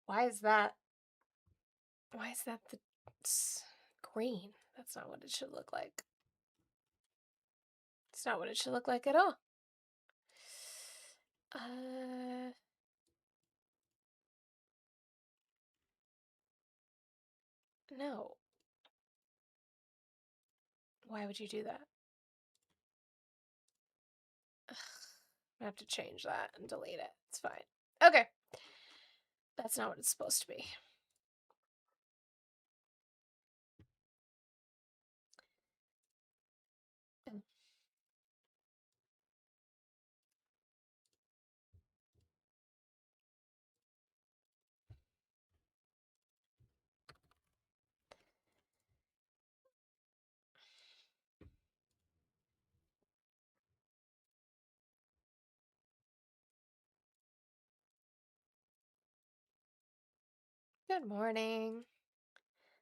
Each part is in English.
Why is that? Why is that the green? That's not what it should look like. It's not what it should look like at all. No. Why would you do that? Ugh. I have to change that and delete it. It's fine. Okay. That's not what it's supposed to be. Good morning.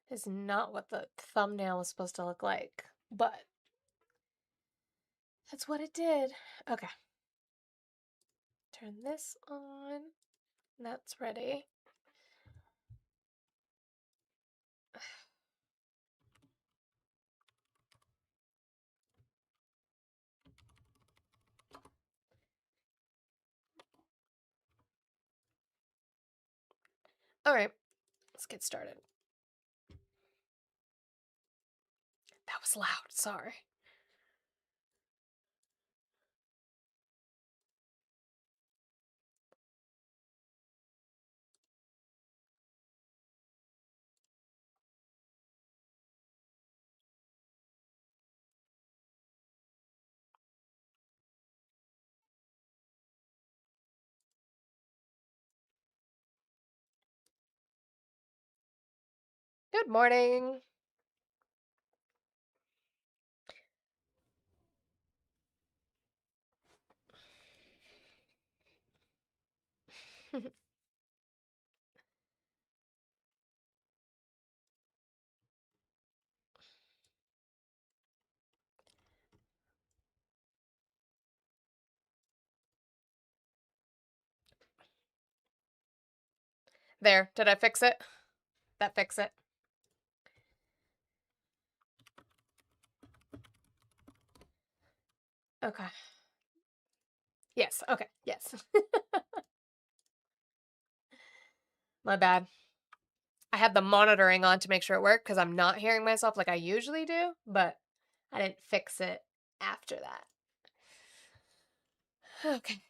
This is not what the thumbnail was supposed to look like, but that's what it did. Okay. Turn this on. That's ready. All right, let's get started. That was loud, sorry. Good morning. There, did I fix it? That fix it. Okay. Yes, okay, yes. My bad. I had the monitoring on to make sure it worked because I'm not hearing myself like I usually do, but I didn't fix it after that. Okay.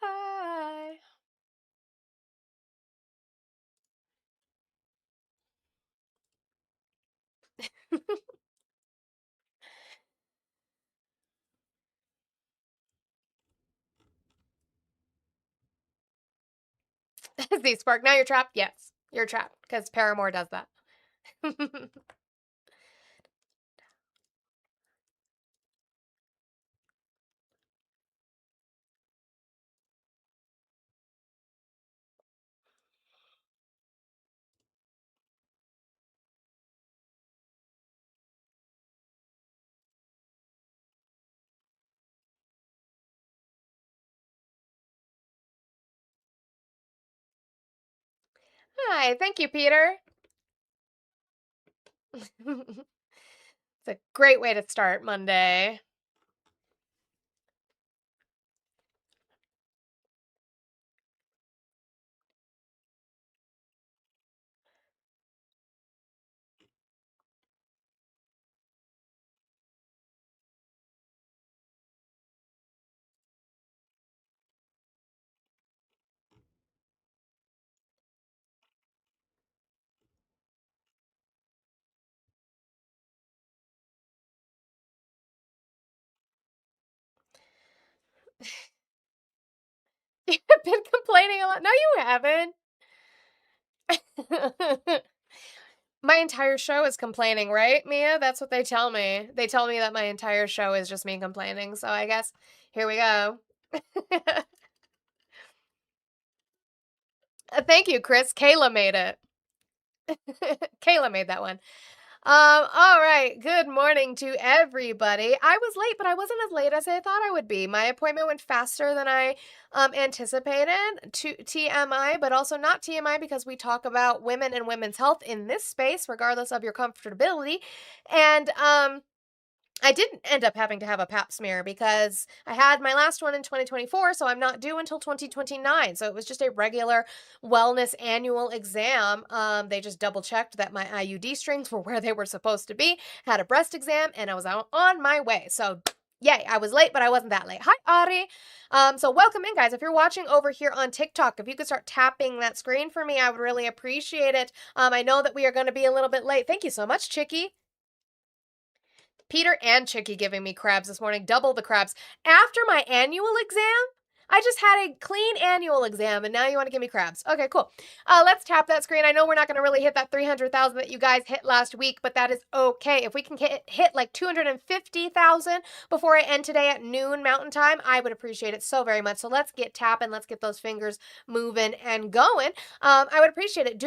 Why? Z Spark, now you're trapped? Yes, you're trapped because Paramore does that. Hi, thank you, Peter. It's a great way to start Monday. You've been complaining a lot. No, you haven't. My entire show is complaining, right, Mia? That's what they tell me. They tell me that my entire show is just me complaining, so I guess here we go. Thank you, Chris. Kayla made it. Kayla made that one. All right. Good morning to everybody. I was late, but I wasn't as late as I thought I would be. My appointment went faster than I anticipated. To TMI, but also not TMI because we talk about women and women's health in this space, regardless of your comfortability. And I didn't end up having to have a pap smear because I had my last one in 2024, so I'm not due until 2029. So it was just a regular wellness annual exam. They just double checked that my IUD strings were where they were supposed to be, had a breast exam, and I was on my way. So yay, I was late, but I wasn't that late. Hi, Ari. So welcome in, guys. If you're watching over here on TikTok, if you could start tapping that screen for me, I would really appreciate it. I know that we are going to be a little bit late. Thank you so much, Chicky. Peter and Chicky giving me crabs this morning, double the crabs. After my annual exam? I just had a clean annual exam, and now you want to give me crabs. Okay, cool. Let's tap that screen. I know we're not going to really hit that 300,000 that you guys hit last week, but that is okay. If we can hit like 250,000 before I end today at noon Mountain Time, I would appreciate it so very much. So let's get tapping. Let's get those fingers moving and going. I would appreciate it.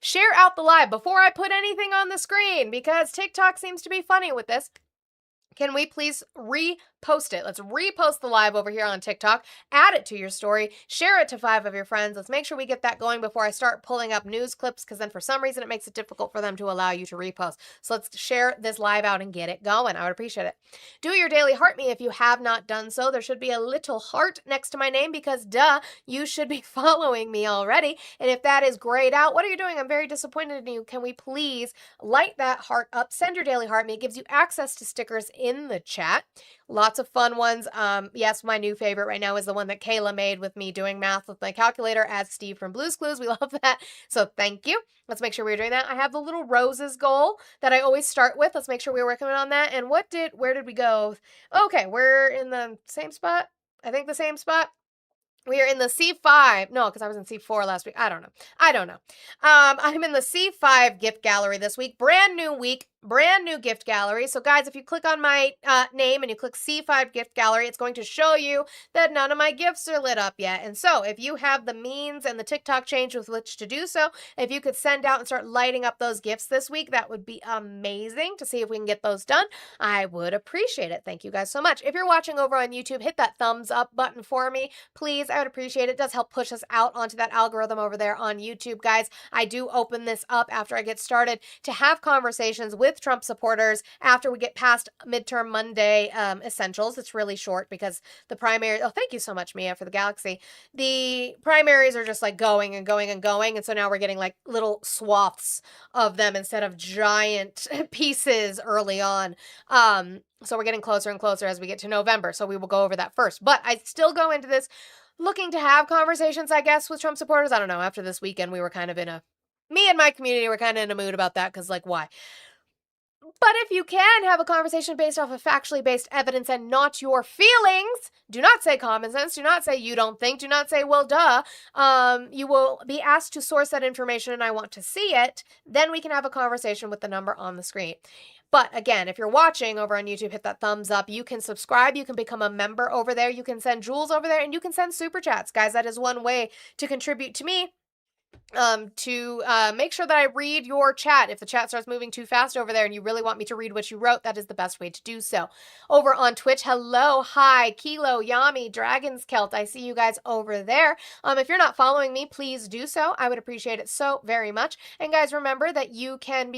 Share out the live before I put anything on the screen because TikTok seems to be funny with this. Can we please repost it? Let's repost the live over here on TikTok, add it to your story, share it to 5 of your friends. Let's make sure we get that going before I start pulling up news clips because then for some reason it makes it difficult for them to allow you to repost. So let's share this live out and get it going. I would appreciate it. Do your daily heart me if you have not done so. There should be a little heart next to my name because duh, you should be following me already. And if that is grayed out, what are you doing? I'm very disappointed in you. Can we please light that heart up? Send your daily heart me. It gives you access to stickers in the chat. Lots of fun ones. Yes, my new favorite right now is the one that Kayla made with me doing math with my calculator as Steve from Blue's Clues. We love that. So thank you. Let's make sure we're doing that. I have the little roses goal that I always start with. Let's make sure we're working on that. And where did we go? Okay, we're in the same spot. I think the same spot. We are in the C5. No, because I was in C4 last week. I don't know. I'm in the C5 gift gallery this week. Brand new week. Brand new gift gallery. So guys, if you click on my name and you click C5 gift gallery, it's going to show you that none of my gifts are lit up yet. And so if you have the means and the TikTok change with which to do so, if you could send out and start lighting up those gifts this week, that would be amazing to see if we can get those done. I would appreciate it. Thank you guys so much. If you're watching over on YouTube, hit that thumbs up button for me, please. I would appreciate it. It does help push us out onto that algorithm over there on YouTube, guys. I do open this up after I get started to have conversations with Trump supporters after we get past midterm Monday essentials. It's really short because the primary, oh, thank you so much, Mia, for the galaxy. The primaries are just like going and going and going. And so now we're getting like little swaths of them instead of giant pieces early on. So we're getting closer and closer as we get to November. So we will go over that first. But I still go into this looking to have conversations, I guess, with Trump supporters. I don't know. After this weekend, we were kind of me and my community were kind of in a mood about that because, like, why? But if you can have a conversation based off of factually based evidence and not your feelings, do not say common sense, do not say you don't think, do not say, well, duh. You will be asked to source that information and I want to see it. Then we can have a conversation with the number on the screen. But again, if you're watching over on YouTube, hit that thumbs up. You can subscribe. You can become a member over there. You can send jewels over there and you can send super chats. Guys, that is one way to contribute to me. To make sure that I read your chat. If the chat starts moving too fast over there and you really want me to read what you wrote, that is the best way to do so. Over on Twitch, hello, hi, Kilo, Yami, Dragon's Kelt. I see you guys over there. If you're not following me, please do so. I would appreciate it so very much. And guys, remember that you can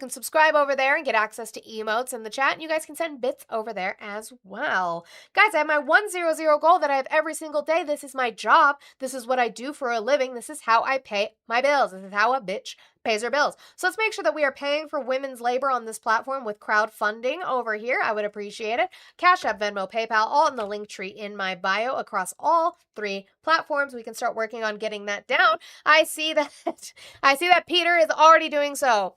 subscribe over there and get access to emotes in the chat, and you guys can send bits over there as well. Guys, I have my 100 goal that I have every single day. This is my job. This is what I do for a living. This is how I pay my bills. This is how a bitch pays her bills. So let's make sure that we are paying for women's labor on this platform with crowdfunding over here. I would appreciate it. Cash App, Venmo, PayPal, all in the link tree in my bio across all 3 platforms. We can start working on getting that down. I see that Peter is already doing so.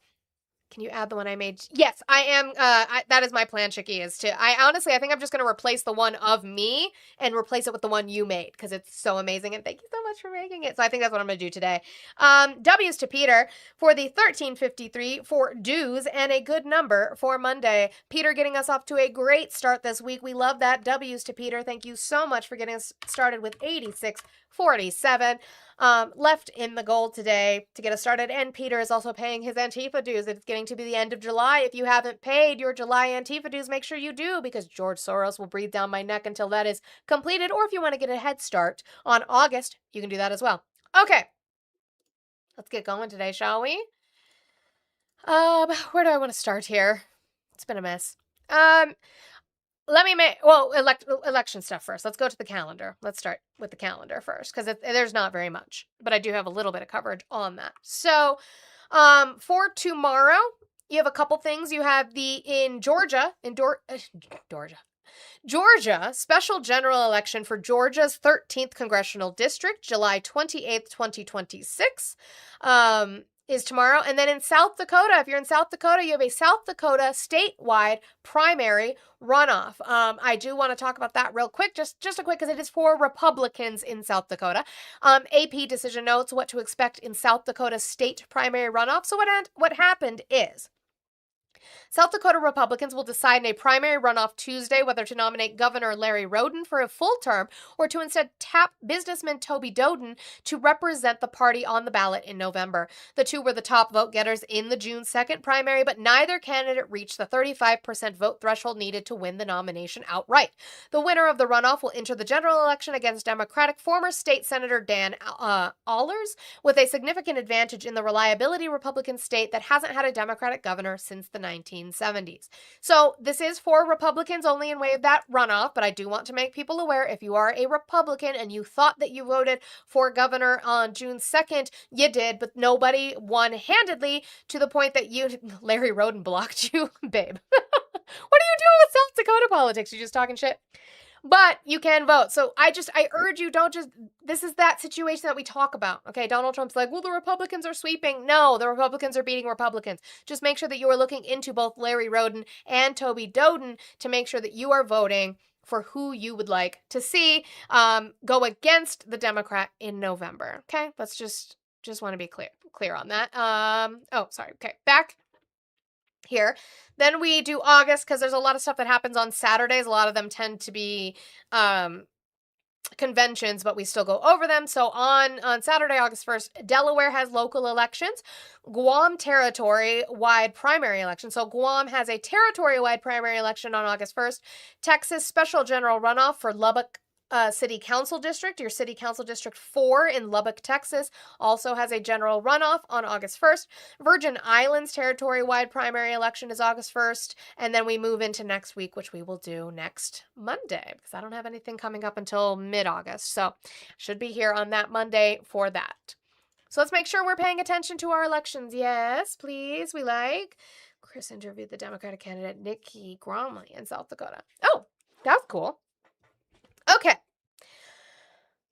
Can you add the one I made? Yes, I am. That is my plan, Chicky, I think I'm just going to replace the one of me and replace it with the one you made because it's so amazing. And thank you so much for making it. So I think that's what I'm going to do today. W's to Peter for the 1353 for dues and a good number for Monday. Peter getting us off to a great start this week. We love that. W's to Peter. Thank you so much for getting us started with 8647. left in the gold today to get us started. And Peter is also paying his Antifa dues. It's getting to be the end of July. If you haven't paid your July Antifa dues, make sure you do, because George Soros will breathe down my neck until that is completed. Or if you want to get a head start on August, you can do that as well. Okay, let's get going today, shall we? Where do I want to start here? It's been a mess. Let me make, election stuff first. Let's go to the calendar. Let's start with the calendar first, because there's not very much, but I do have a little bit of coverage on that. So, for tomorrow, you have a couple things. You have in Georgia, Georgia, special general election for Georgia's 13th congressional district, July 28th, 2026. Is tomorrow. And then in South Dakota, if you're in South Dakota, you have a South Dakota statewide primary runoff. I do want to talk about that real quick, just a quick, because it is for Republicans in South Dakota. AP Decision notes what to expect in South Dakota state primary runoff. So what happened is, South Dakota Republicans will decide in a primary runoff Tuesday whether to nominate Governor Larry Roden for a full term or to instead tap businessman Toby Doden to represent the party on the ballot in November. The two were the top vote getters in the June 2nd primary, but neither candidate reached the 35% vote threshold needed to win the nomination outright. The winner of the runoff will enter the general election against Democratic former state Senator Dan Allers, with a significant advantage in the reliability Republican state that hasn't had a Democratic governor since the 1970s. So this is for Republicans only in way of that runoff, but I do want to make people aware, if you are a Republican and you thought that you voted for governor on June 2nd, you did, but nobody won handedly, to the point that Larry Roden blocked you, babe. What are you doing with South Dakota politics? You just talking shit? But you can vote. So I urge you, this is that situation that we talk about. Okay, Donald Trump's like, well, the Republicans are sweeping. No, the Republicans are beating Republicans. Just make sure that you are looking into both Larry Roden and Toby Doden to make sure that you are voting for who you would like to see go against the Democrat in November. Okay, let's just want to be clear on that. Okay, back here. Then we do August, because there's a lot of stuff that happens on Saturdays. A lot of them tend to be conventions, but we still go over them. So on Saturday, August 1st, Delaware has local elections. Guam territory-wide primary election. So Guam has a territory-wide primary election on August 1st. Texas special general runoff for Lubbock City Council District. Your City Council District 4 in Lubbock, Texas, also has a general runoff on August 1st. Virgin Islands territory-wide primary election is August 1st. And then we move into next week, which we will do next Monday, because I don't have anything coming up until mid-August. So should be here on that Monday for that. So let's make sure we're paying attention to our elections. Yes, please. We like. Chris interviewed the Democratic candidate Nikki Gromley in South Dakota. Oh, that's cool. Okay.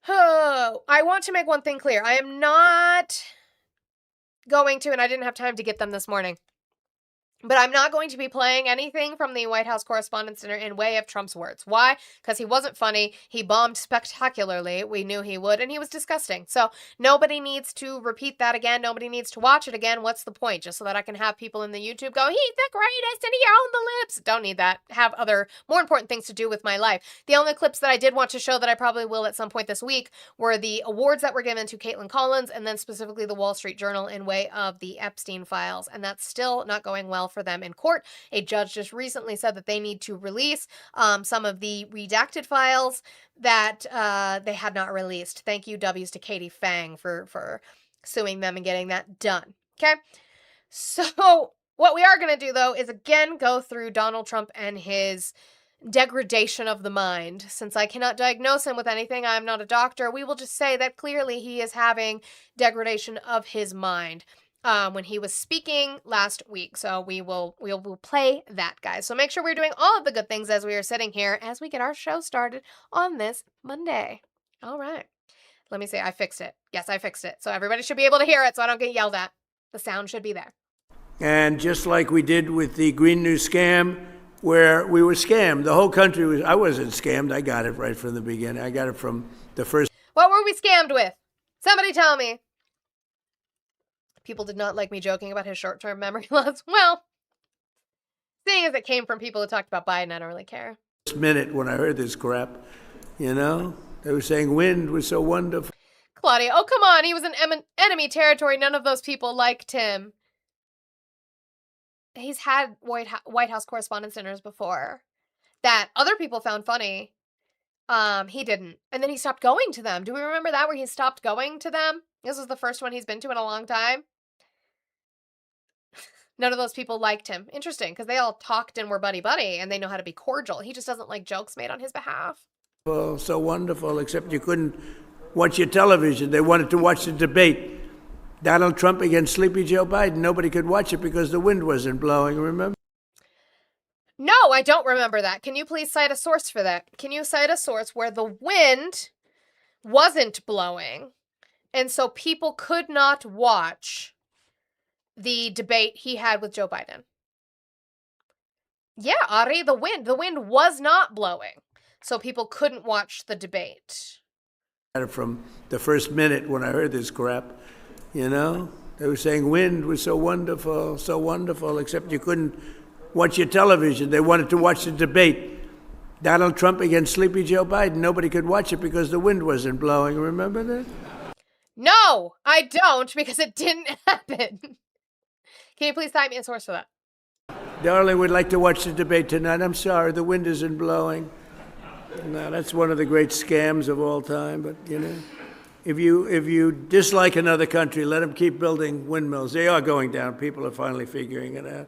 Oh, I want to make one thing clear. I am not going to, and I didn't have time to get them this morning, but I'm not going to be playing anything from the White House Correspondents' Dinner in way of Trump's words. Why? Because he wasn't funny. He bombed spectacularly. We knew he would, and he was disgusting. So nobody needs to repeat that again. Nobody needs to watch it again. What's the point? Just so that I can have people in the YouTube go, he's the greatest and he owned the lips. Don't need that. Have other, more important things to do with my life. The only clips that I did want to show that I probably will at some point this week were the awards that were given to Caitlin Collins, and then specifically the Wall Street Journal in way of the Epstein files. And that's still not going well for them in court. A judge just recently said that they need to release some of the redacted files that they had not released. Thank you, W's to Katie Fang for suing them and getting that done. Okay? So what we are going to do, though, is again go through Donald Trump and his degradation of the mind. Since I cannot diagnose him with anything, I'm not a doctor, we will just say that clearly he is having degradation of his mind when he was speaking last week. So we will play that, guys. So make sure we're doing all of the good things as we are sitting here as we get our show started on this Monday. All right. Let me see. I fixed it. Yes, I fixed it. So everybody should be able to hear it so I don't get yelled at. The sound should be there. And just like we did with the Green News scam, where we were scammed, the whole country was, I wasn't scammed. I got it right from the beginning. I got it from the first. What were we scammed with? Somebody tell me. People did not like me joking about his short-term memory loss. Well, seeing as it came from people who talked about Biden, I don't really care. Minute when I heard this crap, they were saying wind was so wonderful. Claudia, oh, come on. He was in enemy territory. None of those people liked him. He's had White House Correspondents' Dinners before that other people found funny. He didn't. And then he stopped going to them. Do we remember that, where he stopped going to them? This was the first one he's been to in a long time. None of those people liked him. Interesting, because they all talked and were buddy-buddy, and they know how to be cordial. He just doesn't like jokes made on his behalf. Oh, so wonderful, except you couldn't watch your television. They wanted to watch the debate. Donald Trump against Sleepy Joe Biden. Nobody could watch it because the wind wasn't blowing, remember? No, I don't remember that. Can you please cite a source for that? Can you cite a source where the wind wasn't blowing, and so people could not watch the debate he had with Joe Biden? Yeah, Ari, the wind was not blowing, so people couldn't watch the debate. From the first minute when I heard this crap, you know? They were saying wind was so wonderful, except you couldn't watch your television. They wanted to watch the debate. Donald Trump against Sleepy Joe Biden. Nobody could watch it because the wind wasn't blowing. Remember that? No, I don't, because it didn't happen. Can you please cite me a source for that? Darling, we'd like to watch the debate tonight. I'm sorry, the wind isn't blowing. No, that's one of the great scams of all time, but, you know. If you dislike another country, let them keep building windmills. They are going down. People are finally figuring it out.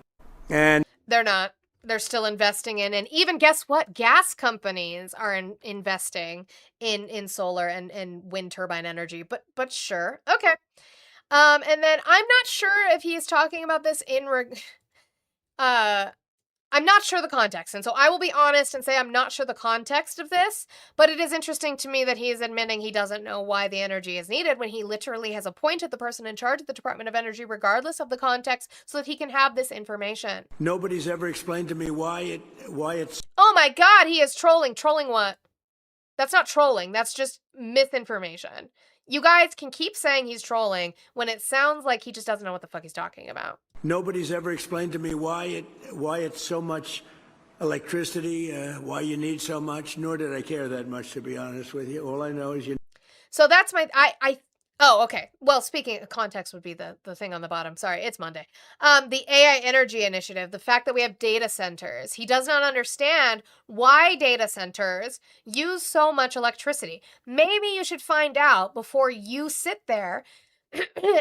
And they're not. They're still investing in, and even guess what? Gas companies are investing in solar and wind turbine energy. But sure, okay. And then I'm not sure if he's talking about this I'm not sure the context, and so I will be honest and say I'm not sure the context of this, but it is interesting to me that he is admitting he doesn't know why the energy is needed when he literally has appointed the person in charge of the Department of Energy, regardless of the context, so that he can have this information. nobody's ever explained to me why it's Oh my God, he is trolling. Trolling what? That's not trolling. That's just misinformation. You guys can keep saying he's trolling when it sounds like he just doesn't know what the fuck he's talking about. Nobody's ever explained to me why it's so much electricity, why you need so much, nor did I care that much, to be honest with you. All I know is So that's my, oh, okay. Well, speaking of context would be the thing on the bottom. Sorry, it's Monday. The AI Energy Initiative, the fact that we have data centers. He does not understand why data centers use so much electricity. Maybe you should find out before you sit there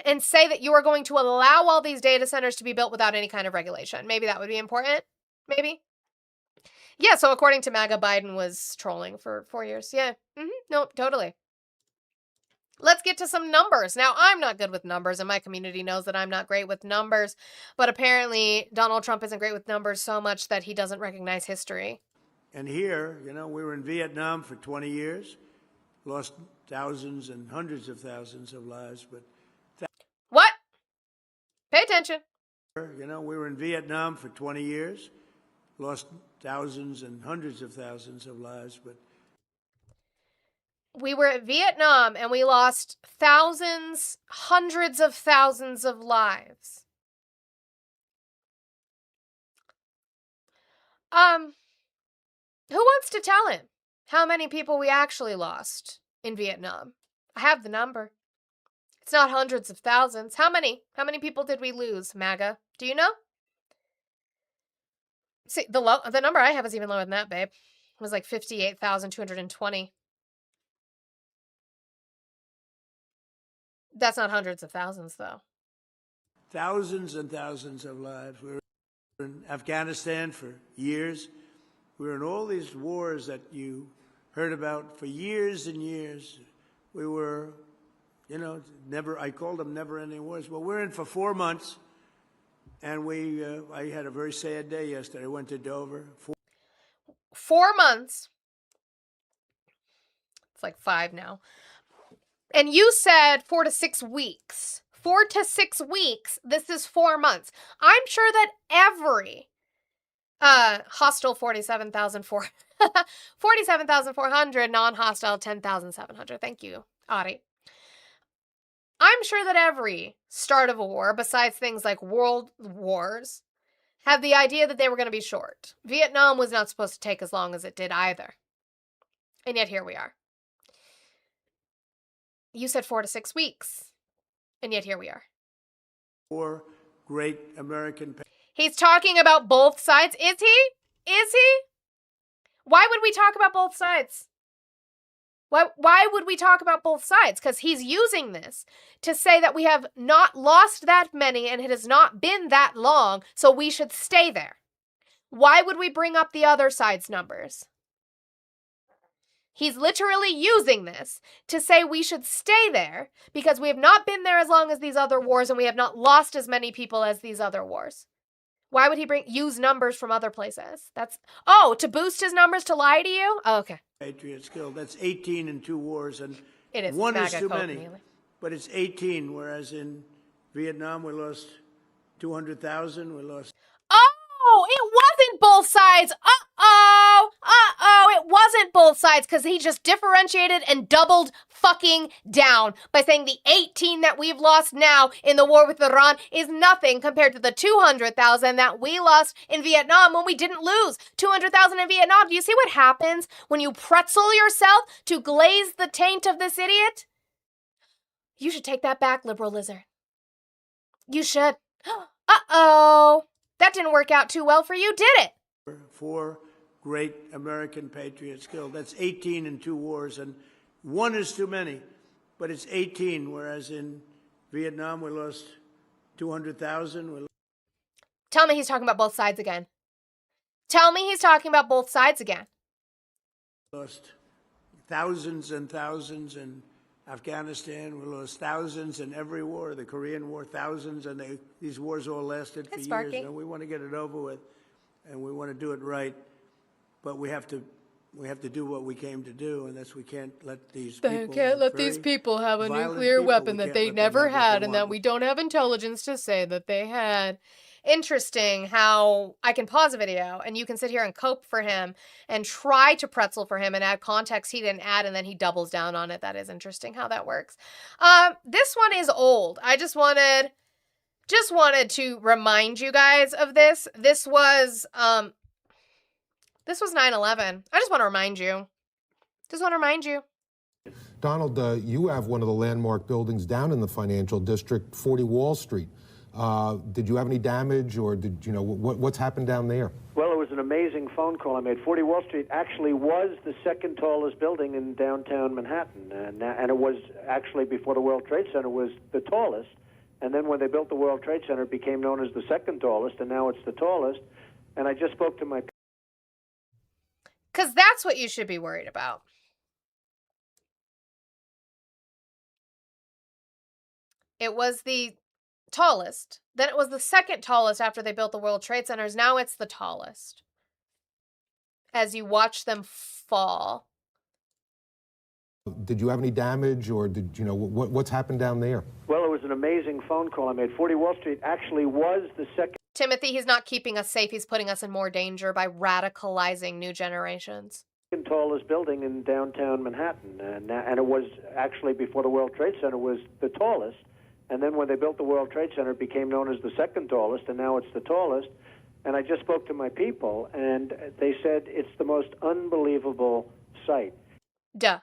and say that you are going to allow all these data centers to be built without any kind of regulation. Maybe that would be important. Maybe. Yeah, so according to MAGA, Biden was trolling for 4 years. Yeah. No, totally. Let's get to some numbers. Now, I'm not good with numbers, and my community knows that I'm not great with numbers, but apparently Donald Trump isn't great with numbers so much that he doesn't recognize history. And here, you know, we were in Vietnam for 20 years, lost thousands and hundreds of thousands of lives, but What? Pay attention. you know, we were in Vietnam for 20 years, lost thousands and hundreds of thousands of lives, but We were at Vietnam and we lost thousands, hundreds of thousands of lives. Who wants to tell him how many people we actually lost in Vietnam? I have the number. It's not hundreds of thousands. How many? How many people did we lose, MAGA? Do you know? See, the number I have is even lower than that, babe. It was like 58,220. That's not hundreds of thousands, though. thousands and thousands of lives. We were in Afghanistan for years. We were in all these wars that you heard about for years and years. We were, you know, I called them never-ending wars. Well, we're in for 4 months, and I had a very sad day yesterday. I went to Dover. 4 months. It's like 5 now. And you said 4 to 6 weeks. 4 to 6 weeks. This is 4 months. I'm sure that every hostile 47,400, non-hostile 10,700. Thank you, Ari. I'm sure that every start of a war, besides things like world wars, had the idea that they were going to be short. Vietnam was not supposed to take as long as it did either. And yet here we are. You said 4 to 6 weeks. And yet here we are. 4 great American. He's talking about both sides. Is he? Is he? Why would we talk about both sides? Why would we talk about both sides? Because he's using this to say that we have not lost that many and it has not been that long, so we should stay there. Why would we bring up the other side's numbers? He's literally using this to say we should stay there because we have not been there as long as these other wars and we have not lost as many people as these other wars. Why would he use numbers from other places? To boost his numbers to lie to you? Oh, okay. Patriots killed. That's 18 in 2 wars, and It is. one is MAGA too code, many. mainly. But it's 18, whereas in Vietnam we lost 200,000. We lost. Oh, it wasn't both sides. It wasn't both sides because he just differentiated and doubled fucking down by saying the 18 that we've lost now in the war with Iran is nothing compared to the 200,000 that we lost in Vietnam when we didn't lose 200,000 in Vietnam. Do you see what happens when you pretzel yourself to glaze the taint of this idiot? You should take that back, liberal lizard. You should. That didn't work out too well for you, did it? 4 great American patriots killed. That's 18 in 2 wars, and one is too many. But it's 18, whereas in Vietnam we lost 200,000. Tell me he's talking about both sides again. Tell me he's talking about both sides again. Lost thousands and thousands in Afghanistan. We lost thousands in every war, the Korean War, thousands, and these wars all lasted for years. And we want to get it over with, and we want to do it right. But we have to do what we came to do, and that's we can't let these people. They can't let these people have a nuclear weapon that they never had, and that we don't have intelligence to say that they had. Interesting how I can pause a video and you can sit here and cope for him and try to pretzel for him and add context he didn't add and then he doubles down on it. That is interesting how that works. This one is old. I just wanted to remind you guys of this. This was 9/11. I just want to remind you. Donald, you have one of the landmark buildings down in the financial district, 40 Wall Street. Did you have any damage, or did you know what's happened down there? Well, it was an amazing phone call I made. 40 Wall Street actually was the second tallest building in downtown Manhattan, and it was actually, before the World Trade Center, was the tallest. And then when they built the World Trade Center, it became known as the second tallest, and now it's the tallest. And I just spoke to my... Because that's what you should be worried about. It was the tallest. Then it was the second tallest after they built the World Trade Centers. Now it's the tallest. As you watch them fall. Did you have any damage, or did you know what's happened down there? Well, it was an amazing phone call I made. 40 Wall Street actually was the second... Timothy, he's not keeping us safe. He's putting us in more danger by radicalizing new generations. Tallest building in downtown Manhattan, and it was actually, before the World Trade Center, was the tallest. And then when they built the World Trade Center, it became known as the second tallest, and now it's the tallest. And I just spoke to my people, and they said it's the most unbelievable sight. Duh.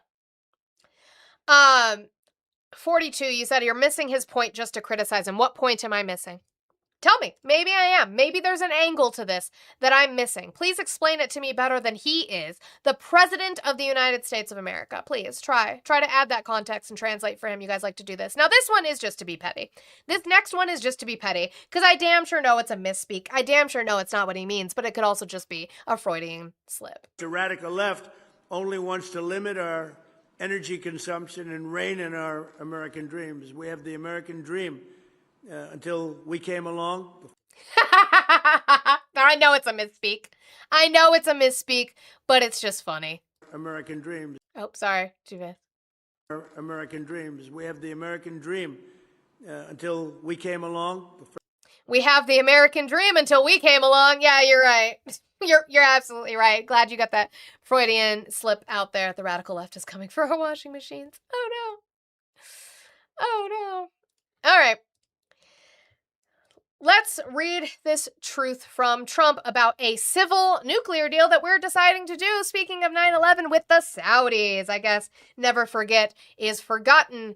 42, you said you're missing his point just to criticize him. What point am I missing? Tell me. Maybe I am. Maybe there's an angle to this that I'm missing. Please explain it to me better than he is, the President of the United States of America. Please try to add that context and translate for him. You guys like to do this. Now, this one is just to be petty. This next one is just to be petty because I damn sure know it's a misspeak. I damn sure know it's not what he means, but it could also just be a Freudian slip. The radical left only wants to limit our energy consumption and rein in our American dreams. We have the American dream. Until we came along. I know it's a misspeak, but it's just funny. American dreams. Oh, sorry, too bad. American dreams. We have the American dream until we came along. We have the American dream until we came along. Yeah, you're right. You're absolutely right. Glad you got that Freudian slip out there. The radical left is coming for our washing machines. Oh no. All right. Let's read this truth from Trump about a civil nuclear deal that we're deciding to do, speaking of 9/11, with the Saudis. I guess never forget is forgotten.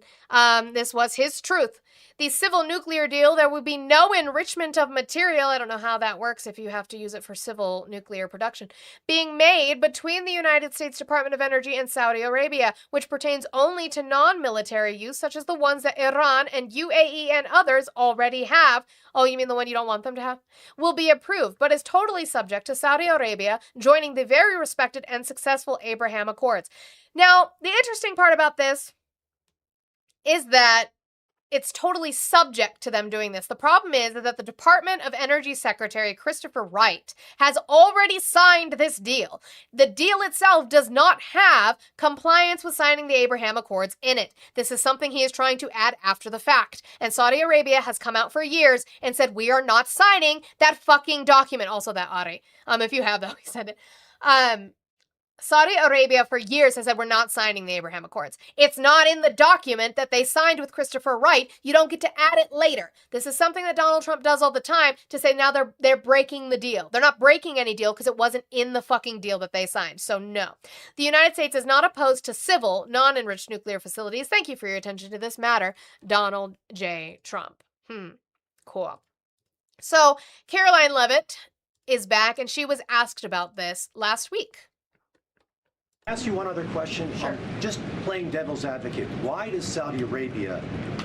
This was his truth. The civil nuclear deal, there would be no enrichment of material. I don't know how that works if you have to use it for civil nuclear production. Being made between the United States Department of Energy and Saudi Arabia, which pertains only to non-military use, such as the ones that Iran and UAE and others already have. Oh, you mean the one you don't want them to have? Will be approved, but is totally subject to Saudi Arabia joining the very respected and successful Abraham Accords. Now, the interesting part about this is that it's totally subject to them doing this. The problem is that the Department of Energy Secretary Christopher Wright has already signed this deal. The deal itself does not have compliance with signing the Abraham Accords in it. This is something he is trying to add after the fact. And Saudi Arabia has come out for years and said, we are not signing that fucking document. Also that Ari. If you have that, we said it. Saudi Arabia for years has said we're not signing the Abraham Accords. It's not in the document that they signed with Christopher Wright. You don't get to add it later. This is something that Donald Trump does all the time to say now they're breaking the deal. They're not breaking any deal because it wasn't in the fucking deal that they signed. So no. The United States is not opposed to civil, non-enriched nuclear facilities. Thank you for your attention to this matter, Donald J. Trump. Cool. So Caroline Leavitt is back and she was asked about this last week. Ask you one other question. Sure. Just playing devil's advocate, why does Saudi Arabia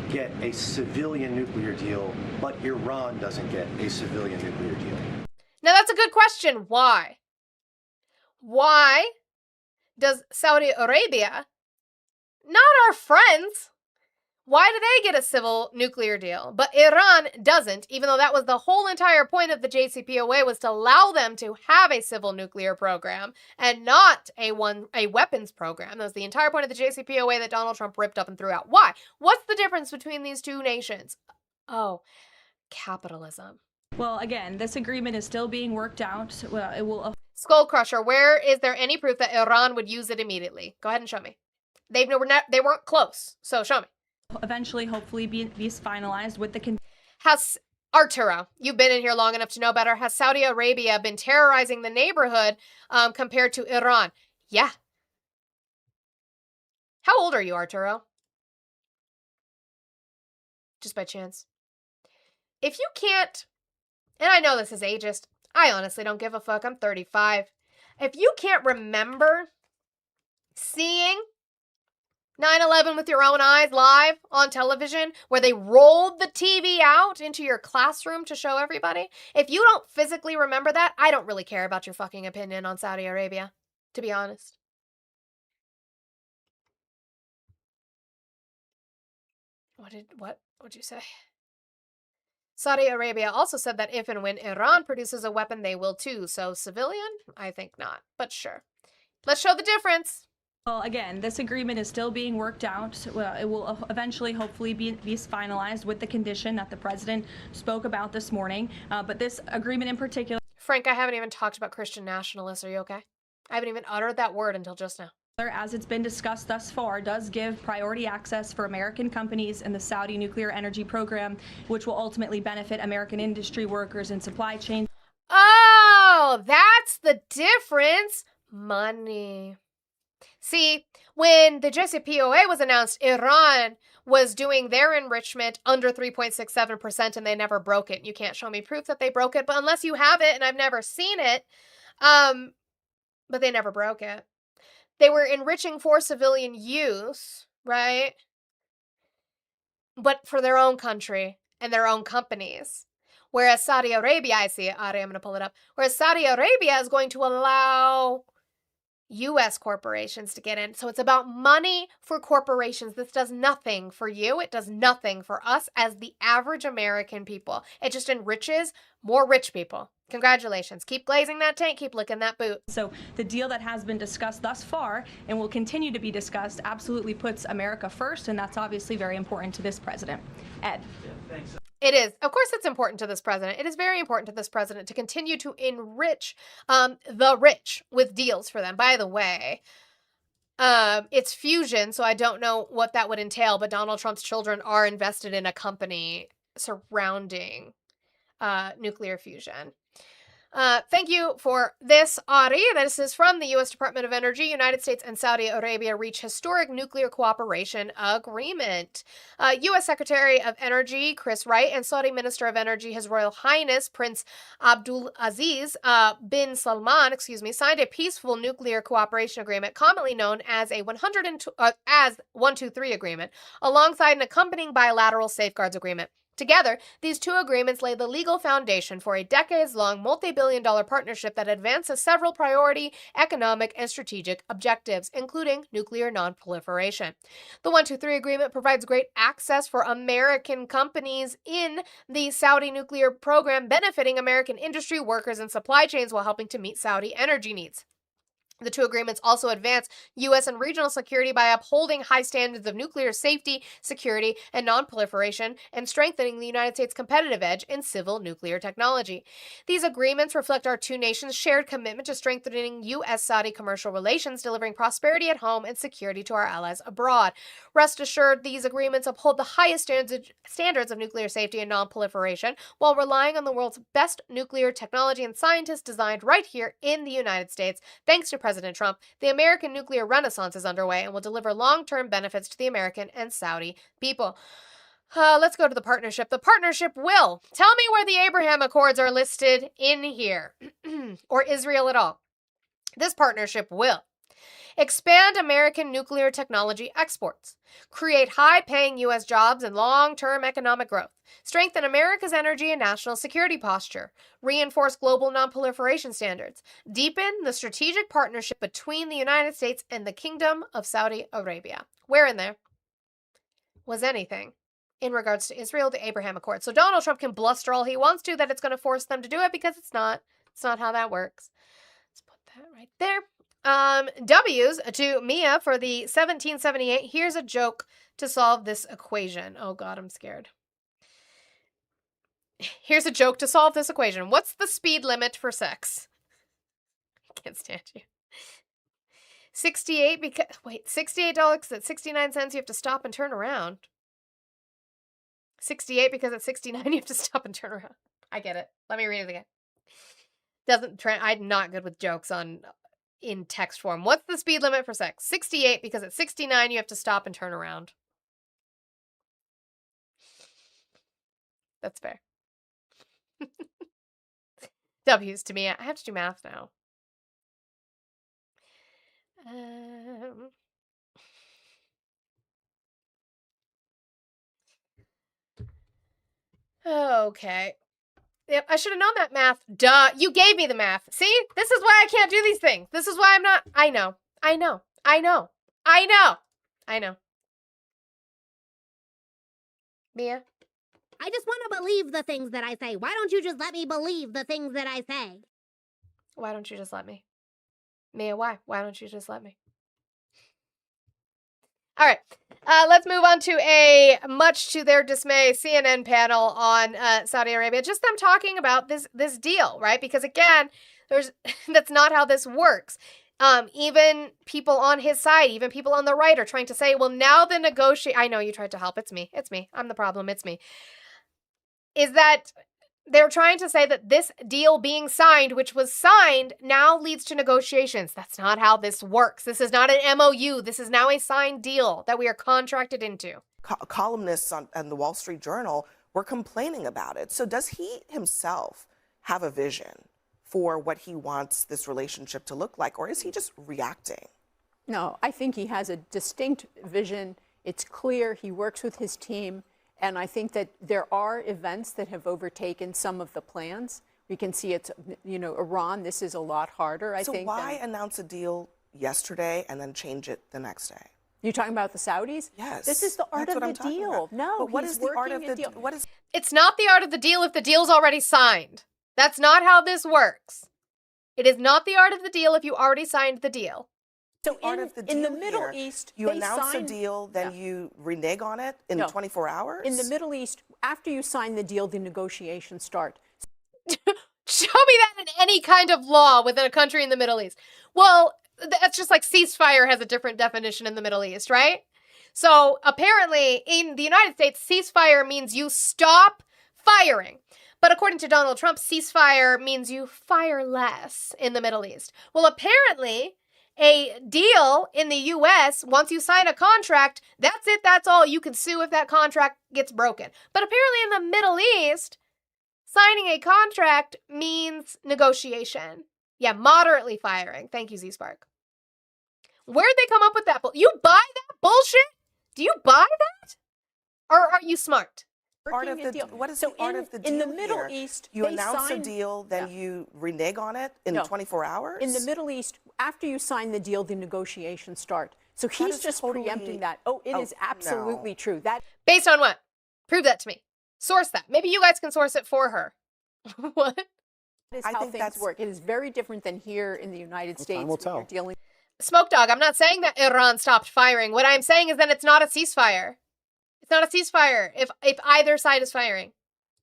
get a civilian nuclear deal, but Iran doesn't get a civilian nuclear deal? Now that's a good question. Why? Why does Saudi Arabia, not our friends, why do they get a civil nuclear deal, but Iran doesn't, even though that was the whole entire point of the JCPOA, was to allow them to have a civil nuclear program and not a weapons program. That was the entire point of the JCPOA that Donald Trump ripped up and threw out. Why? What's the difference between these two nations? Oh, capitalism. Well, again, this agreement is still being worked out. Well, it will. Skull Crusher, where is there any proof that Iran would use it immediately? Go ahead and show me. They weren't close, so show me. Eventually, hopefully, be finalized with the. Has Arturo, you've been in here long enough to know better. Has Saudi Arabia been terrorizing the neighborhood compared to Iran? Yeah. How old are you, Arturo? Just by chance. If you can't, and I know this is ageist, I honestly don't give a fuck. I'm 35. If you can't remember seeing 9/11 with your own eyes live on television, where they rolled the TV out into your classroom to show everybody, if you don't physically remember that, I don't really care about your fucking opinion on Saudi Arabia, to be honest. What'd you say? Saudi Arabia also said that if and when Iran produces a weapon, they will too. So civilian? I think not, but sure. Let's show the difference. Well, again, this agreement is still being worked out. Well, it will eventually, hopefully, be finalized with the condition that the president spoke about this morning. But this agreement in particular. Frank, I haven't even talked about Christian nationalists. Are you okay? I haven't even uttered that word until just now. As it's been discussed thus far, does give priority access for American companies in the Saudi nuclear energy program, which will ultimately benefit American industry workers and supply chain. Oh, that's the difference. Money. See, when the JCPOA was announced, Iran was doing their enrichment under 3.67% and they never broke it. You can't show me proof that they broke it, but unless you have it, and I've never seen it, but they never broke it. They were enriching for civilian use, right? But for their own country and their own companies. Whereas Saudi Arabia, I see it, Ari, I'm going to pull it up. Whereas Saudi Arabia is going to allow U.S. corporations to get in. So it's about money for corporations. This does nothing for you. It does nothing for us as the average American people. It just enriches more rich people. Congratulations. Keep glazing that tank. Keep licking that boot. So the deal that has been discussed thus far and will continue to be discussed absolutely puts America first, and that's obviously very important to this president. Ed. Yeah, thanks. It is. Of course, it's important to this president. It is very important to this president to continue to enrich the rich with deals for them. By the way, it's fusion, so I don't know what that would entail, but Donald Trump's children are invested in a company surrounding nuclear fusion. Thank you for this, Ari. This is from the U.S. Department of Energy. United States and Saudi Arabia reach historic nuclear cooperation agreement. U.S. Secretary of Energy Chris Wright and Saudi Minister of Energy, His Royal Highness Prince Abdulaziz bin Salman, signed a peaceful nuclear cooperation agreement, commonly known as a 123 agreement, alongside an accompanying bilateral safeguards agreement. Together, these two agreements lay the legal foundation for a decades-long, multi-billion-dollar partnership that advances several priority economic and strategic objectives, including nuclear non-proliferation. The 123 agreement provides great access for American companies in the Saudi nuclear program, benefiting American industry, workers, and supply chains while helping to meet Saudi energy needs. The two agreements also advance U.S. and regional security by upholding high standards of nuclear safety, security, and non-proliferation, and strengthening the United States' competitive edge in civil nuclear technology. These agreements reflect our two nations' shared commitment to strengthening U.S.-Saudi commercial relations, delivering prosperity at home and security to our allies abroad. Rest assured, these agreements uphold the highest standards of nuclear safety and non-proliferation, while relying on the world's best nuclear technology and scientists designed right here in the United States. Thanks to President Trump, the American nuclear renaissance is underway and will deliver long-term benefits to the American and Saudi people. Let's go to the partnership. The partnership will. Tell me where the Abraham Accords are listed in here, or Israel at all. This partnership will expand American nuclear technology exports, create high-paying U.S. jobs and long-term economic growth, strengthen America's energy and national security posture, reinforce global non-proliferation standards, deepen the strategic partnership between the United States and the Kingdom of Saudi Arabia. Where in there was anything in regards to Israel, the Abraham Accords? So Donald Trump can bluster all he wants to that it's going to force them to do it, because it's not. It's not how that works. Let's put that right there. W's to Mia for the 1778. Here's a joke to solve this equation. Oh God, I'm scared. Here's a joke to solve this equation. What's the speed limit for sex? I can't stand you. $68 because, wait, $68 because at 69 cents you have to stop and turn around. 68 because at 69 you have to stop and turn around. I get it. Let me read it again. I'm not good with jokes in text form. What's the speed limit for sex? 68 because at 69 you have to stop and turn around. That's fair. W's to me. I have to do math now. Okay. Yep, I should have known that math. Duh. You gave me the math. See? This is why I can't do these things. This is why I'm not. I know. Mia? I just want to believe the things that I say. Why don't you just let me believe the things that I say? Why don't you just let me? Mia, why? Why don't you just let me? All right, let's move on to a, much to their dismay, CNN panel on Saudi Arabia. Just them talking about this deal, right? Because again, that's not how this works. Even people on his side, even people on the right are trying to say, well, now the I know you tried to help. It's me. I'm the problem. It's me. Is that they're trying to say that this deal being signed, which was signed, now leads to negotiations. That's not how this works. This is not an MOU. This is now a signed deal that we are contracted into. Columnists on the Wall Street Journal were complaining about it. So does he himself have a vision for what he wants this relationship to look like, or is he just reacting? No, I think he has a distinct vision. It's clear he works with his team. And I think that there are events that have overtaken some of the plans. We can see it's, Iran, this is a lot harder, I think. So why announce a deal yesterday and then change it the next day? You're talking about the Saudis? Yes. This is the art of the deal. No, but what is the art of the deal? It's not the art of the deal if the deal's already signed. That's not how this works. It is not the art of the deal if you already signed the deal. So in the Middle East, you announce a deal, then you renege on it in 24 hours? In the Middle East, after you sign the deal, the negotiations start. Show me that in any kind of law within a country in the Middle East. Well, that's just like ceasefire has a different definition in the Middle East, right? So apparently in the United States, ceasefire means you stop firing. But according to Donald Trump, ceasefire means you fire less in the Middle East. Well, apparently, a deal in the U.S., once you sign a contract, that's it, that's all. You can sue if that contract gets broken. But apparently in the Middle East, signing a contract means negotiation. Yeah, moderately firing. Thank you, Z-Spark. Where'd they come up with that? You buy that bullshit? Do you buy that? Or are you smart? Part of Working a the deal. what is So the art of the deal in the Middle here? East, You they announce a sign- deal, then Yeah. you renege on it in No. 24 hours? In the Middle East, after you sign the deal, the negotiations start. So he's is just totally- preempting that. Oh, it is absolutely no. true. That Based on what? Prove that to me. Source that. Maybe you guys can source it for her. What? is I how think things that's- work. It is very different than here in the United States. will when tell. you're dealing Smoke Dog, I'm not saying that Iran stopped firing. What I'm saying is that it's not a ceasefire. It's not a ceasefire if either side is firing.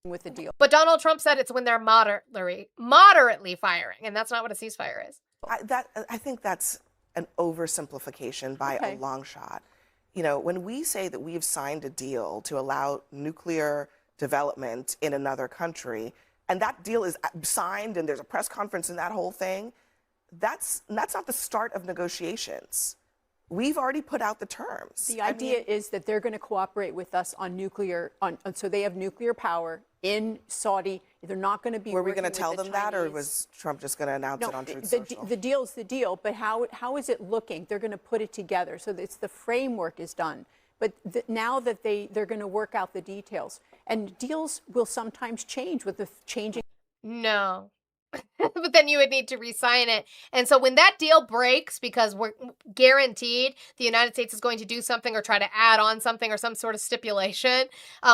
with the deal. But Donald Trump said it's when they're moderately firing, and that's not what a ceasefire is. I think that's an oversimplification by Okay. a long shot. You know, when we say that we've signed a deal to allow nuclear development in another country, and that deal is signed and there's a press conference and that whole thing, that's not the start of negotiations. We've already put out the terms. The idea is that they're going to cooperate with us on nuclear, so they have nuclear power in Saudi. They're not going to be. Were we going to tell them that, or was Trump just going to announce No, it on Truth the Social? deal's the deal, but how is it looking? They're going to put it together, so it's the framework is done. But now that they're going to work out the details, and deals will sometimes change with the changing. No. But then you would need to re-sign it. And so when that deal breaks, because we're guaranteed the United States is going to do something or try to add on something or some sort of stipulation,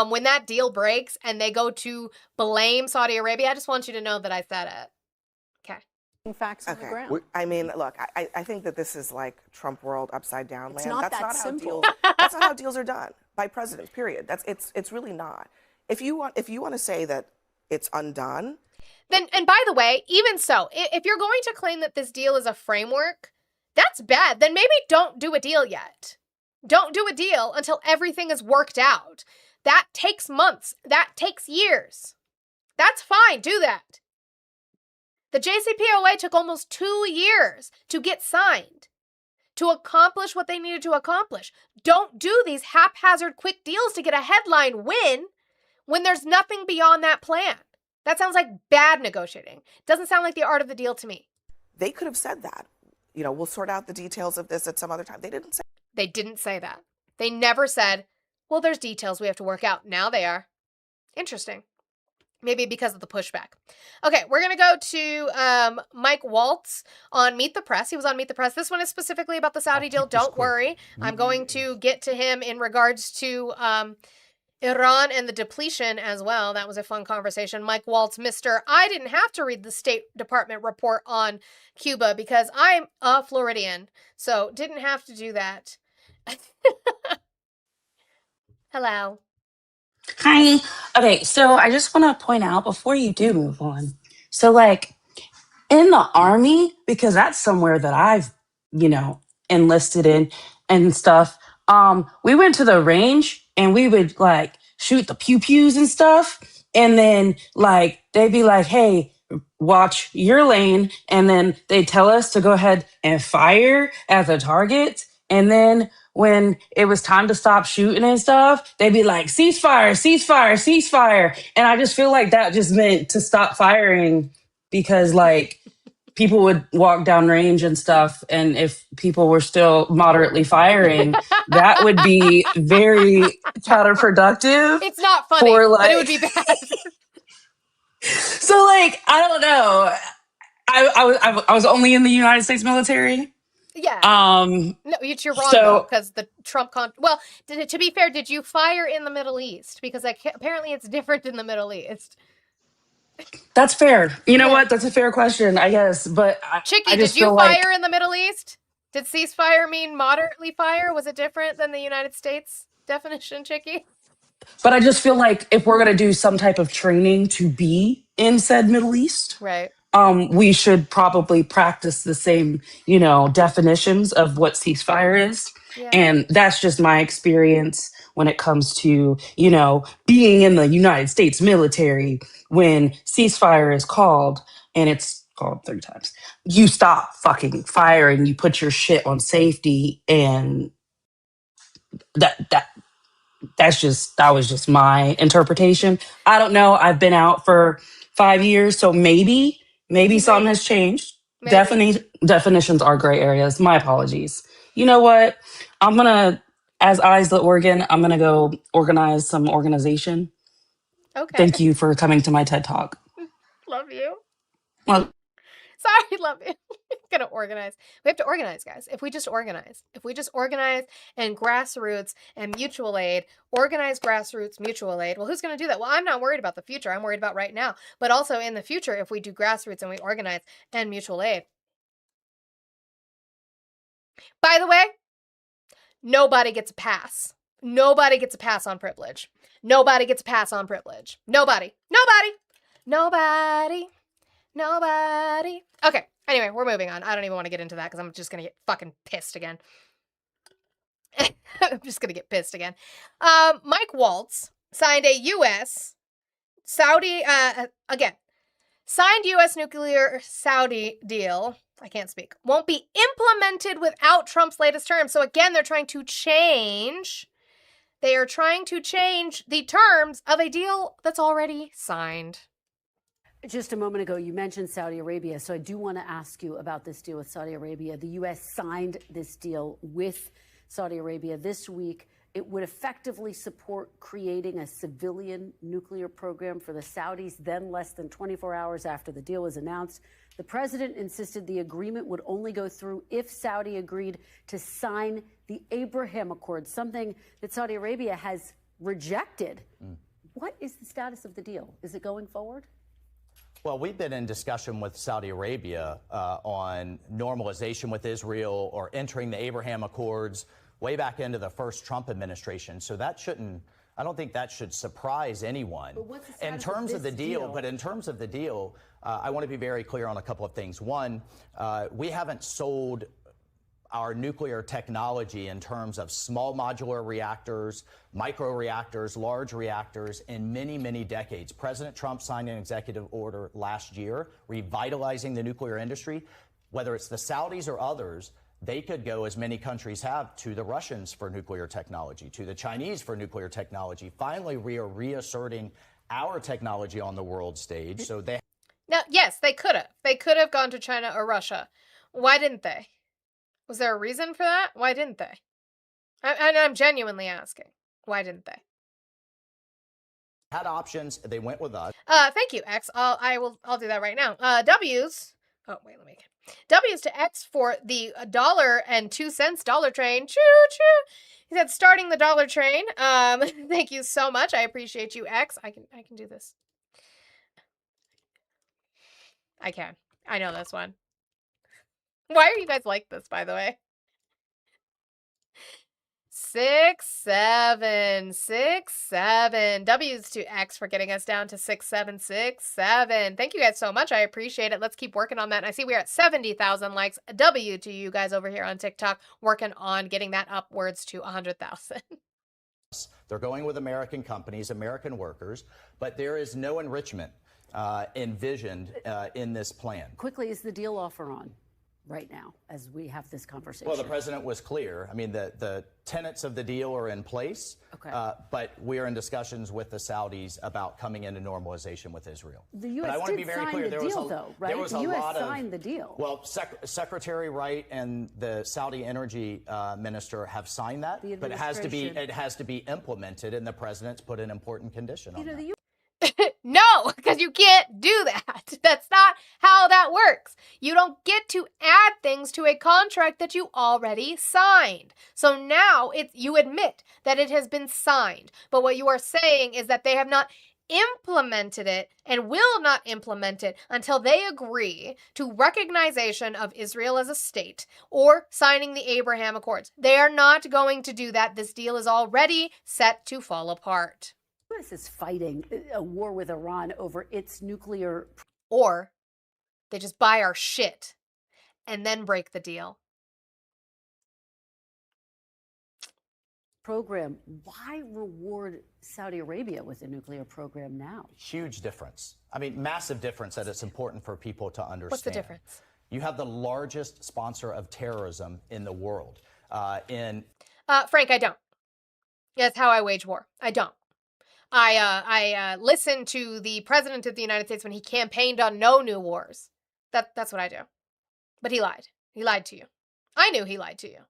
when that deal breaks and they go to blame Saudi Arabia, I just want you to know that I said it. Okay. Facts on the ground. I mean, look, I think that this is like Trump world upside down It's land. not That's that not simple. how deals. That's not how deals are done by presidents. Period. It's really not. If you want to say that it's undone. Then, and by the way, even so, if you're going to claim that this deal is a framework, that's bad. Then maybe don't do a deal yet. Don't do a deal until everything is worked out. That takes months. That takes years. That's fine. Do that. The JCPOA took almost 2 years to get signed, to accomplish what they needed to accomplish. Don't do these haphazard quick deals to get a headline win when there's nothing beyond that plan. That sounds like bad negotiating. Doesn't sound like the art of the deal to me. They could have said that. You know, we'll sort out the details of this at some other time. They didn't say. They didn't say that. They never said, well, there's details we have to work out. Now they are. Interesting. Maybe because of the pushback. Okay, we're going to go to Mike Waltz on Meet the Press. He was on Meet the Press. This one is specifically about the Saudi deal. Don't worry. I'm going to get to him in regards to Iran and the depletion as well. That was a fun conversation. Mike Waltz, Mr. I didn't have to read the State Department report on Cuba because I'm a Floridian, so didn't have to do that. Hello. Hi. Okay, so I just want to point out before you do move on. So, like, in the army, because that's somewhere that I've, enlisted in and stuff, we went to the range and we would, like, shoot the pew-pews and stuff. And then, like, they'd be like, hey, watch your lane. And then they'd tell us to go ahead and fire at the target. And then when it was time to stop shooting and stuff, they'd be like, ceasefire, ceasefire, ceasefire. And I just feel like that just meant to stop firing because, like, people would walk down range and stuff. And if people were still moderately firing, that would be very counterproductive. It's not funny, but it would be bad. So, like, I don't know. I was only in the United States military. Yeah. No, you're wrong, So- though, because the Trump well, to be fair, did you fire in the Middle East? Because apparently it's different in the Middle East. That's fair. You know what? That's a fair question, I guess. But Chicky, I just did you feel fire like, in the Middle East? Did ceasefire mean moderately fire? Was it different than the United States definition, Chicky? but I just feel like if we're gonna do some type of training to be in said Middle East, Right. we should probably practice the same, definitions of what ceasefire is. Yeah. And that's just my experience when it comes to, being in the United States military. when ceasefire is called, and it's called 3 times, you stop fucking firing, you put your shit on safety, and that was just my interpretation. I don't know. I've been out for 5 years, so maybe something has changed. Maybe. Definitions are gray areas. My apologies. You know what? I'm gonna, as Eyes the Organ, I'm gonna go organize some organization. Okay. Thank you for coming to my TED Talk. Love you. Well, Sorry, love you. Gonna organize. We have to organize, guys. If we just organize and grassroots and mutual aid, organize grassroots, mutual aid. Well, who's gonna do that? Well, I'm not worried about the future. I'm worried about right now. But also in the future, if we do grassroots and we organize and mutual aid. By the way, nobody gets a pass. Nobody gets a pass on privilege. Nobody gets a pass on privilege. Nobody. Nobody. Nobody. Nobody. Okay. Anyway, we're moving on. I don't even want to get into that because I'm just going to get fucking pissed again. I'm just going to get pissed again. Mike Waltz signed a U.S. Saudi, signed U.S. nuclear Saudi deal. I can't speak. Won't be implemented without Trump's latest terms. So again, they're trying to change. They are trying to change the terms of a deal that's already signed. Just a moment ago, you mentioned Saudi Arabia, so I do want to ask you about this deal with Saudi Arabia. The U.S. signed this deal with Saudi Arabia this week. It would effectively support creating a civilian nuclear program for the Saudis. Then, less than 24 hours after the deal was announced, the president insisted the agreement would only go through if Saudi agreed to sign the Abraham Accords, something that Saudi Arabia has rejected. What is the status of the deal? Is it going forward? Well, we've been in discussion with Saudi Arabia on normalization with Israel or entering the Abraham Accords way back into the first Trump administration. So that shouldn't, I don't think that should surprise anyone. But what's the status in terms of the deal, deal? in terms of the deal, I want to be very clear on a couple of things. One, we haven't sold our nuclear technology in terms of small modular reactors, micro reactors, large reactors in many, many decades. President Trump signed an executive order last year revitalizing the nuclear industry. Whether it's the Saudis or others, they could go, as many countries have, to the Russians for nuclear technology, to the Chinese for nuclear technology. Finally, we are reasserting our technology on the world stage. So they... Now, yes, they could have. They could have gone to China or Russia. Why didn't they? Was there a reason for that? Why didn't they? I'm genuinely asking. Why didn't they? had options. They went with us. Thank you, X. I'll do that right now. W's. Oh, wait, let me get W's to X for the $1.02 dollar train. Choo choo. He said starting the dollar train. Thank you so much. I appreciate you, X. I can do this. I can. I know this one. Why are you guys like this, by the way? 6767. W's to X for getting us down to 6767. Thank you guys so much. I appreciate it. Let's keep working on that. And I see we're at 70,000 likes. W to you guys over here on TikTok, working on getting that upwards to 100,000. They're going with American companies, American workers, but there is no enrichment envisioned in this plan. Quickly, is the deal offer on right now as we have this conversation? Well, the president was clear. I mean, the tenets of the deal are in place, okay. But we are in discussions with the Saudis about coming into normalization with Israel. The U.S. But I want to be did very sign clear. the deal, though, right? There was the a U.S. lot signed the deal. Well, Secretary Wright and the Saudi energy minister have signed that, but it has to be implemented, and the president's put an important condition on that. No, because you can't do that. That's not how that works. You don't get to add things to a contract that you already signed. So now you admit that it has been signed. But what you are saying is that they have not implemented it and will not implement it until they agree to recognition of Israel as a state or signing the Abraham Accords. They are not going to do that. This deal is already set to fall apart. The U.S. is fighting a war with Iran over its nuclear... Or they just buy our shit and then break the deal. program. Why reward Saudi Arabia with a nuclear program now? Huge difference. I mean, massive difference that it's important for people to understand. What's the difference? You have the largest sponsor of terrorism in the world. Frank, I don't. That's how I wage war. I don't. I listened to the president of the United States when he campaigned on no new wars. That's what I do. But he lied. He lied to you. I knew he lied to you.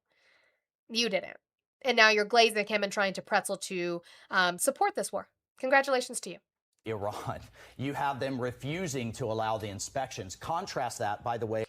You didn't. And now you're glazing him and trying to pretzel to support this war. Congratulations to you. Iran. You have them refusing to allow the inspections. Contrast that, by the way.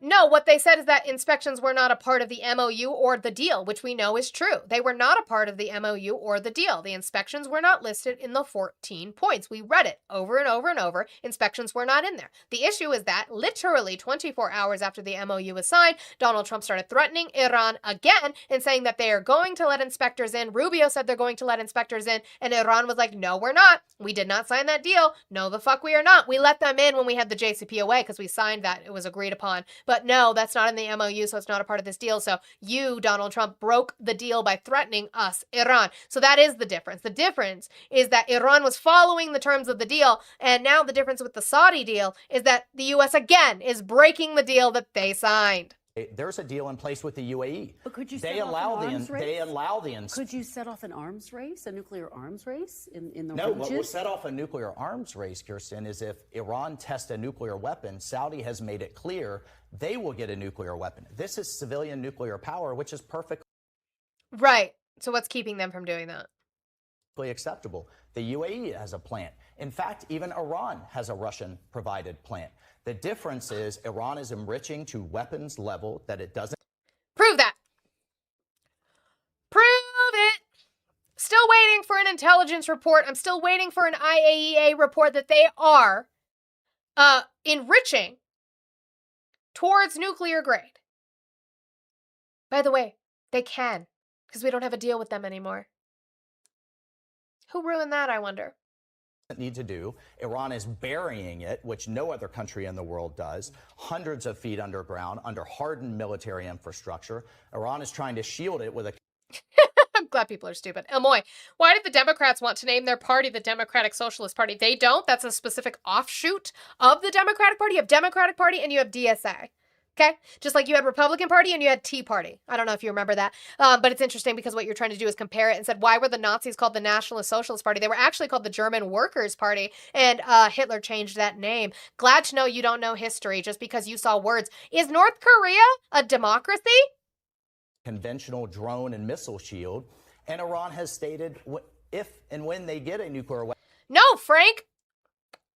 No, what they said is that inspections were not a part of the MOU or the deal, which we know is true. They were not a part of the MOU or the deal. The inspections were not listed in the 14 points. We read it over and over and over. Inspections were not in there. The issue is that literally 24 hours after the MOU was signed, Donald Trump started threatening Iran again and saying that they are going to let inspectors in. Rubio said they're going to let inspectors in, and Iran was like, no, we're not. We did not sign that deal. No, the fuck we are not. We let them in when we had the JCPOA because we signed that. It was agreed upon. But no, that's not in the MOU, so it's not a part of this deal. So you, Donald Trump, broke the deal by threatening us, Iran. So that is the difference. The difference is that Iran was following the terms of the deal, and now the difference with the Saudi deal is that the U.S. again is breaking the deal that they signed. There's a deal in place with the UAE. But could you They set allow off an the arms race? they allow the Could you set off an arms race, a nuclear arms race in the No, region? what will set off a nuclear arms race, Kirsten, is if Iran tests a nuclear weapon. Saudi has made it clear they will get a nuclear weapon. This is civilian nuclear power, which is perfectly Right. So what's keeping them from doing that? acceptable. The UAE has a plant. In fact, even Iran has a Russian-provided plant. The difference is Iran is enriching to weapons level that it doesn't. Prove that. Prove it. Still waiting for an intelligence report. I'm still waiting for an IAEA report that they are enriching towards nuclear grade. By the way, they can, because we don't have a deal with them anymore. Who ruined that, I wonder? Need to do. Iran is burying it, which no other country in the world does, hundreds of feet underground, under hardened military infrastructure. Iran is trying to shield it with a I'm glad people are stupid. Elmoy, why did the Democrats want to name their party the Democratic Socialist Party? They don't. That's a specific offshoot of the Democratic Party. You have Democratic Party and you have DSA. Okay? Just like you had Republican Party and you had Tea Party. I don't know if you remember that. But it's interesting because what you're trying to do is compare it and said, why were the Nazis called the Nationalist Socialist Party? They were actually called the German Workers' Party, and Hitler changed that name. Glad to know you don't know history just because you saw words. Is North Korea a democracy? conventional drone and missile shield. And Iran has stated if and when they get a nuclear weapon. No, Frank.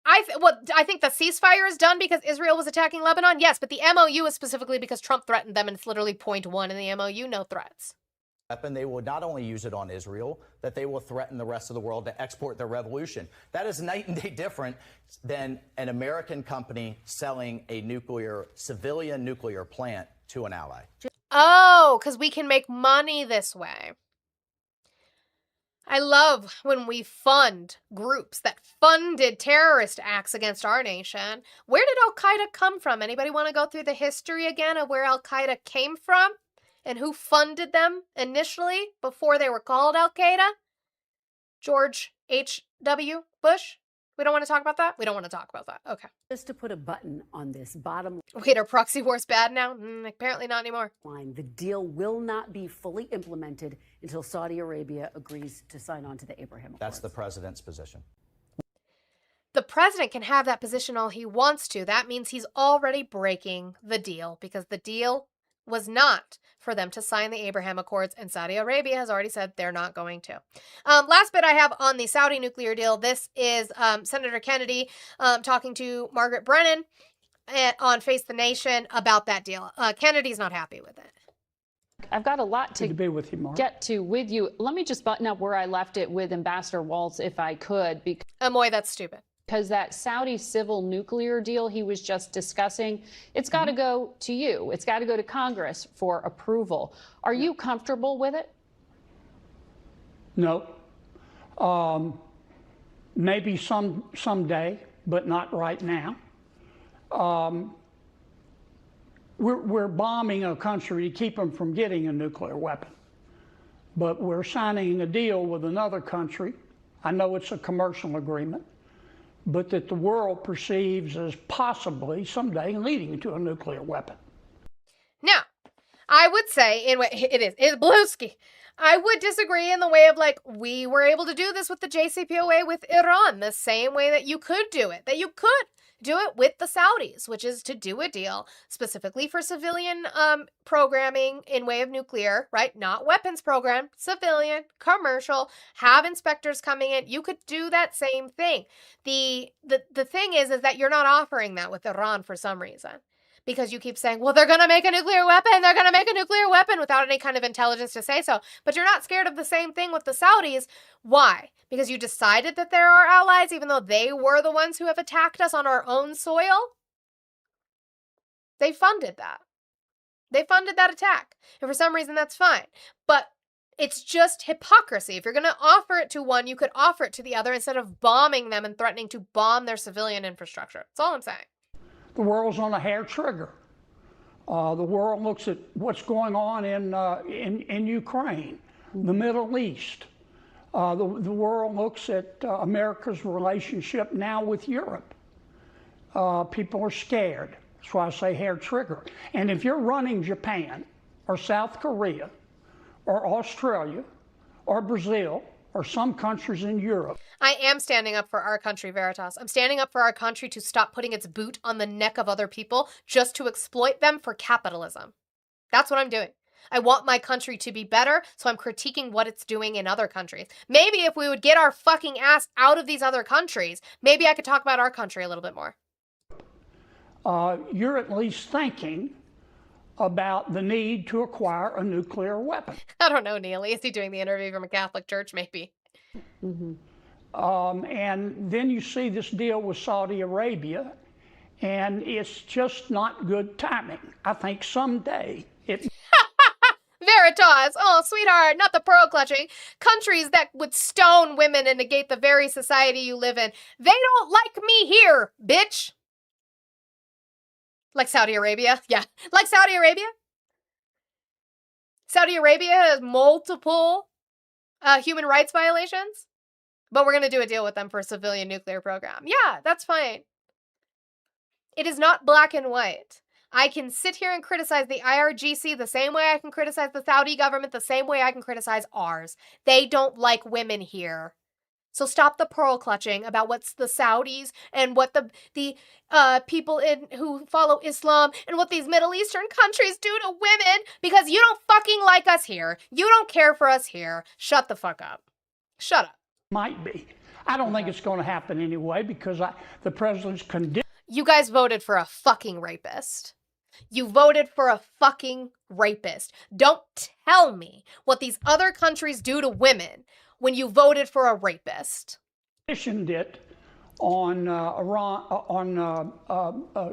I think the ceasefire is done because Israel was attacking Lebanon. Yes, but the MOU is specifically because Trump threatened them, and it's literally point 1 in the MOU, no threats. They will not only use it on Israel, that they will threaten the rest of the world to export their revolution. That is night and day different than an American company selling a civilian nuclear plant to an ally. Oh, because we can make money this way. I love when we fund groups that funded terrorist acts against our nation. Where did Al-Qaeda come from? Anybody want to go through the history again of where Al-Qaeda came from and who funded them initially before they were called Al-Qaeda? George H.W. Bush? We don't want to talk about that? We don't want to talk about that. Okay. Just to put a button on this bottom Wait, are proxy wars bad now? Apparently not anymore. line, the deal will not be fully implemented until Saudi Arabia agrees to sign on to the Abraham Accords. That's the president's position. The president can have that position all he wants to. That means he's already breaking the deal because the deal was not for them to sign the Abraham Accords, and Saudi Arabia has already said they're not going to. Last bit I have on the Saudi nuclear deal, this is Senator Kennedy talking to Margaret Brennan on Face the Nation about that deal. Kennedy's not happy with it. I've got a lot to get to with you. Let me just button up where I left it with Ambassador Waltz, if I could. Amoy, that's stupid. Because that Saudi civil nuclear deal he was just discussing, it's got to go to you. It's got to go to Congress for approval. Are you comfortable with it? No. Maybe someday, but not right now. We're bombing a country to keep them from getting a nuclear weapon. but we're signing a deal with another country. I know it's a commercial agreement, but that the world perceives as possibly someday leading to a nuclear weapon. Now, I would say, it's Bluski. I would disagree in the way of like, we were able to do this with the JCPOA with Iran, the same way that you could do it, that you could do it with the Saudis, which is to do a deal specifically for civilian programming in way of nuclear, right? Not weapons program, civilian, commercial, have inspectors coming in. You could do that same thing. The thing is that you're not offering that with Iran for some reason. Because you keep saying, well, they're going to make a nuclear weapon. They're going to make a nuclear weapon without any kind of intelligence to say so. But you're not scared of the same thing with the Saudis. Why? Because you decided that they're our allies, even though they were the ones who have attacked us on our own soil? They funded that. They funded that attack. And for some reason, that's fine. But it's just hypocrisy. If you're going to offer it to one, you could offer it to the other instead of bombing them and threatening to bomb their civilian infrastructure. That's all I'm saying. The world's on a hair trigger. The world looks at what's going on in Ukraine, the Middle East. The world looks at America's relationship now with Europe. People are scared. That's why I say hair trigger. And if you're running Japan or South Korea or Australia or Brazil or some countries in Europe. I am standing up for our country, Veritas. I'm standing up for our country to stop putting its boot on the neck of other people just to exploit them for capitalism. That's what I'm doing. I want my country to be better, so I'm critiquing what it's doing in other countries. Maybe if we would get our fucking ass out of these other countries, maybe I could talk about our country a little bit more. You're at least thinking about the need to acquire a nuclear weapon. I don't know, Neely. Is he doing the interview from a Catholic church? Maybe. Mm-hmm. And then you see this deal with Saudi Arabia, and it's just not good timing. I think someday it... Veritas, oh, sweetheart, not the pearl clutching. Countries that would stone women and negate the very society you live in. They don't like me here, bitch. Like Saudi Arabia? Yeah. Like Saudi Arabia? Saudi Arabia has multiple human rights violations, but we're going to do a deal with them for a civilian nuclear program. Yeah, that's fine. It is not black and white. I can sit here and criticize the IRGC the same way I can criticize the Saudi government, the same way I can criticize ours. They don't like women here. So stop the pearl clutching about what's the Saudis and what the people who follow Islam and what these Middle Eastern countries do to women because you don't fucking like us here. You don't care for us here. Shut the fuck up. Shut up. Might be. I don't think it's going to happen anyway because the president's condition. You guys voted for a fucking rapist. You voted for a fucking rapist. Don't tell me what these other countries do to women when you voted for a rapist. Conditioned it on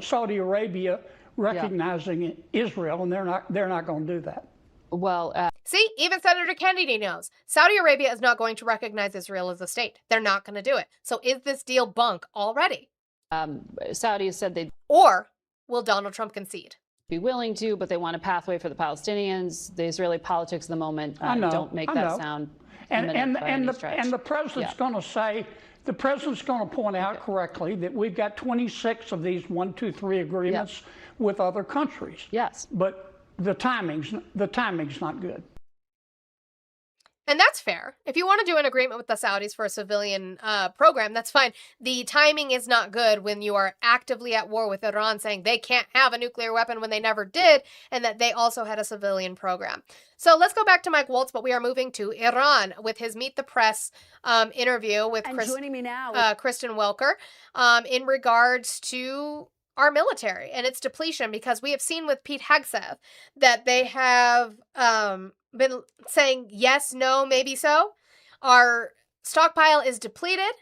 Saudi Arabia recognizing Israel, and they're not going to do that. Well, see, even Senator Kennedy knows Saudi Arabia is not going to recognize Israel as a state. They're not going to do it. So is this deal bunk already? Saudis said they'd... Or will Donald Trump concede? Be willing to, but they want a pathway for the Palestinians. The Israeli politics at the moment don't make that sound. And the president's going to say, the president's going to point out correctly that we've got 26 of these 1, 2, 3 agreements with other countries. Yes. But the timing's not good. And that's fair. If you want to do an agreement with the Saudis for a civilian program, that's fine. The timing is not good when you are actively at war with Iran saying they can't have a nuclear weapon when they never did, and that they also had a civilian program. So let's go back to Mike Waltz, but we are moving to Iran with his Meet the Press interview with joining me now Kristen Welker in regards to our military and its depletion, because we have seen with Pete Hegseth that they have been saying yes, no, maybe so. Our stockpile is depleted.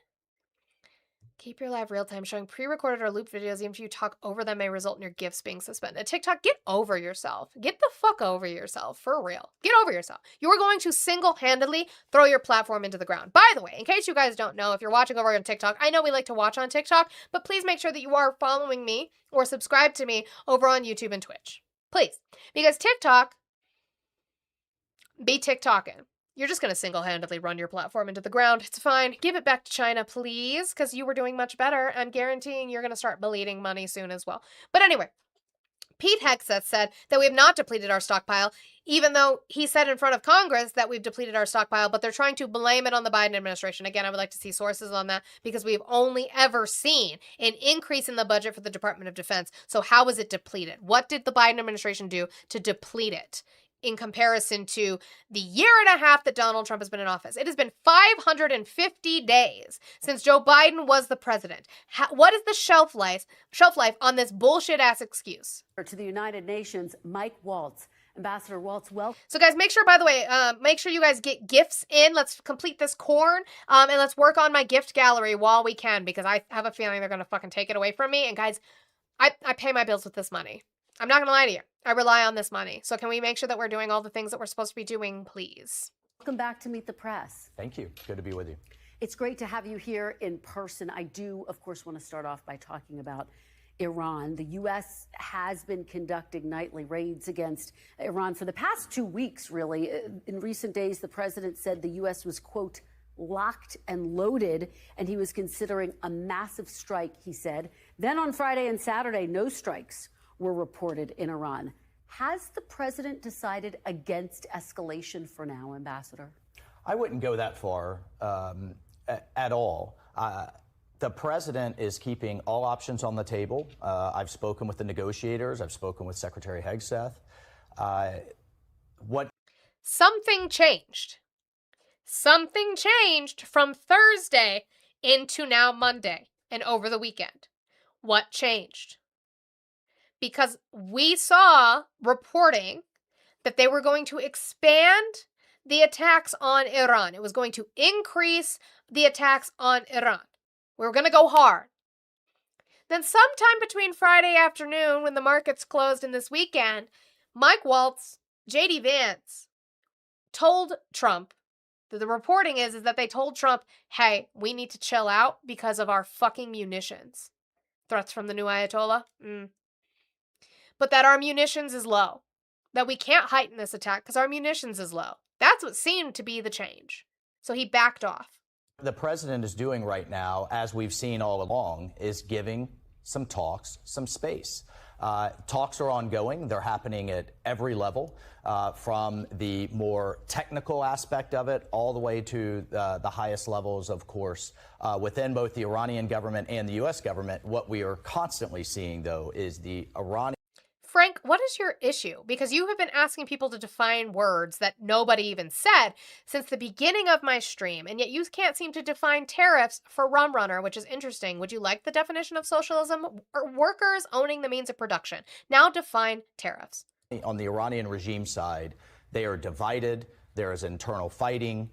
Keep your live real time showing pre-recorded or looped videos. Even if you talk over them may result in your gifts being suspended. TikTok, get over yourself. Get the fuck over yourself. For real. Get over yourself. You are going to single-handedly throw your platform into the ground. By the way, in case you guys don't know, if you're watching over on TikTok, I know we like to watch on TikTok, but please make sure that you are following me or subscribe to me over on YouTube and Twitch. Please. Because TikTok be TikToking. You're just going to single-handedly run your platform into the ground. It's fine. Give it back to China, please, because you were doing much better. I'm guaranteeing you're going to start bleeding money soon as well. But anyway, Pete Hegseth said that we have not depleted our stockpile, even though he said in front of Congress that we've depleted our stockpile, but they're trying to blame it on the Biden administration. Again, I would like to see sources on that because we've only ever seen an increase in the budget for the Department of Defense. So how was it depleted? What did the Biden administration do to deplete it in comparison to the year and a half that Donald Trump has been in office? It has been 550 days since Joe Biden was the president. What is the shelf life on this bullshit ass excuse? To the United Nations, Mike Waltz. Ambassador Waltz, welcome. So guys, make sure, by the way, make sure you guys get gifts in. Let's complete this corn, and let's work on my gift gallery while we can, because I have a feeling they're going to fucking take it away from me. And guys, I pay my bills with this money. I'm not going to lie to you. I rely on this money. So can we make sure that we're doing all the things that we're supposed to be doing, please? Welcome back to Meet the Press. Thank you. Good to be with you. It's great to have you here in person. I do, of course, want to start off by talking about Iran. The U.S. has been conducting nightly raids against Iran for the past 2 weeks, really. In recent days, the president said the U.S. was, quote, locked and loaded, and he was considering a massive strike, he said. Then on Friday and Saturday, no strikes were reported in Iran. Has the president decided against escalation for now, Ambassador? I wouldn't go that far at all. The president is keeping all options on the table. I've spoken with the negotiators. I've spoken with Secretary Hegseth. Something changed. Something changed from Thursday into now Monday and over the weekend. What changed? Because we saw reporting that they were going to expand the attacks on Iran. It was going to increase the attacks on Iran. We were going to go hard. Then sometime between Friday afternoon when the markets closed and this weekend, Mike Waltz, J.D. Vance told Trump, the reporting is that they told Trump, hey, we need to chill out because of our fucking munitions. Threats from the new Ayatollah? But that our munitions is low. That we can't heighten this attack because our munitions is low. That's what seemed to be the change. So he backed off. The president is doing right now, as we've seen all along, is giving some talks some space. Talks are ongoing. They're happening at every level, from the more technical aspect of it all the way to the highest levels, of course, within both the Iranian government and the U.S. government. What we are constantly seeing, though, is the Iranian... Frank, what is your issue? Because you have been asking people to define words that nobody even said since the beginning of my stream, and yet you can't seem to define tariffs for Rum Runner, which is interesting. Would you like the definition of socialism? Or workers owning the means of production. Now define tariffs. On the Iranian regime side, they are divided. There is internal fighting.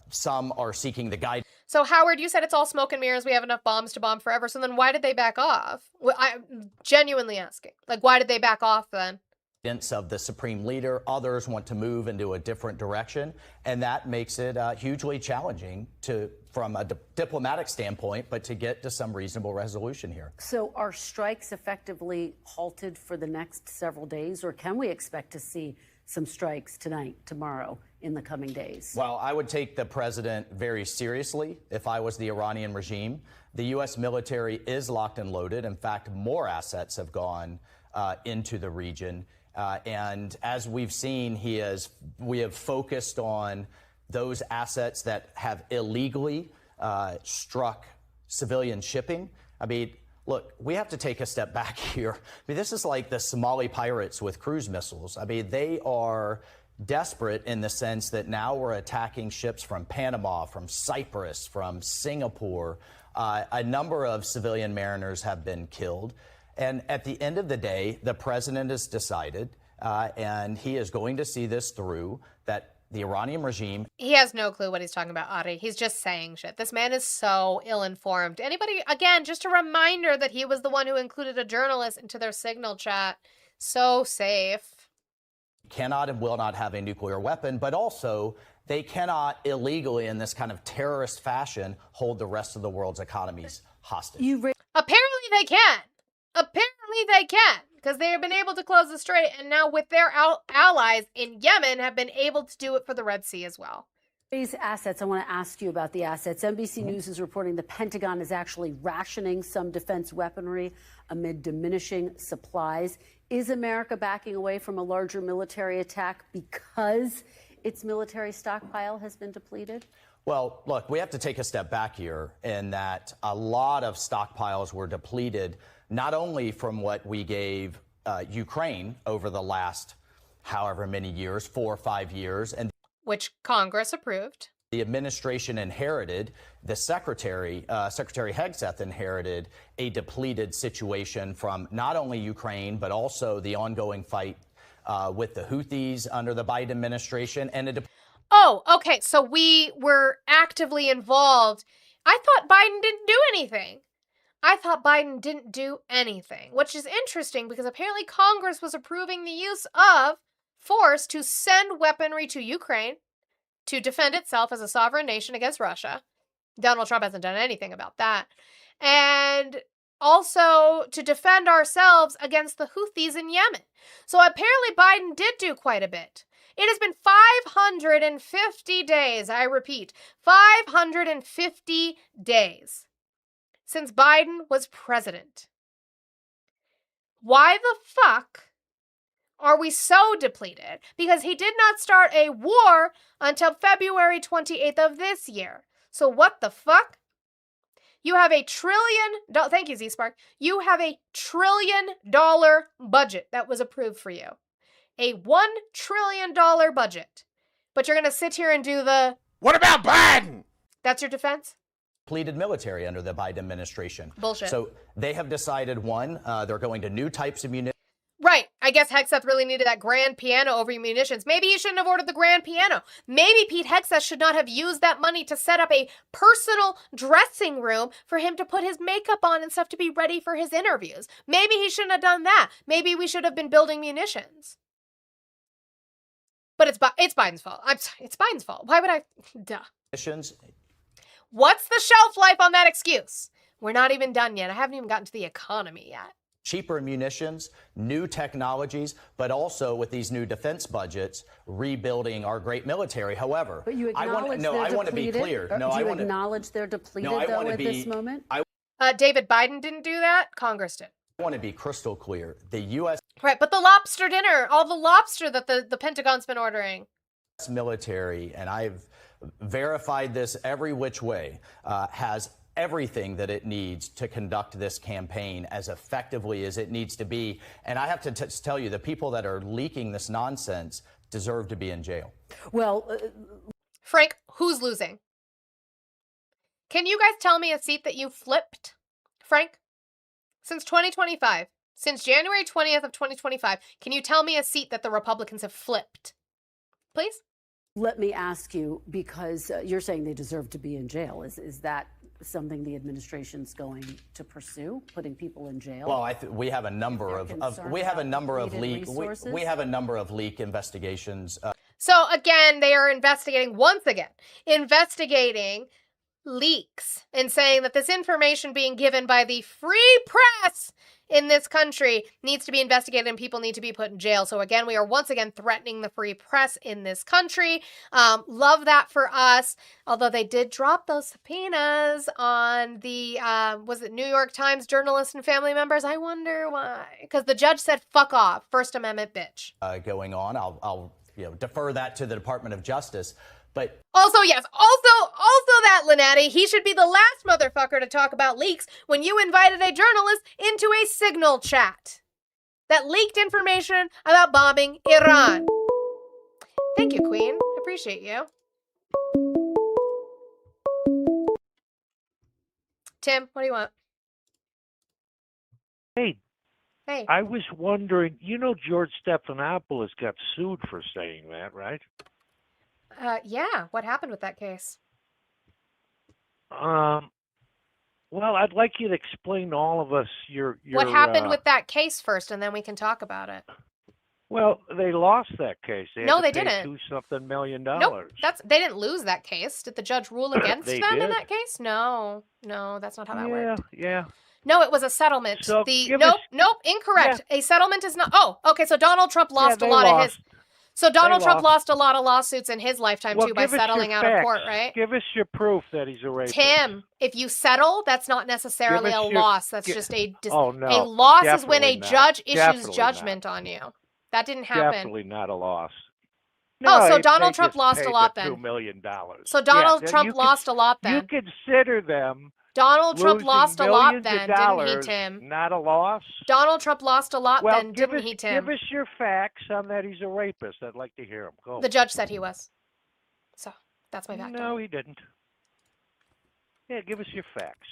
Some are seeking the guidance. So, Howard, you said it's all smoke and mirrors. We have enough bombs to bomb forever. So then why did they back off? Well, I'm genuinely asking. Like, why did they back off then? Of the supreme leader. Others want to move into a different direction. And that makes it hugely challenging from a diplomatic standpoint, but to get to some reasonable resolution here. So are strikes effectively halted for the next several days, or can we expect to see some strikes tonight, tomorrow, in the coming days? Well, I would take the president very seriously if I was the Iranian regime. The U.S. military is locked and loaded. In fact, more assets have gone into the region. And as we've seen, we have focused on those assets that have illegally struck civilian shipping. I mean, look, we have to take a step back here. I mean, this is like the Somali pirates with cruise missiles. I mean, they are desperate in the sense that now we're attacking ships from Panama, from Cyprus, from Singapore. A number of civilian mariners have been killed. And at the end of the day, the president has decided, and he is going to see this through, that the Iranian regime... He has no clue what he's talking about, Ari. He's just saying shit. This man is so ill-informed. Anybody, again, just a reminder that he was the one who included a journalist into their Signal chat. So safe. Cannot and will not have a nuclear weapon, but also they cannot illegally, in this kind of terrorist fashion, hold the rest of the world's economies hostage. Apparently they can. Apparently they can. because they have been able to close the strait, and now with their allies in Yemen have been able to do it for the Red Sea as well. These assets, I want to ask you about the assets. NBC News is reporting the Pentagon is actually rationing some defense weaponry amid diminishing supplies. Is America backing away from a larger military attack because its military stockpile has been depleted? Well, look, we have to take a step back here in that a lot of stockpiles were depleted, not only from what we gave Ukraine over the last however many years, 4 or 5 years, and which Congress approved. The administration inherited, the Secretary Hegseth inherited a depleted situation from not only Ukraine, but also the ongoing fight with the Houthis under the Biden administration. And oh, okay, so we were actively involved. I thought Biden didn't do anything. Which is interesting because apparently Congress was approving the use of force to send weaponry to Ukraine to defend itself as a sovereign nation against Russia. Donald Trump hasn't done anything about that. And also to defend ourselves against the Houthis in Yemen. So apparently Biden did do quite a bit. It has been 550 days, I repeat, 550 days since Biden was president. Why the fuck are we so depleted? Because he did not start a war until February 28th of this year. So what the fuck? You have a thank you, Z-Spark. You have a $1 trillion budget that was approved for you. A $1 trillion budget. But you're going to sit here and do the... What about Biden? That's your defense? Depleted military under the Biden administration. Bullshit. So they have decided, one, they're going to new types of munitions. Right. I guess Hegseth really needed that grand piano over munitions. Maybe he shouldn't have ordered the grand piano. Maybe Pete Hegseth should not have used that money to set up a personal dressing room for him to put his makeup on and stuff to be ready for his interviews. Maybe he shouldn't have done that. Maybe we should have been building munitions. But it's Biden's fault. I'm sorry. It's Biden's fault. Why would I? Duh. What's the shelf life on that excuse? We're not even done yet. I haven't even gotten to the economy yet. Cheaper munitions, new technologies, but also with these new defense budgets, rebuilding our great military. However, but you acknowledge I want to be clear. Do you acknowledge they're depleted at this moment? David Biden didn't do that. Congress did. I want to be crystal clear. The U.S. Right, but the lobster dinner, all the lobster that the Pentagon's been ordering. Military, and I've verified this every which way, has everything that it needs to conduct this campaign as effectively as it needs to be. And I have to tell you, the people that are leaking this nonsense deserve to be in jail. Well, Frank, who's losing? Can you guys tell me a seat that you flipped, Frank? Since 2025, since January 20th of 2025, can you tell me a seat that the Republicans have flipped? Please? Let me ask you, because you're saying they deserve to be in jail. Is that something the administration's going to pursue, putting people in jail? Well, we have a number of leak investigations. So again, they are investigating leaks and saying that this information being given by the free press in this country needs to be investigated and people need to be put in jail. So again, we are once again threatening the free press in this country. Love that for us. Although they did drop those subpoenas on the, was it New York Times journalists and family members? I wonder why. Because the judge said, fuck off, First Amendment bitch. Going on, I'll defer that to the Department of Justice. But also, yes, also that, Lynette, he should be the last motherfucker to talk about leaks when you invited a journalist into a Signal chat that leaked information about bombing Iran. Thank you, Queen. Appreciate you. Tim, what do you want? Hey. Hey. I was wondering, George Stephanopoulos got sued for saying that, right? Yeah. What happened with that case? Well, I'd like you to explain to all of us your what happened with that case first, and then we can talk about it. Well, they lost that case. They didn't. $2-something million. Nope, they didn't lose that case. Did the judge rule against them in that case? No, that's not how that worked. Yeah. No, it was a settlement. So give nope, us- nope, incorrect. A settlement is not. Oh, okay. So Donald Trump lost a they lot of lost. his. So Donald Trump lost. lost a lot of lawsuits in his lifetime Well, too by give us your settling out of facts. court, right? Give us your proof that he's a rapist. Tim, if you settle, that's not necessarily Give a us your- loss. That's gi- just a Oh, no, a loss is when a definitely not. judge issues Definitely judgment on you. That didn't happen. Definitely not a loss. Oh, so they Donald Trump just lost a paid lot the then. $2 million. So Donald Yeah, Trump you lost a lot You then. consider them Donald Trump losing lost a lot millions then, of didn't he, dollars, Tim? not a loss? Donald Trump lost a lot Well, then, give didn't us, he, Tim? give us your facts on that he's a rapist. I'd like to hear him. Go. The judge said he was. So that's my fact. No, he didn't. Yeah, give us your facts.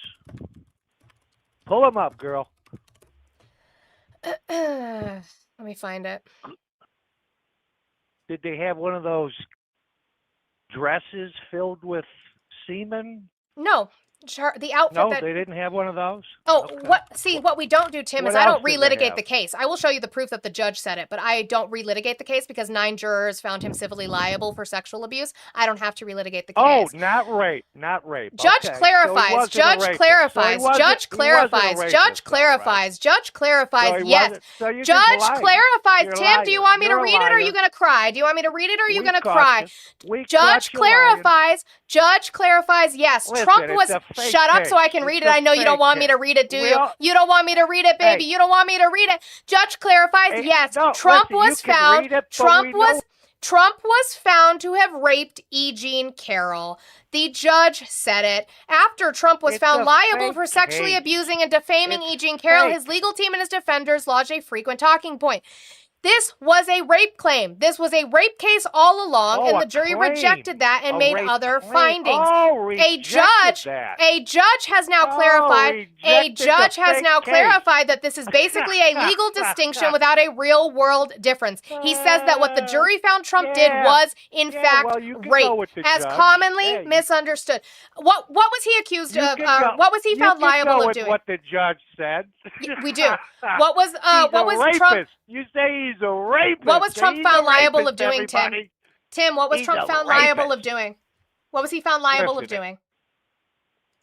Pull him up, girl. Let me find it. Did they have one of those dresses filled with semen? No, the outfit No, that. they didn't have one of those. Oh, Okay. what we don't do, Tim, What is I else don't did they relitigate have? the case. I will show you the proof that the judge said it, but I don't relitigate the case because 9 jurors found him civilly liable for sexual abuse. I don't have to relitigate the Oh, case. not rape, not rape. Judge Okay, so he clarifies. wasn't a Judge rapist. clarifies. So he Judge wasn't a clarifies. rapist, Judge though, clarifies. right? Judge clarifies. So he Yes. wasn't- so you're just Judge lying. clarifies. You're Tim, do you want me to You're a read it or are you liar. going to cry? Do you want me to read it or are you We going to caught cry? you. We Judge caught you lying. clarifies. Judge clarifies. Yes. Listen, Trump it's was. a fake Shut up so I can case. read It's it. a I know you don't fake want me to case. read it, do We you? all- You don't want me to read it, baby. Hey. You don't want me to read it. Judge clarifies. Hey, Yes. no, Trump listen, you was can found. read it, but Trump we was. know- Trump was found to have raped E. Jean Carroll. The judge said it. After Trump was It's found a liable fake for sexually case. abusing and defaming It's E. Jean Carroll, fake. his legal team and his defenders lodged a frequent talking point. This was a rape claim. This was a rape case all along, Oh, and a the jury claim. rejected that and A made rape other claim. findings. Oh, A rejected judge, that. a judge has now Oh, clarified. A rejected the judge has fake now case. clarified that this is basically a legal distinction without a real world difference. He says that what the jury found Trump did yeah. was, in Yeah, fact, well, you can rape, go with the as judge. commonly Yeah, you- misunderstood. What was he accused You of? can go- What was he you found can liable go of with doing? what the judge said. We do. What was He's what a was rapist. Trump? You say he's a rapist. What was Trump He's a found liable rapist, of doing, everybody. Tim, what was He's Trump a found liable rapist. of doing? What was he found liable of Listen, doing?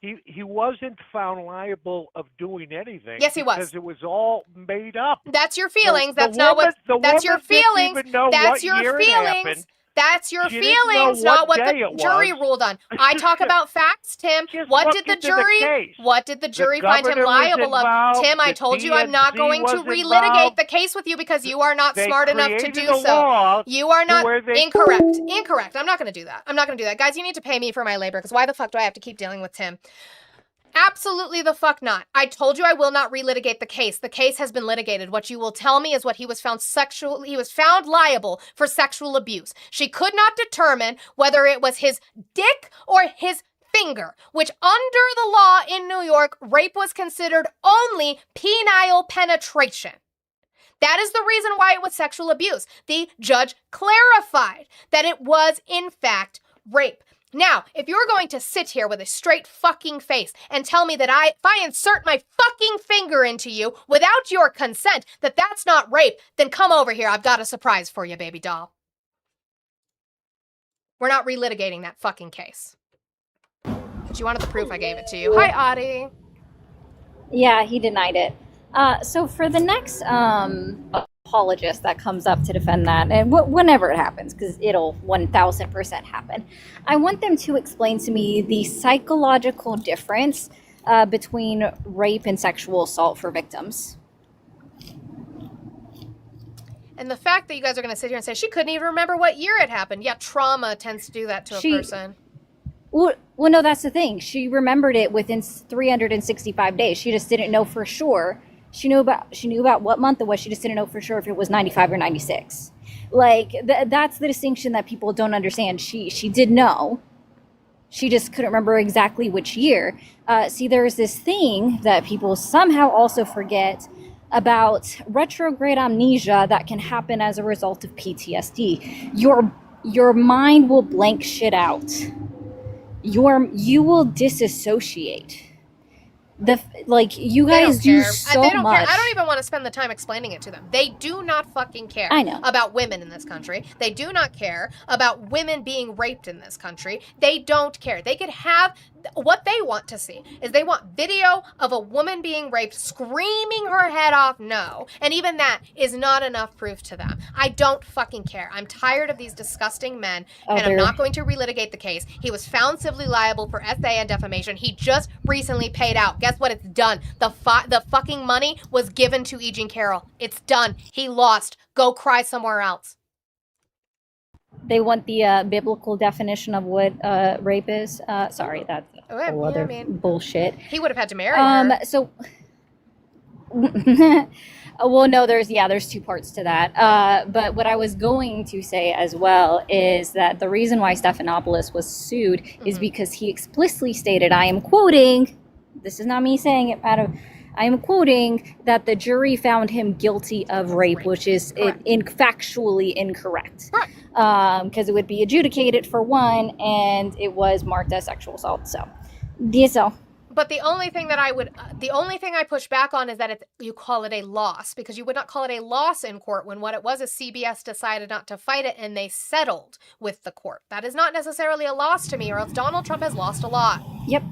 He wasn't found liable of doing anything. Yes, he was. Because it was all made up. That's your feelings. The That's not what. woman- the That's your woman didn't feelings. even know That's what your year it feelings. happened. That's your She didn't know feelings, not what what day the it jury was. ruled on. I talk about facts, Tim. Just What look did the into the jury? case. What did the jury find him governor was liable of? involved, Tim, I the told you I'm not DNC going to was relitigate involved. the case with you because you are not They smart enough to created do a so. law You are to not where they- incorrect. Incorrect. I'm not going to do that. I'm not going to do that. Guys, you need to pay me for my labor because why the fuck do I have to keep dealing with Tim? Absolutely the fuck not. I told you I will not relitigate the case. The case has been litigated. What you will tell me is what he was found liable for sexual abuse. She could not determine whether it was his dick or his finger, which under the law in New York, rape was considered only penile penetration. That is the reason why it was sexual abuse. The judge clarified that it was in fact rape. Now, if you're going to sit here with a straight fucking face and tell me that if I insert my fucking finger into you without your consent, that that's not rape, then come over here. I've got a surprise for you, baby doll. We're not relitigating that fucking case. But you wanted the proof, I gave it to you. Hi, Audie. Yeah, he denied it. So for the next apologist that comes up to defend that, and whenever it happens, because it'll 1000% happen, I want them to explain to me the psychological difference between rape and sexual assault for victims. And the fact that you guys are going to sit here and say she couldn't even remember what year it happened. Yeah, trauma tends to do that to a person. Well, no, that's the thing. She remembered it within 365 days. She just didn't know for sure. She knew about what month it was. She just didn't know for sure if it was 95 or 96. Like that's the distinction that people don't understand. She did know. She just couldn't remember exactly which year. See, there's this thing that people somehow also forget about retrograde amnesia that can happen as a result of PTSD. Your mind will blank shit out. You will disassociate. You guys do so they don't much. care. I don't even want to spend the time explaining it to them. They do not fucking care I know. about women in this country. They do not care about women being raped in this country. They don't care. They could have what they want to see is they want video of a woman being raped, screaming her head off no. And even that is not enough proof to them. I don't fucking care. I'm tired of these disgusting men, and I'm not going to relitigate the case. He was found civilly liable for SA and defamation. He just recently paid out. Guess what? It's done. The fucking money was given to E. Jean Carroll. It's done. He lost. Go cry somewhere else. They want the biblical definition of what rape is. Sorry, that's a whole other bullshit. He would have had to marry her. So, well, no, there's two parts to that. But what I was going to say as well is that the reason why Stephanopoulos was sued is because he explicitly stated, I am quoting, this is not me saying it, I am quoting that the jury found him guilty of rape, which is factually incorrect. Because it would be adjudicated for one, and it was marked as sexual assault. So, But the only thing I push back on is that you call it a loss, because you would not call it a loss in court when what it was is CBS decided not to fight it and they settled with the court. That is not necessarily a loss to me, or else Donald Trump has lost a lot. Yep.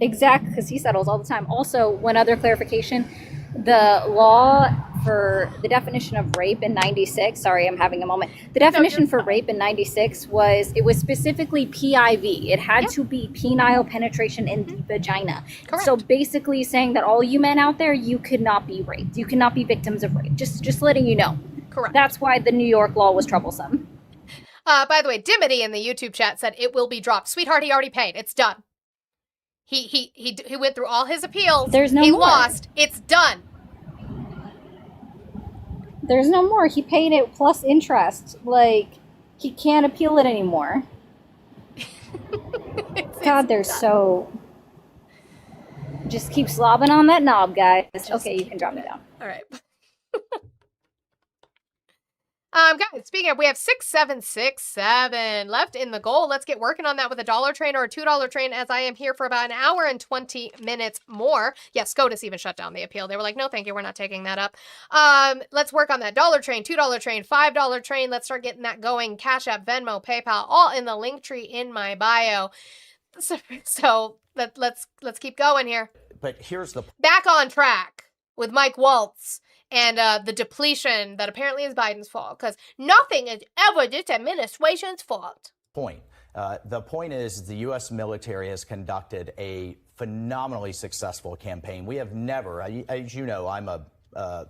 Exactly, because he settles all the time. Also, one other clarification, the law for the definition of rape in 96, sorry, I'm having a moment. The definition for rape in 96 was specifically PIV. It had to be penile penetration in the vagina. Correct. So basically saying that all you men out there, you could not be raped. You cannot be victims of rape. Just letting you know. Correct. That's why the New York law was troublesome. By the way, Dimity in the YouTube chat said it will be dropped. Sweetheart, he already paid. It's done. He went through all his appeals. There's no more. He lost. It's done. There's no more. He paid it plus interest. Like, he can't appeal it anymore. God, they're so... Just keep slobbing on that knob, guys. Okay, you can drop me down. All right. Guys, speaking of, we have 6767 left in the goal. Let's get working on that with a $1 train or a $2 train, as I am here for about an hour and 20 minutes more. Yes, SCOTUS even shut down the appeal. They were like, no, thank you. We're not taking that up. Let's work on that $1 train, $2 train, $5 train. Let's start getting that going. Cash App, Venmo, PayPal, all in the link tree in my bio. So let's keep going here. But here's the back on track with Mike Waltz. And the depletion that apparently is Biden's fault, because nothing is ever this administration's fault. The point is the U.S. military has conducted a phenomenally successful campaign. We have never, as you know, I'm a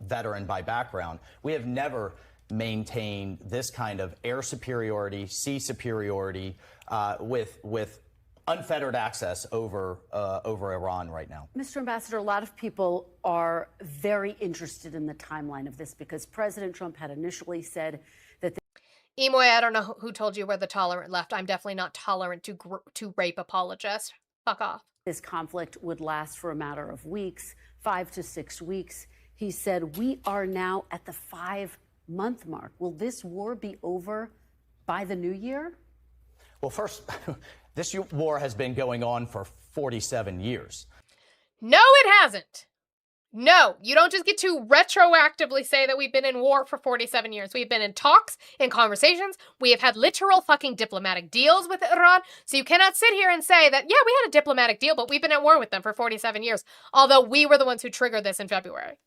veteran by background. We have never maintained this kind of air superiority, sea superiority with unfettered access over Iran right now. Mr. Ambassador, a lot of people are very interested in the timeline of this because President Trump had initially said that Emoy, I don't know who told you we're the tolerant left. I'm definitely not tolerant to rape apologists. Fuck off. This conflict would last for a matter of weeks, 5 to 6 weeks. He said, we are now at the 5-month mark. Will this war be over by the new year? Well, first, this war has been going on for 47 years. No, it hasn't. No, you don't just get to retroactively say that we've been in war for 47 years. We've been in talks, in conversations. We have had literal fucking diplomatic deals with Iran. So you cannot sit here and say that, yeah, we had a diplomatic deal, but we've been at war with them for 47 years. Although we were the ones who triggered this in February.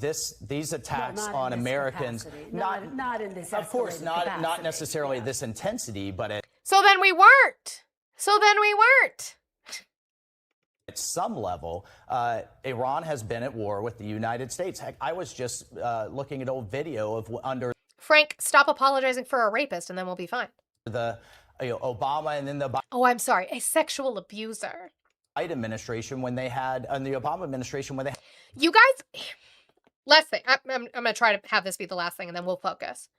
These attacks on Americans, not in this, of course, not necessarily this intensity, but so then we weren't. At some level, Iran has been at war with the United States. Heck, I was just looking at old video of under Frank, stop apologizing for a rapist, and then we'll be fine. The Obama and then the oh, I'm sorry, a sexual abuser. Biden administration when they had, and the Obama administration when they. You guys, last thing. I'm going to try to have this be the last thing, and then we'll focus.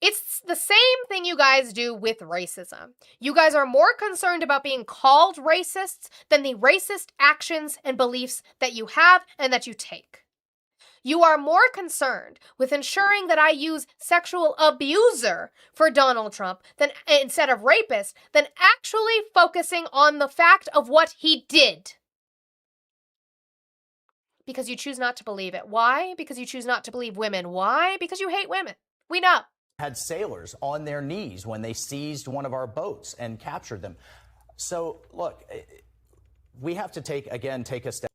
It's the same thing you guys do with racism. You guys are more concerned about being called racists than the racist actions and beliefs that you have and that you take. You are more concerned with ensuring that I use sexual abuser for Donald Trump than instead of rapist than actually focusing on the fact of what he did. Because you choose not to believe it. Why? Because you choose not to believe women. Why? Because you hate women. We know. Had sailors on their knees when they seized one of our boats and captured them. So look, we have to take a step.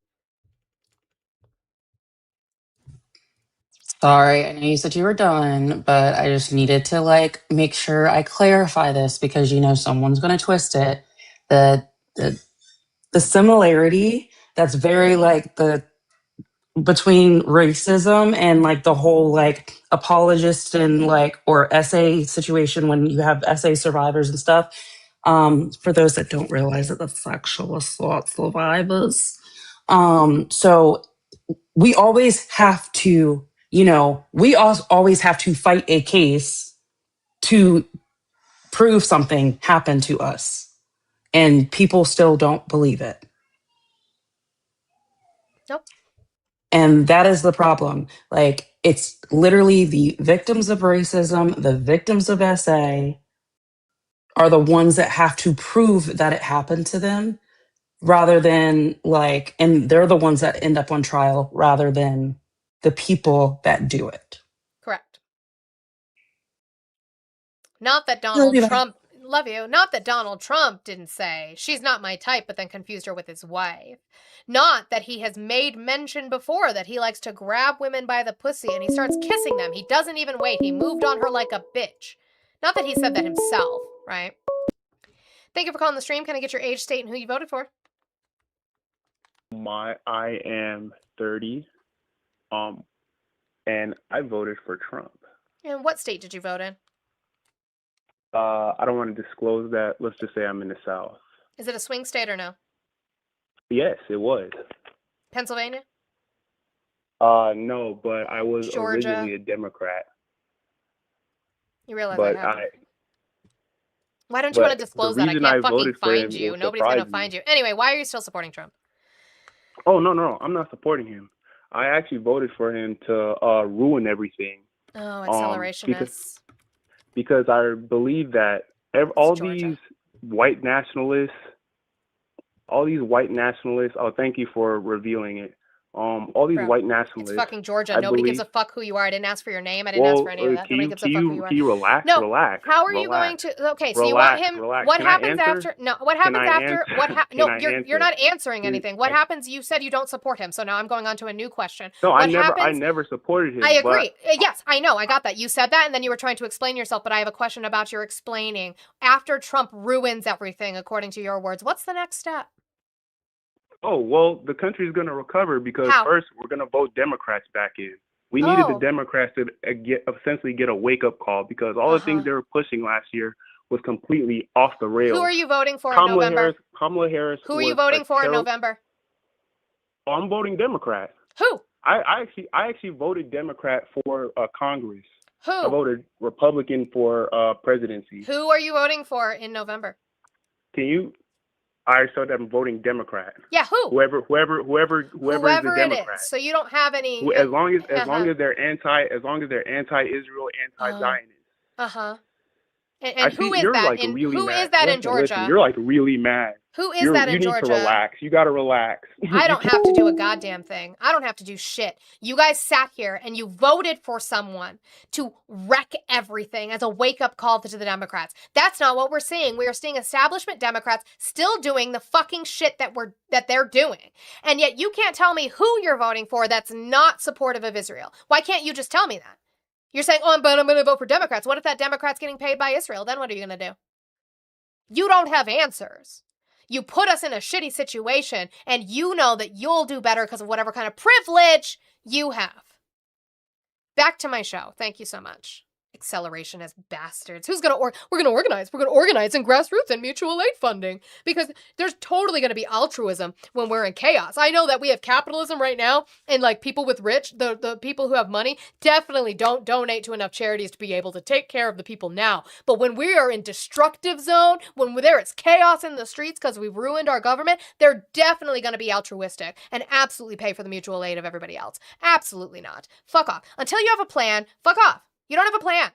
Sorry, I know you said you were done, but I just needed to make sure I clarify this because someone's going to twist it. The the similarity that's very the between racism and the whole apologist and or essay situation when you have essay survivors and stuff. For those that don't realize that that's sexual assault survivors. So we always have to, always have to fight a case to prove something happened to us. And people still don't believe it. Nope. And that is the problem. It's literally the victims of racism, the victims of SA are the ones that have to prove that it happened to them rather than and they're the ones that end up on trial rather than the people that do it. Correct. Not that Donald Trump, love you, not that Donald Trump didn't say, she's not my type, but then confused her with his wife. Not that he has made mention before that he likes to grab women by the pussy and he starts kissing them. He doesn't even wait. He moved on her like a bitch. Not that he said that himself, right? Thank you for calling the stream. Can I get your age, state, and who you voted for? I am 30, and I voted for Trump. And what state did you vote in? I don't want to disclose that. Let's just say I'm in the South. Is it a swing state or no? Yes, it was. Pennsylvania? No, but I was Georgia? originally a Democrat. You realize But I haven't. Why don't you want to disclose that? I reason can't I fucking voted for find him you. will Nobody's going to surprise find you. you. Anyway, why are you still supporting Trump? Oh, no, I'm not supporting him. I actually voted for him to ruin everything. Oh, accelerationists. Because I believe that all these white nationalists, oh, thank you for revealing it. All these Bro, white nationalists. It's fucking Georgia. I Nobody gives believe- a fuck who you are. I didn't ask for your name. I didn't ask for any of that. Can Nobody you, gives can a fuck who you, you are. can you relax? No, relax. how are you going relax. to? Okay, so you want him. Relax. What Can I happens answer? after? No, what happens Can I after? answer? No, Can I you're answer? not answering Please. anything. What happens? You said you don't support him, so now I'm going on to a new question. No, what I happens, never supported him. I agree. But Yes, I know. I got that. You said that, and then you were trying to explain yourself. But I have a question about your explaining. After Trump ruins everything, according to your words, what's the next step? oh well, the country's going to recover because How? first we're going to vote Democrats back in. We needed the Oh. Democrats to essentially get a wake-up call because all the things they were pushing last year was completely off the rails. Who are you voting for in Kamala November? Kamala Harris. Who are you was voting a for in terrible- November? Oh, I'm voting Democrat. Who? I actually voted Democrat for Congress. I Who? voted Republican for presidency. Who are you voting for in November? Can you? I said I'm voting Democrat. Yeah, who? Whoever is the Whoever it Democrat. is. So you don't have any. As long as they're anti-Israel, anti-Zionist. Uh-huh. And I see who is you're that like in really who mad. is that in Listen, Georgia? listen, you're like really mad. Who is that in you Georgia? need to relax. You got to relax. I don't have to do a goddamn thing. I don't have to do shit. You guys sat here and you voted for someone to wreck everything as a wake-up call to the Democrats. That's not what we're seeing. We are seeing establishment Democrats still doing the fucking shit that they're doing. And yet you can't tell me who you're voting for that's not supportive of Israel. Why can't you just tell me that? You're saying, oh, but I'm going to vote for Democrats. What if that Democrat's getting paid by Israel? Then what are you going to do? You don't have answers. You put us in a shitty situation, and you know that you'll do better because of whatever kind of privilege you have. Back to my show. Thank you so much. Accelerationist bastards. We're going to organize. We're going to organize in grassroots and mutual aid funding because there's totally going to be altruism when we're in chaos. I know that we have capitalism right now and like people with the people who have money definitely don't donate to enough charities to be able to take care of the people now. But when we are in destructive zone, when there is chaos in the streets because we've ruined our government, they're definitely going to be altruistic and absolutely pay for the mutual aid of everybody else. Absolutely not. Fuck off. Until you have a plan, fuck off. You don't have a plan.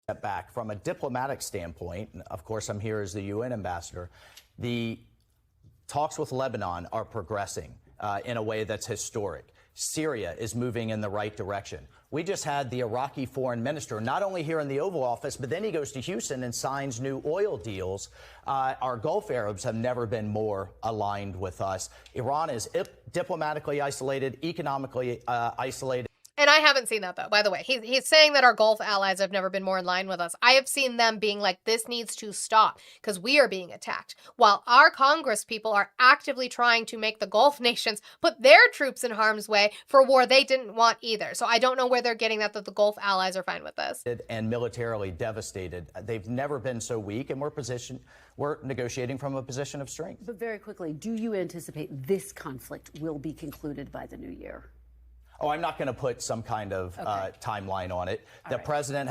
Step back from a diplomatic standpoint, and of course I'm here as the UN ambassador, the talks with Lebanon are progressing in a way that's historic. Syria is moving in the right direction. We just had the Iraqi foreign minister, not only here in the Oval Office, but then he goes to Houston and signs new oil deals. Our Gulf Arabs have never been more aligned with us. Iran is diplomatically isolated, economically isolated. And I haven't seen that, though, by the way. He's saying that our Gulf allies have never been more in line with us. I have seen them being like, this needs to stop because we are being attacked. While our Congress people are actively trying to make the Gulf nations put their troops in harm's way for a war they didn't want either. So I don't know where they're getting that the Gulf allies are fine with this. And militarily devastated. They've never been so weak, and we're negotiating from a position of strength. But very quickly, do you anticipate this conflict will be concluded by the new year? Oh, I'm not going to put some kind of timeline on it. The president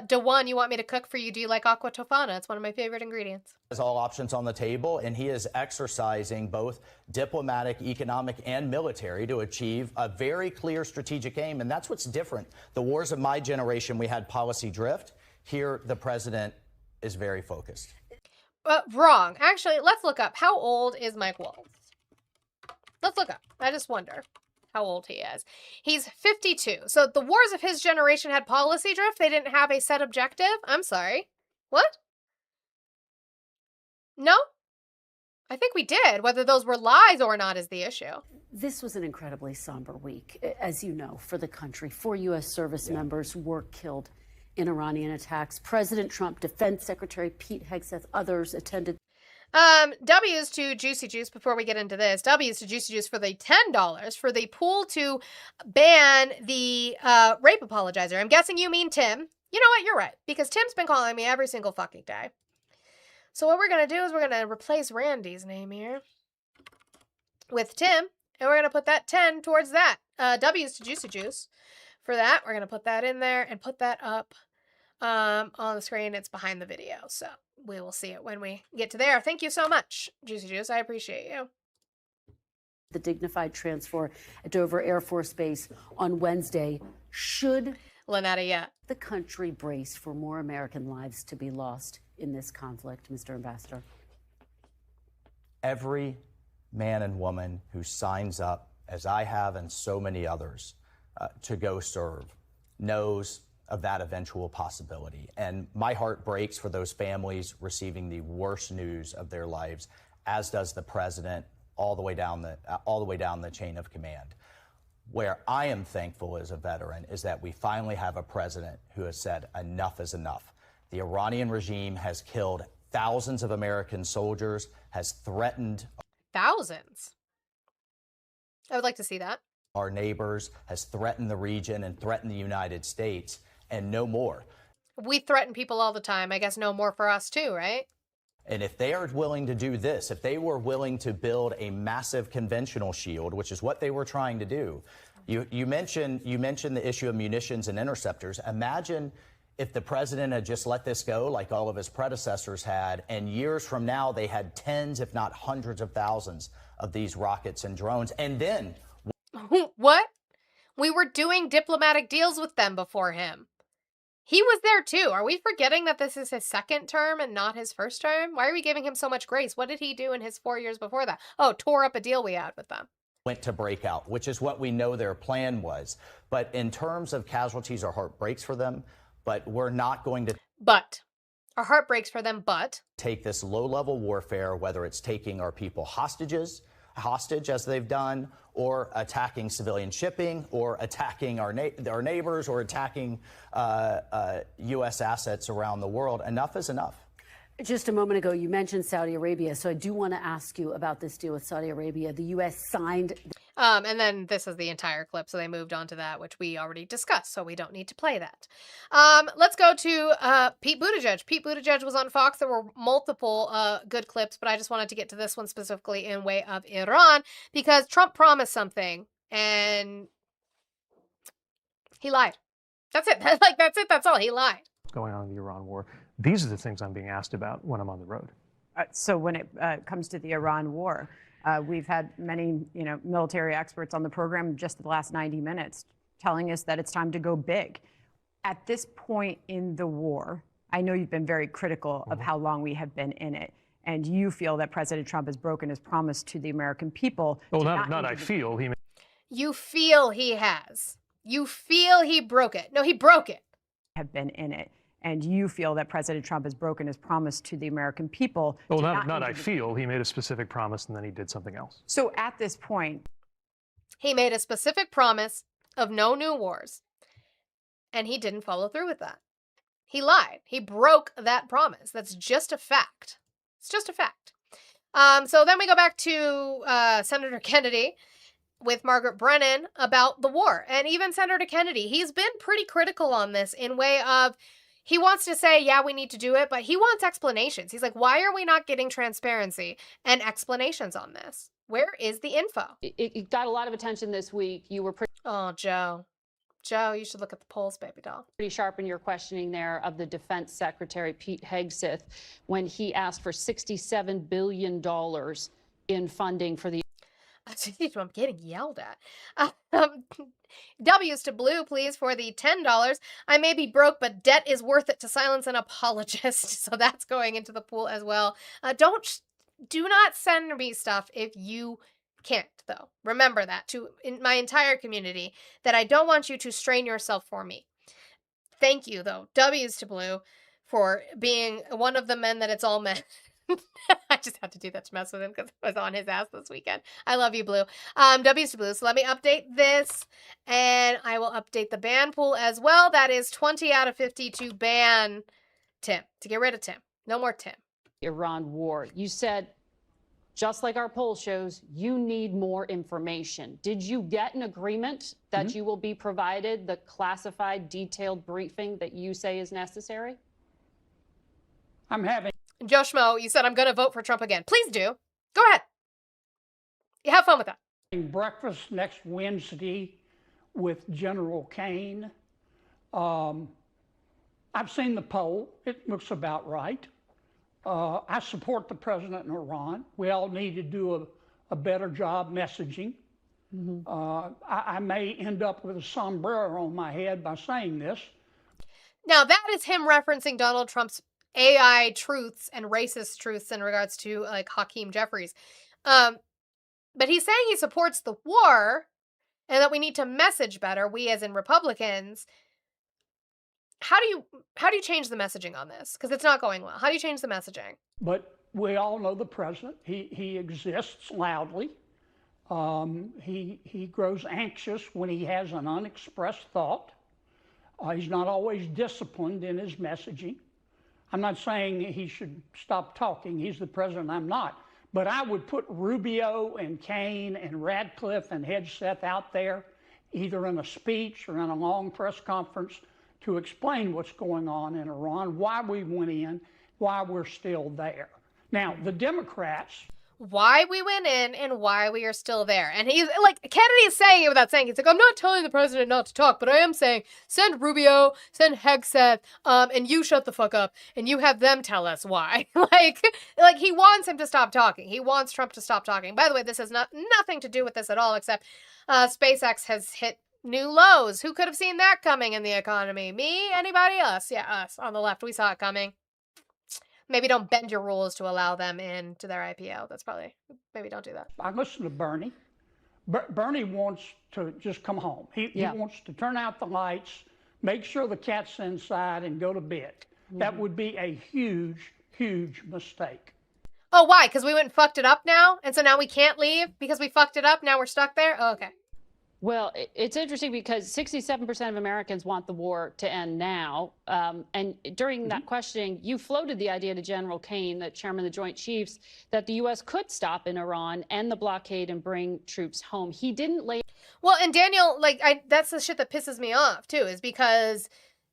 Dewan, you want me to cook for you? Do you like aqua tofana? It's one of my favorite ingredients. has all options on the table, and he is exercising both diplomatic, economic, and military to achieve a very clear strategic aim. And that's what's different. The wars of my generation, we had policy drift. Here, the president is very focused. Wrong. Actually, let's look up. How old is Mike Waltz? Let's look up. I just wonder how old he is. He's 52. So the wars of his generation had policy drift. They didn't have a set objective. I'm sorry. What? No? I think we did. Whether those were lies or not is the issue. This was an incredibly somber week, as you know, for the country. 4 U.S. service members were killed in Iranian attacks. President Trump, Defense Secretary Pete Hegseth, others attended. W's to Juicy Juice before we get into this. W's to Juicy Juice for the $10 for the pool to ban the rape apologizer. I'm guessing you mean Tim. You know what? You're right. Because Tim's been calling me every single fucking day. So what we're going to do is we're going to replace Randy's name here with Tim. And we're going to put that 10 towards that. W's to Juicy Juice. For that, we're going to put that in there and put that up on the screen. It's behind the video. So we will see it when we get to there. Thank you so much, Juicy Juice. I appreciate you. The dignified transfer at Dover Air Force Base on Wednesday. Should Lynetta, the country brace for more American lives to be lost in this conflict, Mr. Ambassador? Every man and woman who signs up, as I have and so many others, to go serve knows of that eventual possibility. And my heart breaks for those families receiving the worst news of their lives, as does the president, all the way down the chain of command. Where I am thankful as a veteran is that we finally have a president who has said enough is enough. The Iranian regime has killed thousands of American soldiers, has threatened thousands. I would like to see that. Our neighbors, has threatened the region and threatened the United States, and no more. We threaten people all the time. I guess no more for us too, right? And if they are willing to do this, if they were willing to build a massive conventional shield, which is what they were trying to do, you mentioned the issue of munitions and interceptors. Imagine if the president had just let this go like all of his predecessors had, and years from now they had tens, if not hundreds of thousands of these rockets and drones. And then what? We were doing diplomatic deals with them before him. He was there too. Are we forgetting that this is his second term and not his first term? Why are we giving him so much grace? What did he do in his 4 years before that? Oh, tore up a deal we had with them. Went to breakout, which is what we know their plan was. But in terms of casualties, our heart breaks for them. But we're not going to our heart breaks for them, but take this low-level warfare, whether it's taking our people hostage as they've done, or attacking civilian shipping, or attacking our neighbors, or attacking U.S. assets around the world. Enough is enough. Just a moment ago, you mentioned Saudi Arabia, so I do want to ask you about this deal with Saudi Arabia. The U.S. signed... and then this is the entire clip, so they moved on to that, which we already discussed, so we don't need to play that. Let's go to Pete Buttigieg. Pete Buttigieg was on Fox. There were multiple good clips, but I just wanted to get to this one specifically in way of Iran, because Trump promised something, and he lied. That's it. That's it. That's all. He lied. Going on in the Iran war. These are the things I'm being asked about when I'm on the road. So when it comes to the Iran war, we've had many, military experts on the program just the last 90 minutes telling us that it's time to go big. At this point in the war, I know you've been very critical of how long we have been in it, and you feel that President Trump has broken his promise to the American people. Well, not I feel. You feel he has. You feel he broke it. No, he broke it. Have been in it. And you feel that President Trump has broken his promise to the American people. Well, to not I engage- feel. He made a specific promise and then he did something else. So at this point, He made a specific promise of no new wars, and he didn't follow through with that. He lied. He broke that promise. That's just a fact. It's just a fact. So then we go back to Senator Kennedy with Margaret Brennan about the war. And even Senator Kennedy, he's been pretty critical on this in way of, he wants to say, yeah, we need to do it, but he wants explanations. He's like, why are we not getting transparency and explanations on this? Where is the info? It got a lot of attention this week. You were pretty Oh, Joe. Joe, you should look at the polls, baby doll. sharp in your questioning there of the Defense Secretary, Pete Hegseth, when he asked for $67 billion in funding for the I'm getting yelled at. W's to Blue, please, for the $10. I may be broke, but debt is worth it to silence an apologist. So that's going into the pool as well. Do not send me stuff if you can't, though. Remember that to in my entire community, that I don't want you to strain yourself for me. Thank you, though. W's to Blue for being one of the men that it's all men. I just had to do that to mess with him because I was on his ass this weekend. I love you, Blue. W's to Blue. So let me update this, and I will update the ban pool as well. That is 20 out of 50 to ban Tim, to get rid of Tim. No more Tim. Iran war. You said, just like our poll shows, you need more information. Did you get an agreement that you will be provided the classified, detailed briefing that you say is necessary? I'm having Joe Schmo, you said I'm going to vote for Trump again. Please do. Go ahead. You have fun with that. breakfast next Wednesday with General Kane. I've seen the poll. It looks about right. I support the president in Iran. We all need to do a better job messaging. I may end up with a sombrero on my head by saying this. Now, that is him referencing Donald Trump's AI truths and racist truths in regards to, like, Hakeem Jeffries. But he's saying he supports the war and that we need to message better, we as in Republicans. How do you change the messaging on this? Because it's not going well. How do you change the messaging? But we all know the president. He exists loudly. He grows anxious when he has an unexpressed thought. He's not always disciplined in his messaging. I'm not saying he should stop talking. He's the president. I'm not. But I would put Rubio and Kane and Radcliffe and Hegseth out there, either in a speech or in a long press conference, to explain what's going on in Iran, why we went in, why we're still there. Now, the Democrats... Why we went in and why we are still there. And he's like, Kennedy is saying it without saying it. He's like, I'm not telling the president not to talk, but I am saying send Rubio, send Hegseth, and you shut the fuck up and you have them tell us why. like he wants him to stop talking. He wants Trump to stop talking. By the way, this has nothing to do with this at all, except SpaceX has hit new lows. Who could have seen that coming in the economy? Me? Anybody else? Yeah, us on the left. We saw it coming. Maybe don't bend your rules to allow them into their IPO. That's probably, maybe don't do that. I listen to Bernie. Bernie wants to just come home. He wants to turn out the lights, make sure the cat's inside, and go to bed. That would be a huge, huge mistake. Oh, why? Because we went and fucked it up now? And so now we can't leave because we fucked it up? Now we're stuck there? Oh, okay. Well, it's interesting because 67% of Americans want the war to end now. And during that questioning, you floated the idea to General Kane, the chairman of the Joint Chiefs, that the U.S. could stop in Iran, end the blockade, and bring troops home. He didn't lay... Well, and Daniel, that's the shit that pisses me off, too, is because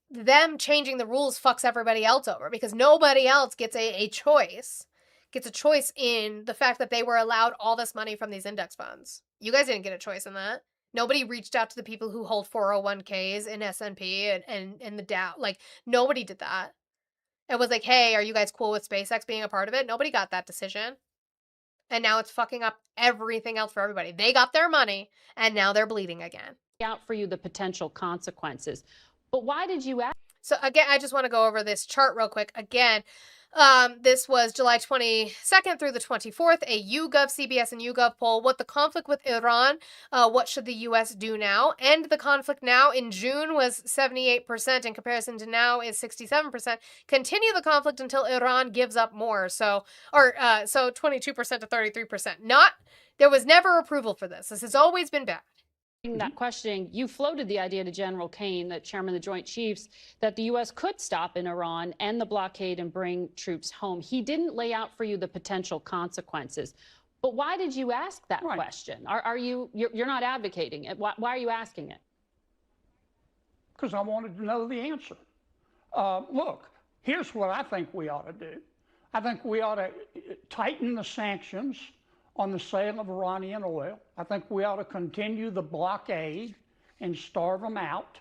them changing the rules fucks everybody else over because nobody else gets a choice. Gets a choice in the fact that they were allowed all this money from these index funds. You guys didn't get a choice in that. Nobody reached out to the people who hold 401ks in S&P and the Dow. Like, nobody did that. It was like, hey, are you guys cool with SpaceX being a part of it? Nobody got that decision. And now it's fucking up everything else for everybody. They got their money, and now they're bleeding again. Out for you the potential consequences. But why did you ask? So, again, I just want to go over this chart real quick. Again, This was July 22nd through the 24th, a YouGov, CBS and YouGov poll. What the conflict with Iran, what should the U.S. do now? End the conflict now in June was 78%, in comparison to now is 67%. Continue the conflict until Iran gives up more. So 22% to 33%. There was never approval for this. This has always been bad. That questioning, you floated the idea to General Kane, that chairman of the Joint Chiefs, that the U.S. could stop in Iran, end the blockade, and bring troops home. He didn't lay out for you the potential consequences. But why did you ask that question? You're not advocating it. Why are you asking it? Because I wanted to know the answer. Look, here's what I think we ought to do. I think we ought to tighten the sanctions on the sale of Iranian oil. I think we ought to continue the blockade and starve them out.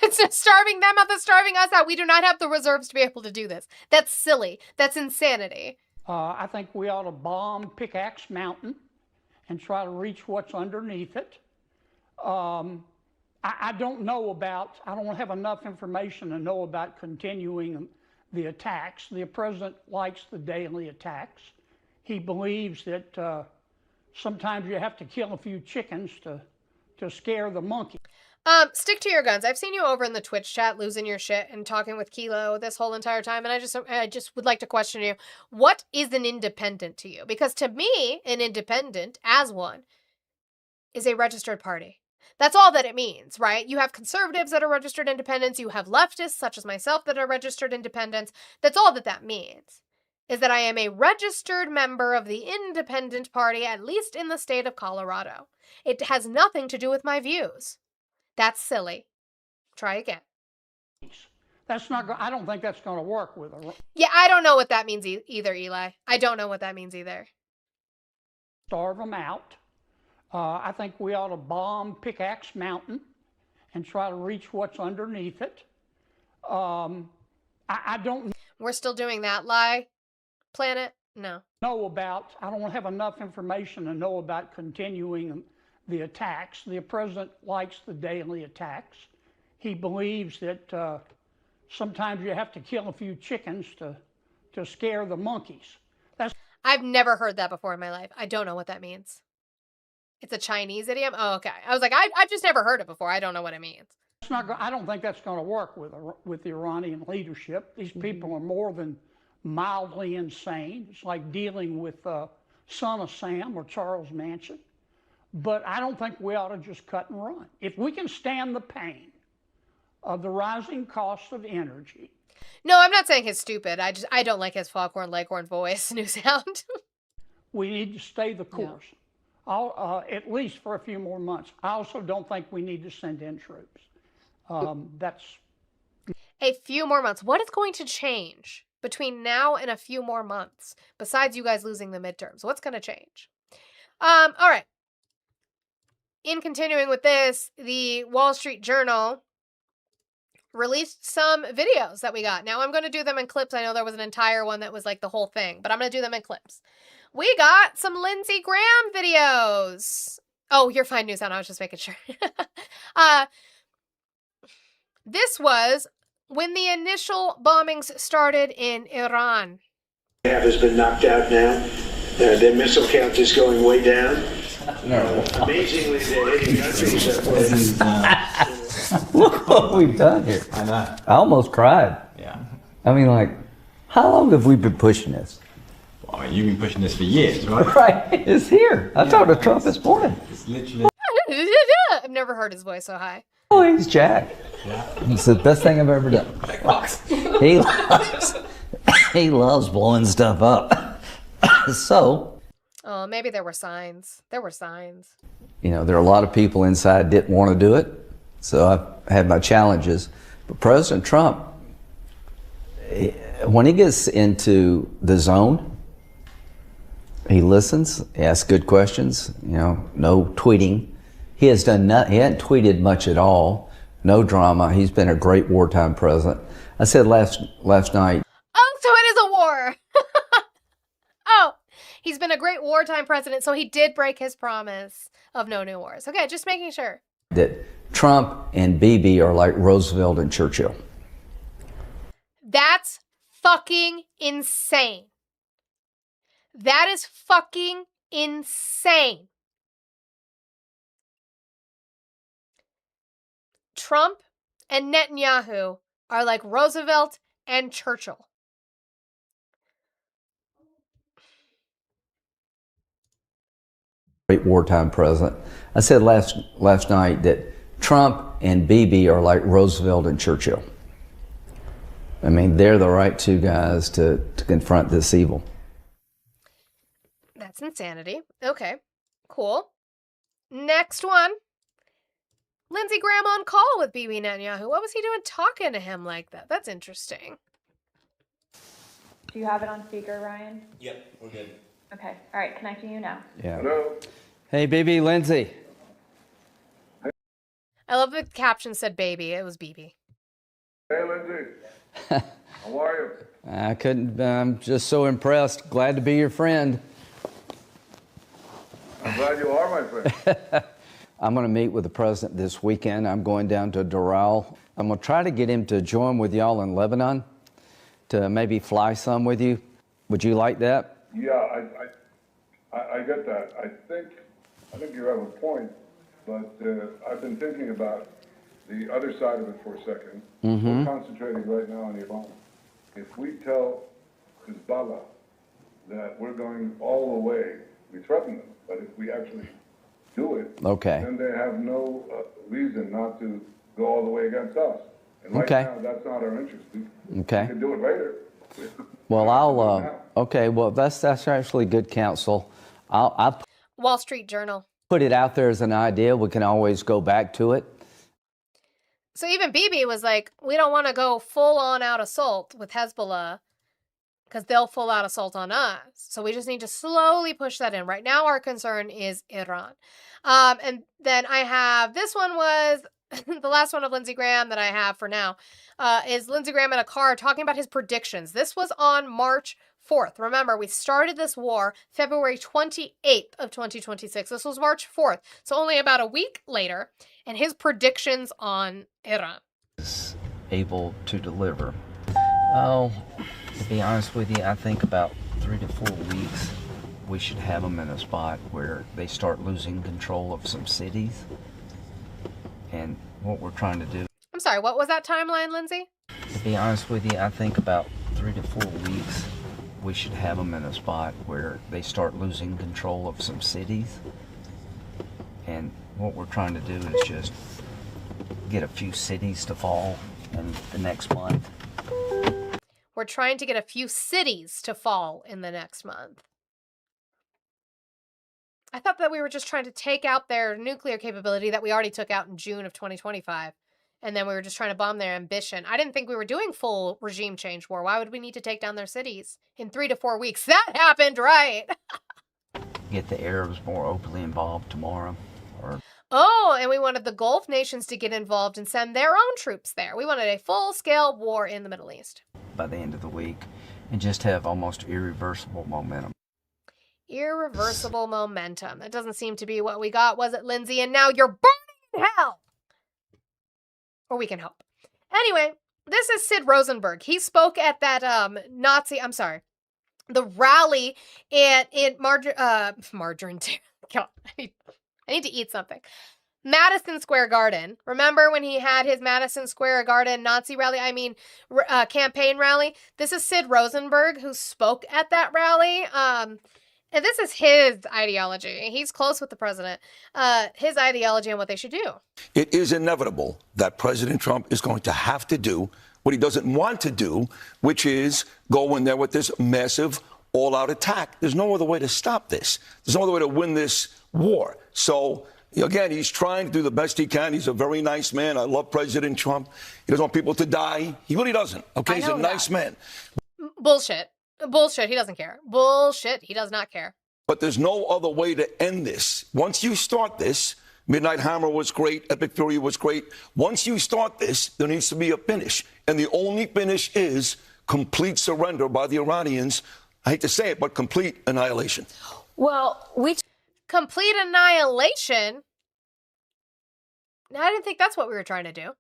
It's starving them out, that's starving us out. We do not have the reserves to be able to do this. That's silly. That's insanity. I think we ought to bomb Pickaxe Mountain and try to reach what's underneath it. I don't have enough information to know about continuing the attacks. The president likes the daily attacks. He believes that sometimes you have to kill a few chickens to scare the monkey. Stick to your guns. I've seen you over in the Twitch chat losing your shit and talking with Kilo this whole entire time, and I just would like to question you. What is an independent to you? Because to me, an independent, as one, is a registered party. That's all that it means, right? You have conservatives that are registered independents. You have leftists, such as myself, that are registered independents. That's all that means. Is that I am a registered member of the Independent Party, at least in the state of Colorado. It has nothing to do with my views. That's silly. Try again. That's not. I don't think that's going to work with her. Yeah, I don't know what that means either, Eli. I don't know what that means either. Starve them out. I think we ought to bomb Pickaxe Mountain and try to reach what's underneath it. I don't. We're still doing that, Lie Planet? No. I don't have enough information to know about continuing the attacks. The president likes the daily attacks. He believes that sometimes you have to kill a few chickens to scare the monkeys. I've never heard that before in my life. I don't know what that means. It's a Chinese idiom? Oh, okay. I was like, I've just never heard it before. I don't know what it means. I don't think that's going to work with the Iranian leadership. These people are more than mildly insane. It's like dealing with Son of Sam or Charles Manson. But I don't think we ought to just cut and run. If we can stand the pain of the rising cost of energy. No, I'm not saying he's stupid. I don't like his Foghorn Leghorn voice, new sound. We need to stay the course. Yeah. At least for a few more months. I also don't think we need to send in troops. That's a few more months. What is going to change between now and a few more months, besides you guys losing the midterms? What's going to change? All right. In continuing with this, the Wall Street Journal released some videos that we got. Now, I'm going to do them in clips. I know there was an entire one that was like the whole thing, but I'm going to do them in clips. We got some Lindsey Graham videos. Oh, you're fine, Newsound. I was just making sure. This was when the initial bombings started in Iran. Has been knocked out now. Their missile count is going way down. No. Amazingly, they're hitting countries Look what we've done here. I know. I almost cried. Yeah. I mean, like, how long have we been pushing this? Well, I mean, you've been pushing this for years, right? Right. It's here. I talked to Trump this morning. It's literally. I've never heard his voice so high. Oh, he's Jack. Yeah. It's the best thing I've ever done. He loves blowing stuff up. So. Oh, maybe there were signs. There were signs. You know, there are a lot of people inside didn't want to do it. So I've had my challenges. But President Trump, when he gets into the zone, he listens, he asks good questions, you know, no tweeting. He has done nothing. He hasn't tweeted much at all. No drama. He's been a great wartime president. I said last night. Oh, so it is a war. Oh, he's been a great wartime president, so he did break his promise of no new wars. Okay, just making sure. That Trump and Bibi are like Roosevelt and Churchill. That's fucking insane. That is fucking insane. Trump and Netanyahu are like Roosevelt and Churchill. Great wartime president. I said last night that Trump and Bibi are like Roosevelt and Churchill. I mean, they're the right two guys to confront this evil. That's insanity. Okay, cool. Next one. Lindsey Graham on call with Bibi Netanyahu. What was he doing talking to him like that? That's interesting. Do you have it on speaker, Ryan? Yep, we're good. Okay. All right. Connecting you now. Yeah. Hello. Hey, Bibi, Lindsey. I love the caption said baby. It was Bibi. Hey, Lindsey. How are you? I couldn't. I'm just so impressed. Glad to be your friend. I'm glad you are my friend. I'm going to meet with the president this weekend. I'm going down to Doral. I'm going to try to get him to join with y'all in Lebanon to maybe fly some with you. Would you like that? Yeah, I get that. I think you have a point, but I've been thinking about the other side of it for a second. Mm-hmm. We're concentrating right now on Iran. If we tell Hezbollah that we're going all the way, we threaten them, but if we actually do it, Okay. then they have no reason not to go all the way against us. And right Okay. now, that's not our interest. We Okay. can do it later. Well, I'll. Okay. Well, that's actually good counsel. I'll Wall Street Journal. put it out there as an idea. We can always go back to it. So even Bibi was like, we don't want to go full on out assault with Hezbollah because they'll full out assault on us. So we just need to slowly push that in. Right now, our concern is Iran. And then I have, this one was the last one of Lindsey Graham that I have for now, is Lindsey Graham in a car talking about his predictions. This was on March 4th. Remember, we started this war February 28th of 2026. This was March 4th. So only about a week later. And his predictions on Iran. Able to deliver. Oh, to be honest with you, I think about 3 to 4 weeks we should have them in a spot where they start losing control of some cities. And what we're trying to do. I'm sorry, what was that timeline, Lindsey? To be honest with you, I think about 3 to 4 weeks we should have them in a spot where they start losing control of some cities. And what we're trying to do is just get a few cities to fall in the next month. We're trying to get a few cities to fall in the next month. I thought that we were just trying to take out their nuclear capability that we already took out in June of 2025. And then we were just trying to bomb their ambition. I didn't think we were doing full regime change war. Why would we need to take down their cities in 3 to 4 weeks? That happened, right? Get the Arabs more openly involved tomorrow. Oh, and we wanted the Gulf nations to get involved and send their own troops there. We wanted a full-scale war in the Middle East. By the end of the week, and just have almost irreversible momentum. Irreversible momentum. That doesn't seem to be what we got, was it, Lindsey? And now you're burning in hell! Or we can hope. Anyway, this is Sid Rosenberg. He spoke at that the rally in Margarine. God, I need to eat something. Madison Square Garden. Remember when he had his Madison Square Garden Nazi rally? Campaign rally. This is Sid Rosenberg who spoke at that rally. And this is his ideology. He's close with the president. His ideology on what they should do. It is inevitable that President Trump is going to have to do what he doesn't want to do, which is go in there with this massive all-out attack. There's no other way to stop this. There's no other way to win this war. So, again, he's trying to do the best he can. He's a very nice man. I love President Trump. He doesn't want people to die. He really doesn't. Okay, he's a nice man. Bullshit. Bullshit. He doesn't care. Bullshit. He does not care. But there's no other way to end this. Once you start this, Midnight Hammer was great. Epic Fury was great. Once you start this, there needs to be a finish. And the only finish is complete surrender by the Iranians. I hate to say it, but complete annihilation. Well, complete annihilation? I didn't think that's what we were trying to do.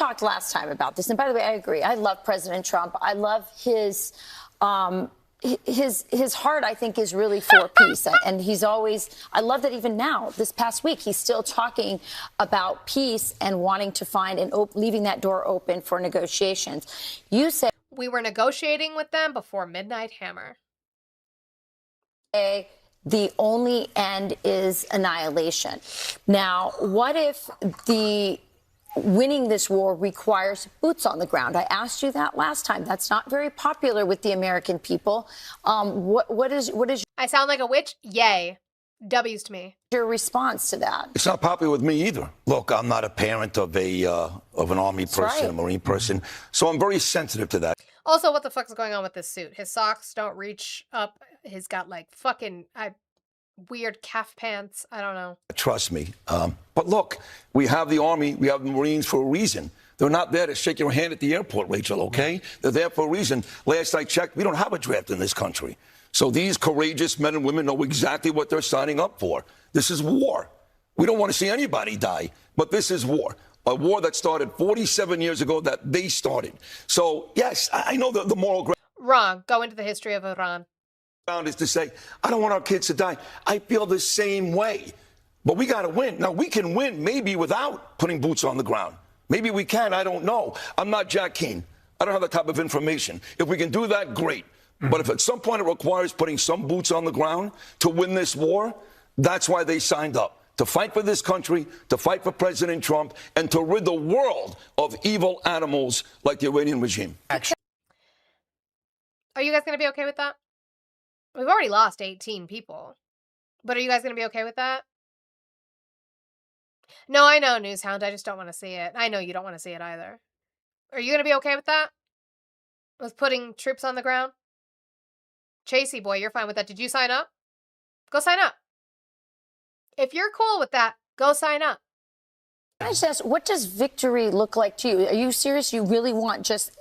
talked last time about this, and by the way, I agree. I love President Trump. I love his heart, I think, is really for peace. And he's always, I love that even now, this past week, he's still talking about peace and wanting to find and leaving that door open for negotiations. You say we were negotiating with them before Midnight Hammer. The only end is annihilation. Now, what if winning this war requires boots on the ground? I asked you that last time. That's not very popular with the American people. What is I sound like a witch? Yay. W's to me. Your response to that? It's not popular with me either. Look, I'm not a parent of an Army person, a Marine person, so I'm very sensitive to that. Also, what the fuck is going on with this suit? His socks don't reach up. He's got like fucking weird calf pants. I don't know. Trust me. But look, we have the Army, we have the Marines for a reason. They're not there to shake your hand at the airport, Rachel, okay? They're there for a reason. Last I checked, we don't have a draft in this country. So these courageous men and women know exactly what they're signing up for. This is war. We don't want to see anybody die, but this is war. A war that started 47 years ago that they started. So, yes, I know the moral ground. Wrong. Go into the history of Iran. Is to say, I don't want our kids to die. I feel the same way. But we got to win. Now, we can win maybe without putting boots on the ground. Maybe we can. I don't know. I'm not Jack Keane. I don't have that type of information. If we can do that, great. But if at some point it requires putting some boots on the ground to win this war, that's why they signed up. To fight for this country, to fight for President Trump, and to rid the world of evil animals like the Iranian regime. Are you guys going to be okay with that? We've already lost 18 people. But are you guys going to be okay with that? No, I know, Newshound. I just don't want to see it. I know you don't want to see it either. Are you going to be okay with that? With putting troops on the ground? Chasey boy, you're fine with that. Did you sign up? Go sign up. If you're cool with that, go sign up. Can I just ask, what does victory look like to you? Are you serious? You really want just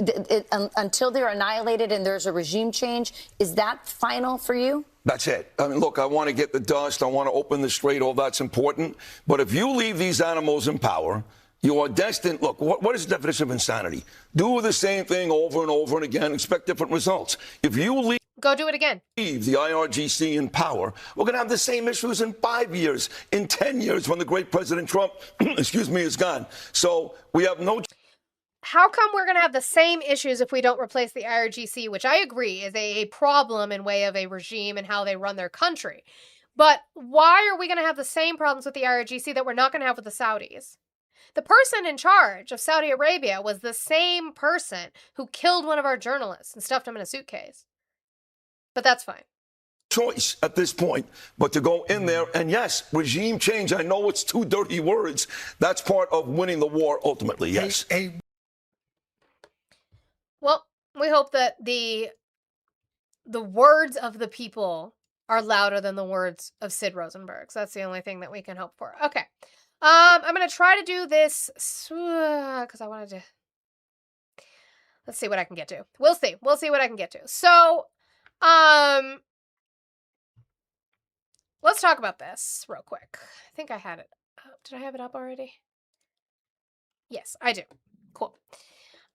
until they're annihilated and there's a regime change? Is that final for you? That's it. I mean, look, I want to get the dust. I want to open the strait. All that's important. But if you leave these animals in power, you are destined. Look, what is the definition of insanity? Do the same thing over and over and again, expect different results. If you leave. Go do it again. Leave the IRGC in power, we're going to have the same issues in 5 years, in 10 years when the great President Trump, is gone. So we have no. How come we're going to have the same issues if we don't replace the IRGC, which I agree is a problem in way of a regime and how they run their country. But why are we going to have the same problems with the IRGC that we're not going to have with the Saudis? The person in charge of Saudi Arabia was the same person who killed one of our journalists and stuffed him in a suitcase. But that's fine. Choice at this point, but to go in there and yes, regime change. I know it's two dirty words. That's part of winning the war ultimately. Yes. Well, we hope that the words of the people are louder than the words of Sid Rosenberg. So that's the only thing that we can hope for. Okay. I'm going to try to do this because I wanted to. Let's see what I can get to. We'll see. We'll see what I can get to. So, let's talk about this real quick. I think I had it up. Did I have it up already? Yes, I do. Cool.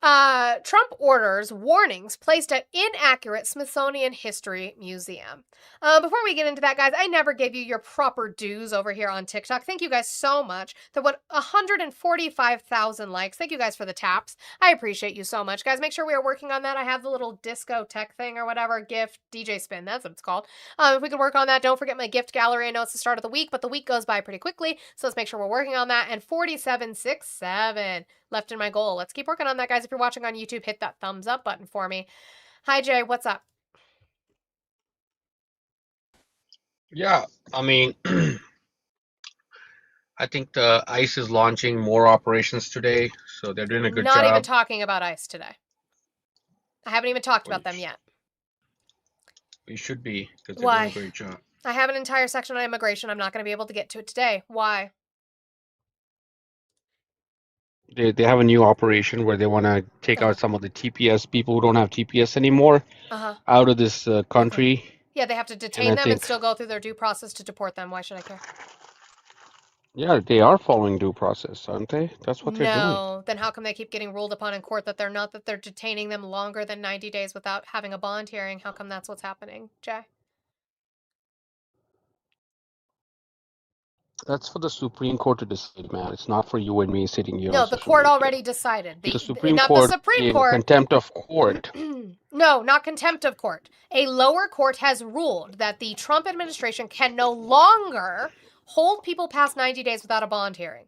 Trump orders warnings placed at inaccurate Smithsonian History Museum. Before we get into that, guys, I never gave you your proper dues over here on TikTok. Thank you guys so much. There were 145,000 likes. Thank you guys for the taps. I appreciate you so much, guys. Make sure we are working on that. I have the little disco tech thing or whatever, gift, DJ spin. That's what it's called. If we could work on that, don't forget my gift gallery. I know it's the start of the week, but the week goes by pretty quickly. So let's make sure we're working on that. And 4767 left in my goal. Let's keep working on that, guys. If you're watching on YouTube, hit that thumbs up button for me. Hi, Jay. What's up? Yeah, I mean, I think the ICE is launching more operations today, so they're doing a good job. Not even talking about ICE today. I haven't even talked about them yet. We should be, because they're Why? doing a great job. I have an entire section on immigration. I'm not going to be able to get to it today. Why? They have a new operation where they want to take out some of the TPS people who don't have TPS anymore out of this country. Yeah, they have to detain I them and think- still go through their due process to deport them. Why should I care? Yeah, they are following due process, aren't they? That's what they're doing. No. Then how come they keep getting ruled upon in court that they're not, that they're detaining them longer than 90 days without having a bond hearing? How come that's what's happening, Jay? That's for the Supreme Court to decide, man. It's not for you and me sitting here No, on the social court media. already decided. The Supreme Not the Court Supreme gave Court. contempt of court. No, not contempt of court. A lower court has ruled that the Trump administration can no longer hold people past 90 days without a bond hearing.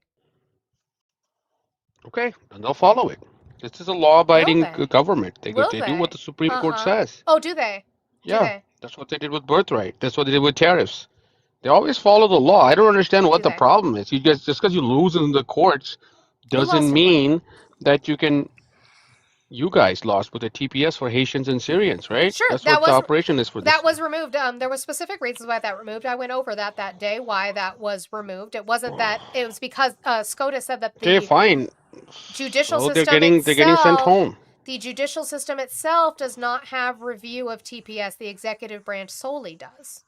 Okay, then they'll follow it. This is a law-abiding government. They Will do what they? the Supreme Court says. Oh, do they? Do Yeah, they? that's what they did with birthright. That's what they did with tariffs. They always follow the law. I don't understand what Do the they? problem is. You guys, just because you lose in the courts lost doesn't in mean that you can. You guys lost with the TPS for Haitians and Syrians, right? Sure, That's that what the was operation is for this. that was removed. There was specific reasons why that removed. I went over that day why that was removed. It wasn't that it was because SCOTUS said that Okay, the fine. judicial So they're system getting sent itself, home. the judicial system itself does not have review of TPS. The executive branch solely does.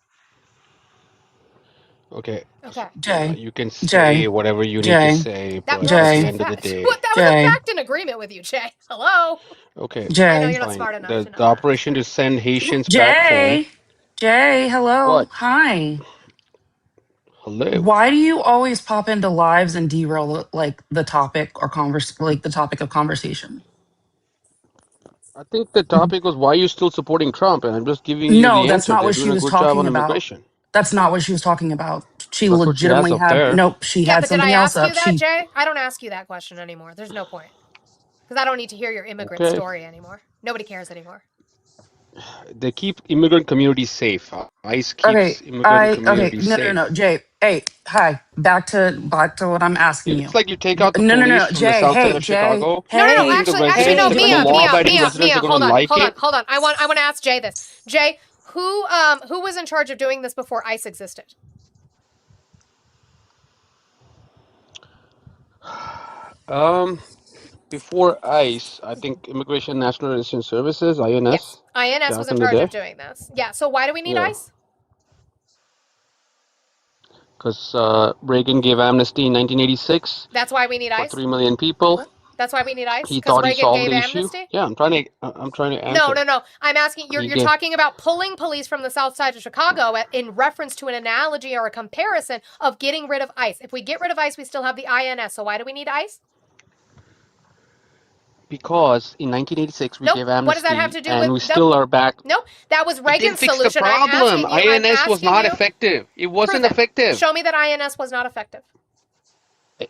Okay. Okay. Jay, You can Jay, say whatever you need to Jay, say, That but was at the Jay, end of the day, What? That was a Jay, fact in agreement with you, Jay. Hello. okay, I know Jay, you're not fine. smart enough to know The that. operation to send Haitians back home. Jay, Jay, hello, What? hi. Hello. Why do you always pop into lives and derail like the topic or the topic of conversation? I think the topic was why are you still supporting Trump, and I'm just giving you No, the that's answer. not They're what she doing a was good job talking on about. immigration. That's not what she was talking about. She That's what she has legitimately up had there. nope, she Yeah, had but did I something else ask you up. that, Jay? I don't ask you that question anymore. There's no point. Because I don't need to hear your immigrant Okay. story anymore. Nobody cares anymore. They keep immigrant communities safe. ICE Okay, keeps immigrant communities no, safe. Jay. Hey, hi. Back to what I'm asking It's you. like you take out the No, police from the Jay. south side Hey, of Jay. Chicago. No. You think the Actually, no. residents, the law-abiding residents Mia. are going to like it? Hold on. I want to ask Jay this. Jay, who was in charge of doing this before ICE existed? Before ICE, I think Immigration National Relations Services, Yes, INS, INS was back in in the charge day. of doing this. Yeah. So why do we need Yeah, ICE? because Reagan gave amnesty in 1986 That's why we need for ICE. 3 million people. That's why we need ICE. He Because thought he Reagan solved gave the issue. amnesty. Yeah, I'm trying to answer. No. I'm asking. He You're gave. talking about pulling police from the south side of Chicago in reference to an analogy or a comparison of getting rid of ICE. If we get rid of ICE, we still have the INS. So why do we need ICE? Because in 1986 we Nope. gave What does that amnesty, have to do and with? we still are back. Nope. That was It didn't Reagan's fix the solution. problem. INS was not you. effective. It wasn't Prove it. effective. Show me that INS was not effective.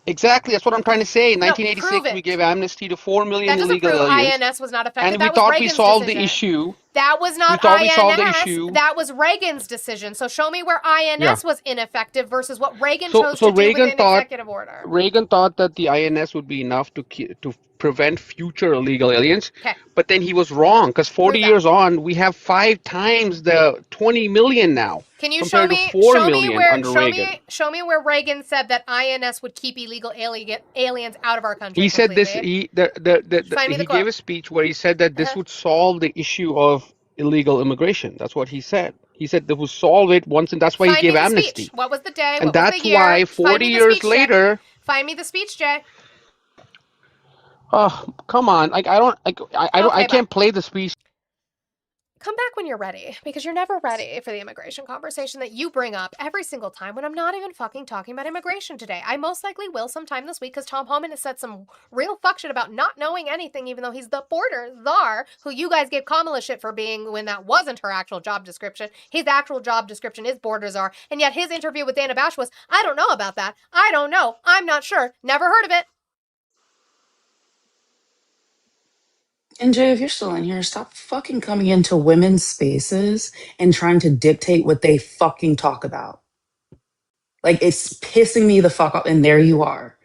Exactly. That's what I'm trying to say. In No, 1986, prove we it. gave amnesty to 4 million That doesn't illegal prove aliens, INS was not effective. and we That was thought we Reagan's solved decision. the issue. That was not We thought we INS. solved the issue. That was Reagan's decision. So show me where INS Yeah. was ineffective versus what Reagan So chose to do Reagan with an thought executive order. Reagan thought that the INS would be enough to prevent future illegal aliens. Okay. But then he was wrong, because 40 years on, we have 5 times the 20 million now. Can you show compared to me 4 show me million where under Reagan. show me where Reagan said that INS would keep illegal aliens out of our country? He said this. completely? He Find me the he quote. gave a speech where he said that this would solve the issue of illegal immigration. That's what he said. He said that would solve it once, and that's why Find he gave me the amnesty. speech. What was the day? And What was that's the year? why Find 40 me the years speech, Jay. later. Find me the speech, Jay. Oh, come on! Like I can't play the speech. Come back when you're ready, because you're never ready for the immigration conversation that you bring up every single time when I'm not even fucking talking about immigration today. I most likely will sometime this week because Tom Homan has said some real fuck shit about not knowing anything, even though he's the border czar who you guys gave Kamala shit for being when that wasn't her actual job description. His actual job description is border czar, and yet his interview with Dana Bash was, I don't know about that. I don't know. I'm not sure. Never heard of it. And Jay, if you're still in here, stop fucking coming into women's spaces and trying to dictate what they fucking talk about. Like, it's pissing me the fuck off. And there you are.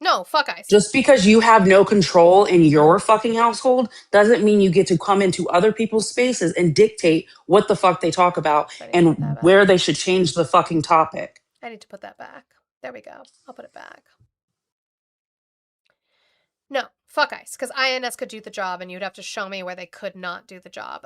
No, fuck ICE. Just because you have no control in your fucking household doesn't mean you get to come into other people's spaces and dictate what the fuck they talk about and where they should change the fucking topic. I need to put that back. There we go. I'll put it back. No, fuck ICE, because INS could do the job and you'd have to show me where they could not do the job.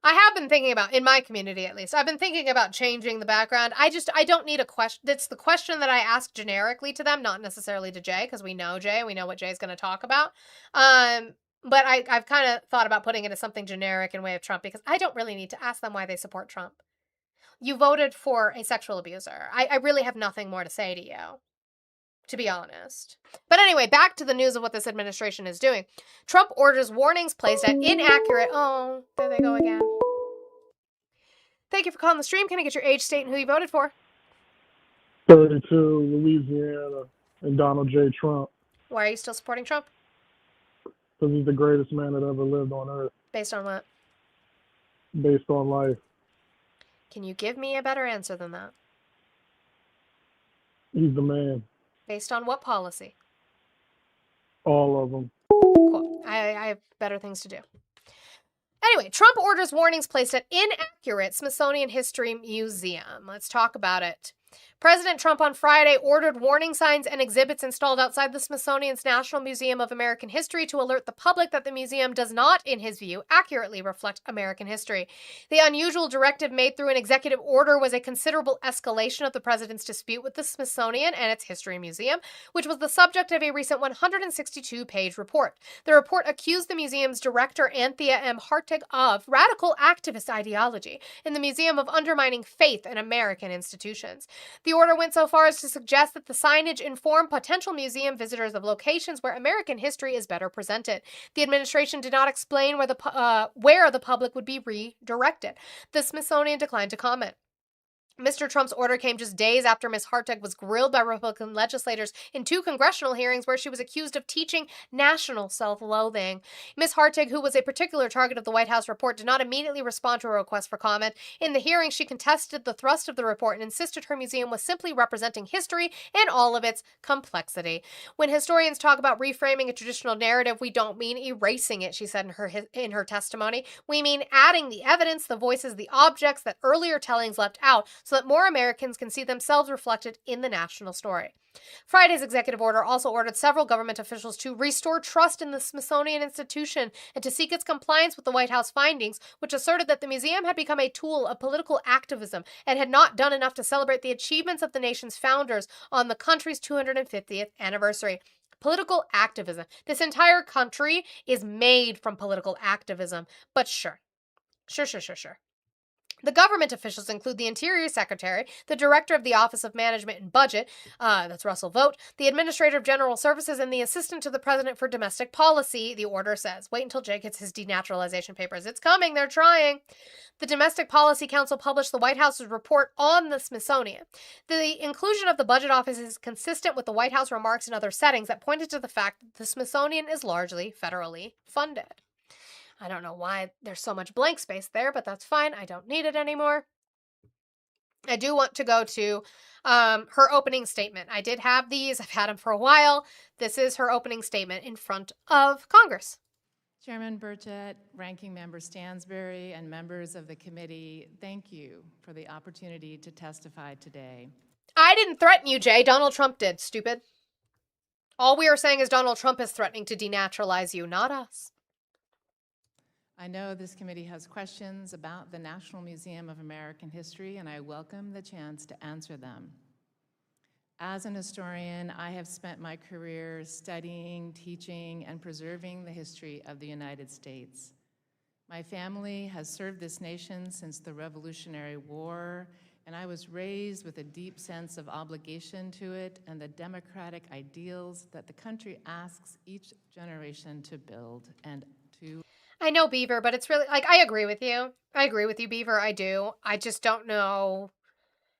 I have been thinking about, in my community at least, I've been thinking about changing the background. I don't need a question. It's the question that I ask generically to them, not necessarily to Jay, because we know Jay, we know what Jay's going to talk about. But I've kind of thought about putting it as something generic in way of Trump, because I don't really need to ask them why they support Trump. You voted for a sexual abuser. I really have nothing more to say to you, to be honest. But anyway, back to the news of what this administration is doing. Trump orders warnings placed at inaccurate... Oh, there they go again. Thank you for calling the stream. Can I get your age, state, and who you voted for? 32, Louisiana, and Donald J. Trump. Why are you still supporting Trump? Because he's the greatest man that ever lived on earth, Based on what? based on life. Can you give me a better answer than that? He's the man. Based on what policy? All of them. Cool. I have better things to do. Anyway, Trump orders warnings placed at inaccurate Smithsonian History Museum. Let's talk about it. President Trump on Friday ordered warning signs and exhibits installed outside the Smithsonian's National Museum of American History to alert the public that the museum does not, in his view, accurately reflect American history. The unusual directive made through an executive order was a considerable escalation of the president's dispute with the Smithsonian and its History Museum, which was the subject of a recent 162-page report. The report accused the museum's director, Anthea M. Hartig, of radical activist ideology in the museum of undermining faith in American institutions. The order went so far as to suggest that the signage inform potential museum visitors of locations where American history is better presented. The administration did not explain where the public would be redirected. The Smithsonian declined to comment. Mr. Trump's order came just days after Ms. Hartig was grilled by Republican legislators in 2 congressional hearings where she was accused of teaching national self-loathing. Ms. Hartig, who was a particular target of the White House report, did not immediately respond to a request for comment. In the hearing, she contested the thrust of the report and insisted her museum was simply representing history in all of its complexity. When historians talk about reframing a traditional narrative, we don't mean erasing it, she said in her testimony. We mean adding the evidence, the voices, the objects that earlier tellings left out, so that more Americans can see themselves reflected in the national story. Friday's executive order also ordered several government officials to restore trust in the Smithsonian Institution and to seek its compliance with the White House findings, which asserted that the museum had become a tool of political activism and had not done enough to celebrate the achievements of the nation's founders on the country's 250th anniversary. Political activism. This entire country is made from political activism, but sure. The government officials include the Interior Secretary, the Director of the Office of Management and Budget, that's Russell Vought, the Administrator of General Services, and the Assistant to the President for Domestic Policy, the order says. Wait until Jay gets his denaturalization papers. It's coming. They're trying. The Domestic Policy Council published the White House's report on the Smithsonian. The inclusion of the Budget Office is consistent with the White House remarks in other settings that pointed to the fact that the Smithsonian is largely federally funded. I don't know why there's so much blank space there, but that's fine. I don't need it anymore. I do want to go to her opening statement. I did have these. I've had them for a while. This is her opening statement in front of Congress. Chairman Burchett, Ranking Member Stansbury, and members of the committee, thank you for the opportunity to testify today. I didn't threaten you, Jay. Donald Trump did, stupid. All we are saying is Donald Trump is threatening to denaturalize you, not us. I know this committee has questions about the National Museum of American History, and I welcome the chance to answer them. As an historian, I have spent my career studying, teaching, and preserving the history of the United States. My family has served this nation since the Revolutionary War, and I was raised with a deep sense of obligation to it and the democratic ideals that the country asks each generation to build and to... I know, Beaver, but it's really, like, I agree with you. I agree with you, Beaver. I do. I just don't know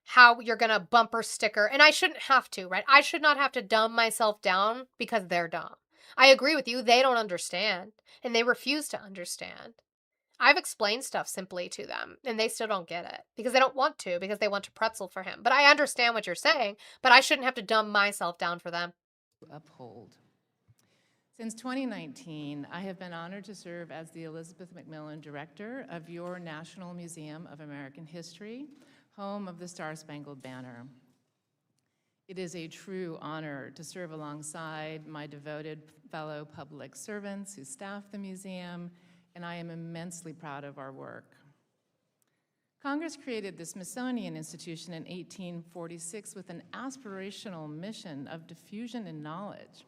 how you're going to bumper sticker. And I shouldn't have to, right? I should not have to dumb myself down because they're dumb. I agree with you. They don't understand. And they refuse to understand. I've explained stuff simply to them, and they still don't get it because they don't want to, because they want to pretzel for him. But I understand what you're saying, but I shouldn't have to dumb myself down for them. Uphold. Since 2019, I have been honored to serve as the Elizabeth Macmillan Director of your National Museum of American History, home of the Star-Spangled Banner. It is a true honor to serve alongside my devoted fellow public servants who staff the museum, and I am immensely proud of our work. Congress created the Smithsonian Institution in 1846 with an aspirational mission of diffusion in knowledge.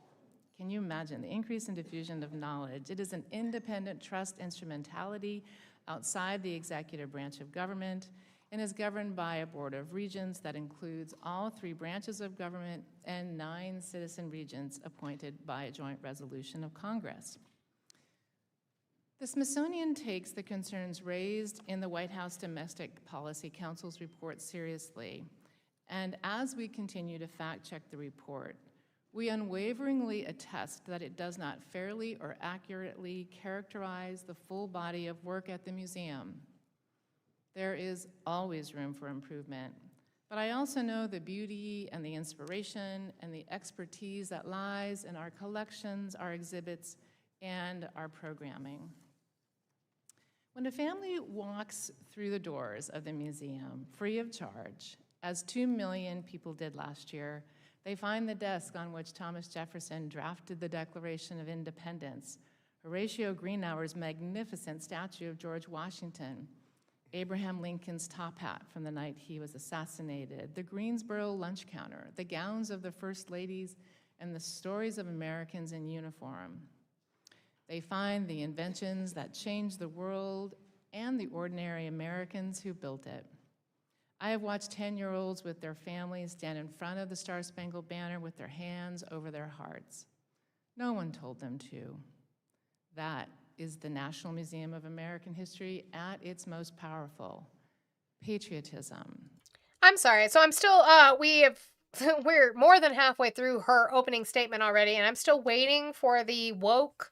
Can you imagine the increase in diffusion of knowledge? It is an independent trust instrumentality outside the executive branch of government and is governed by a board of regents that includes all 3 branches of government and 9 citizen regents appointed by a joint resolution of Congress. The Smithsonian takes the concerns raised in the White House Domestic Policy Council's report seriously, and as we continue to fact-check the report, we unwaveringly attest that it does not fairly or accurately characterize the full body of work at the museum. There is always room for improvement, but I also know the beauty and the inspiration and the expertise that lies in our collections, our exhibits, and our programming. When a family walks through the doors of the museum free of charge, as 2 million people did last year, they find the desk on which Thomas Jefferson drafted the Declaration of Independence, Horatio Greenhour's magnificent statue of George Washington, Abraham Lincoln's top hat from the night he was assassinated, the Greensboro lunch counter, the gowns of the first ladies, and the stories of Americans in uniform. They find the inventions that changed the world and the ordinary Americans who built it. I have watched 10-year-olds with their families stand in front of the Star-Spangled Banner with their hands over their hearts. No one told them to. That is the National Museum of American History at its most powerful. Patriotism. I'm sorry. So I'm still, we're more than halfway through her opening statement already, and I'm still waiting for the woke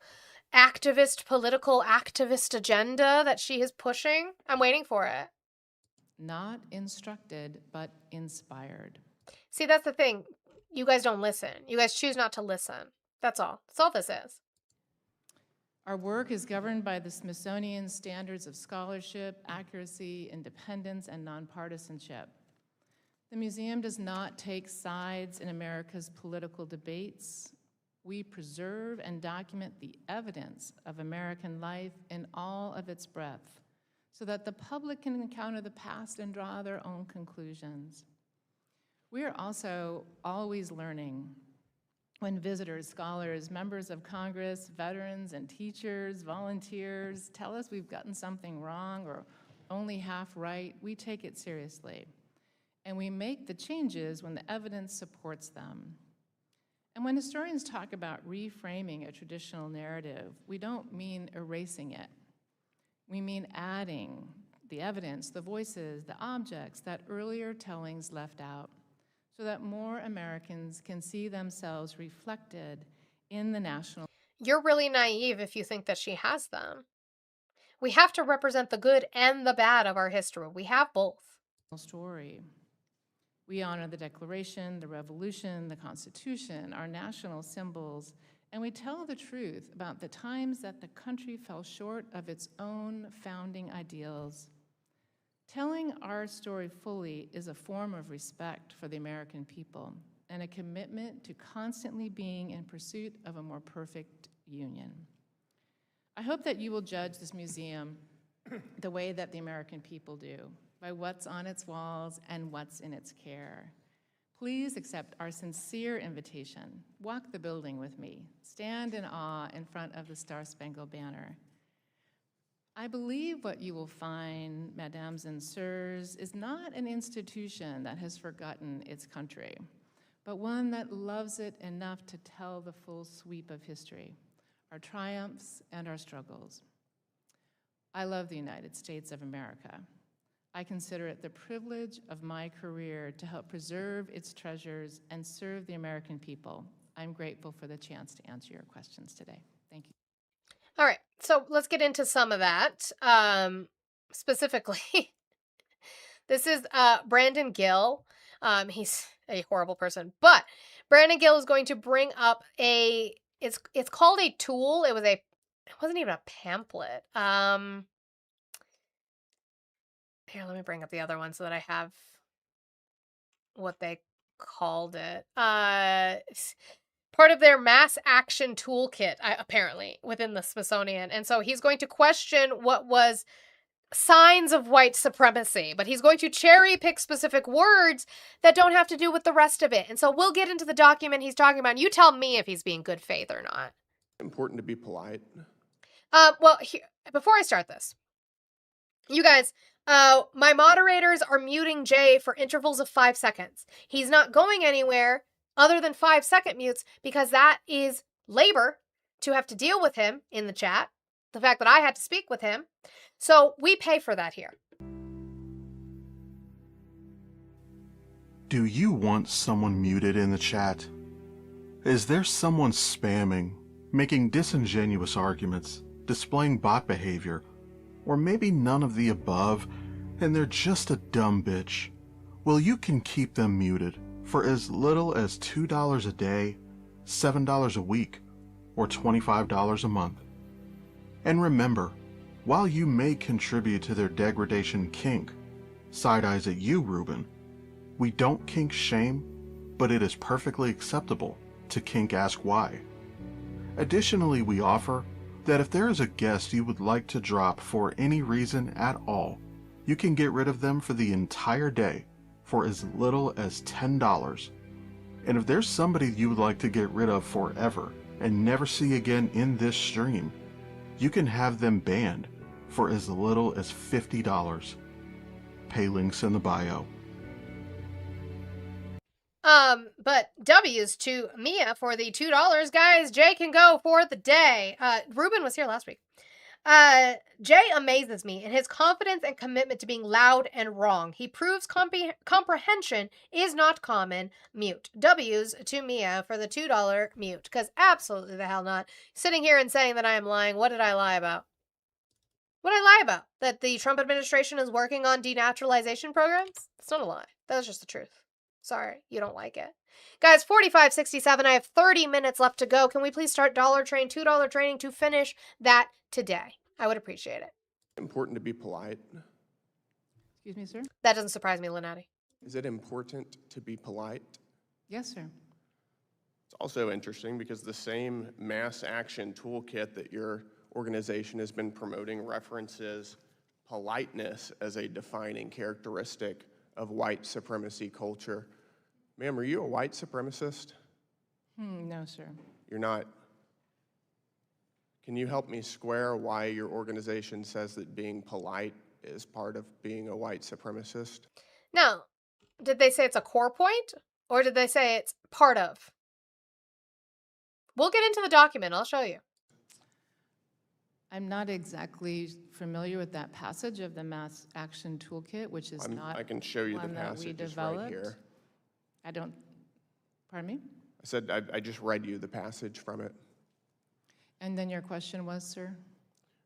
activist, political activist agenda that she is pushing. I'm waiting for it. Not instructed, but inspired. See, that's the thing. You guys don't listen. You guys choose not to listen. That's all. That's all this is. Our work is governed by the Smithsonian standards of scholarship, accuracy, independence, and nonpartisanship. The museum does not take sides in America's political debates. We preserve and document the evidence of American life in all of its breadth, so that the public can encounter the past and draw their own conclusions. We are also always learning when visitors, scholars, members of Congress, veterans, and teachers, volunteers tell us we've gotten something wrong or only half right. We take it seriously, and we make the changes when the evidence supports them. And when historians talk about reframing a traditional narrative, we don't mean erasing it. We mean adding the evidence, the voices, the objects that earlier tellings left out, so that more Americans can see themselves reflected in the national. You're really naive if you think that she has them. We have to represent the good and the bad of our history. We have both. Story. We honor the Declaration, the Revolution, the Constitution, our national symbols, and we tell the truth about the times that the country fell short of its own founding ideals. Telling our story fully is a form of respect for the American people and a commitment to constantly being in pursuit of a more perfect union. I hope that you will judge this museum the way that the American people do, by what's on its walls and what's in its care. Please accept our sincere invitation. Walk the building with me. Stand in awe in front of the Star-Spangled Banner. I believe what you will find, mesdames and sirs, is not an institution that has forgotten its country, but one that loves it enough to tell the full sweep of history, our triumphs and our struggles. I love the United States of America. I consider it the privilege of my career to help preserve its treasures and serve the American people. I'm grateful for the chance to answer your questions today. Thank you. All right, so let's get into some of that. Specifically, this is Brandon Gill. He's a horrible person, but Brandon Gill is going to bring up it's called a tool. It wasn't even a pamphlet. Here, let me bring up the other one so that I have what they called it. Part of their mass action toolkit, apparently, within the Smithsonian. And so he's going to question what was signs of white supremacy, but he's going to cherry pick specific words that don't have to do with the rest of it. And so we'll get into the document he's talking about. And you tell me if he's being good faith or not. Important to be polite. Well, before I start this, you guys, my moderators are muting Jay for intervals of 5 seconds. He's not going anywhere other than 5-second mutes because that is labor to have to deal with him in the chat. The fact that I had to speak with him. So we pay for that here. Do you want someone muted in the chat? Is there someone spamming, making disingenuous arguments, displaying bot behavior, or maybe none of the above, and they're just a dumb bitch? Well, you can keep them muted for as little as $2 a day, $7 a week, or $25 a month. And remember, while you may contribute to their degradation kink, side eyes at you, Ruben, we don't kink shame, but it is perfectly acceptable to kink ask why. Additionally, we offer that if there is a guest you would like to drop for any reason at all, you can get rid of them for the entire day for as little as $10. And if there's somebody you would like to get rid of forever and never see again in this stream, you can have them banned for as little as $50. Pay links in the bio. But W's to Mia for the $2. Guys, Jay can go for the day. Ruben was here last week. Jay amazes me in his confidence and commitment to being loud and wrong. He proves comprehension is not common. Mute. W's to Mia for the $2 mute. Because absolutely the hell not. Sitting here and saying that I am lying. What did I lie about? What did I lie about? That the Trump administration is working on denaturalization programs? It's not a lie. That was just the truth. Sorry, you don't like it. Guys, 45:67. I have 30 minutes left to go. Can we please start Dollar Train, $2 training to finish that today? I would appreciate it. Important to be polite. Excuse me, sir? That doesn't surprise me, Lunati. Is it important to be polite? Yes, sir. It's also interesting because the same mass action toolkit that your organization has been promoting references politeness as a defining characteristic of white supremacy culture. Ma'am, are you a white supremacist? No, sir. You're not. Can you help me square why your organization says that being polite is part of being a white supremacist? Now, did they say it's a core point or did they say it's part of? We'll get into the document. I'll show you. I'm not exactly familiar with that passage of the Mass Action Toolkit, which is not I can show you the one that we passage. It's right developed. here. I don't, pardon me? I said I just read you the passage from it. And then your question was, sir?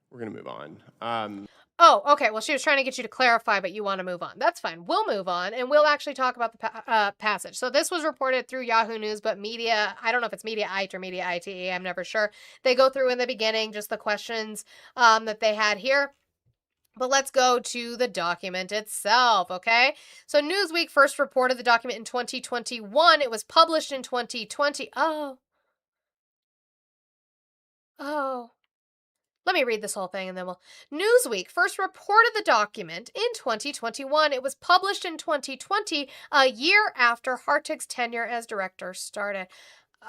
We're going to move on. Oh, okay. Well, she was trying to get you to clarify, but you want to move on. That's fine. We'll move on, and we'll actually talk about the passage. So this was reported through Yahoo News, but Media, I don't know if it's Mediaite or Mediaite, I'm never sure. They go through in the beginning just the questions that they had here. But let's go to the document itself, okay? So Newsweek first reported the document in 2021. It was published in 2020. Oh. Let me read this whole thing and then we'll... Newsweek first reported the document in 2021. It was published in 2020, a year after Hartig's tenure as director started.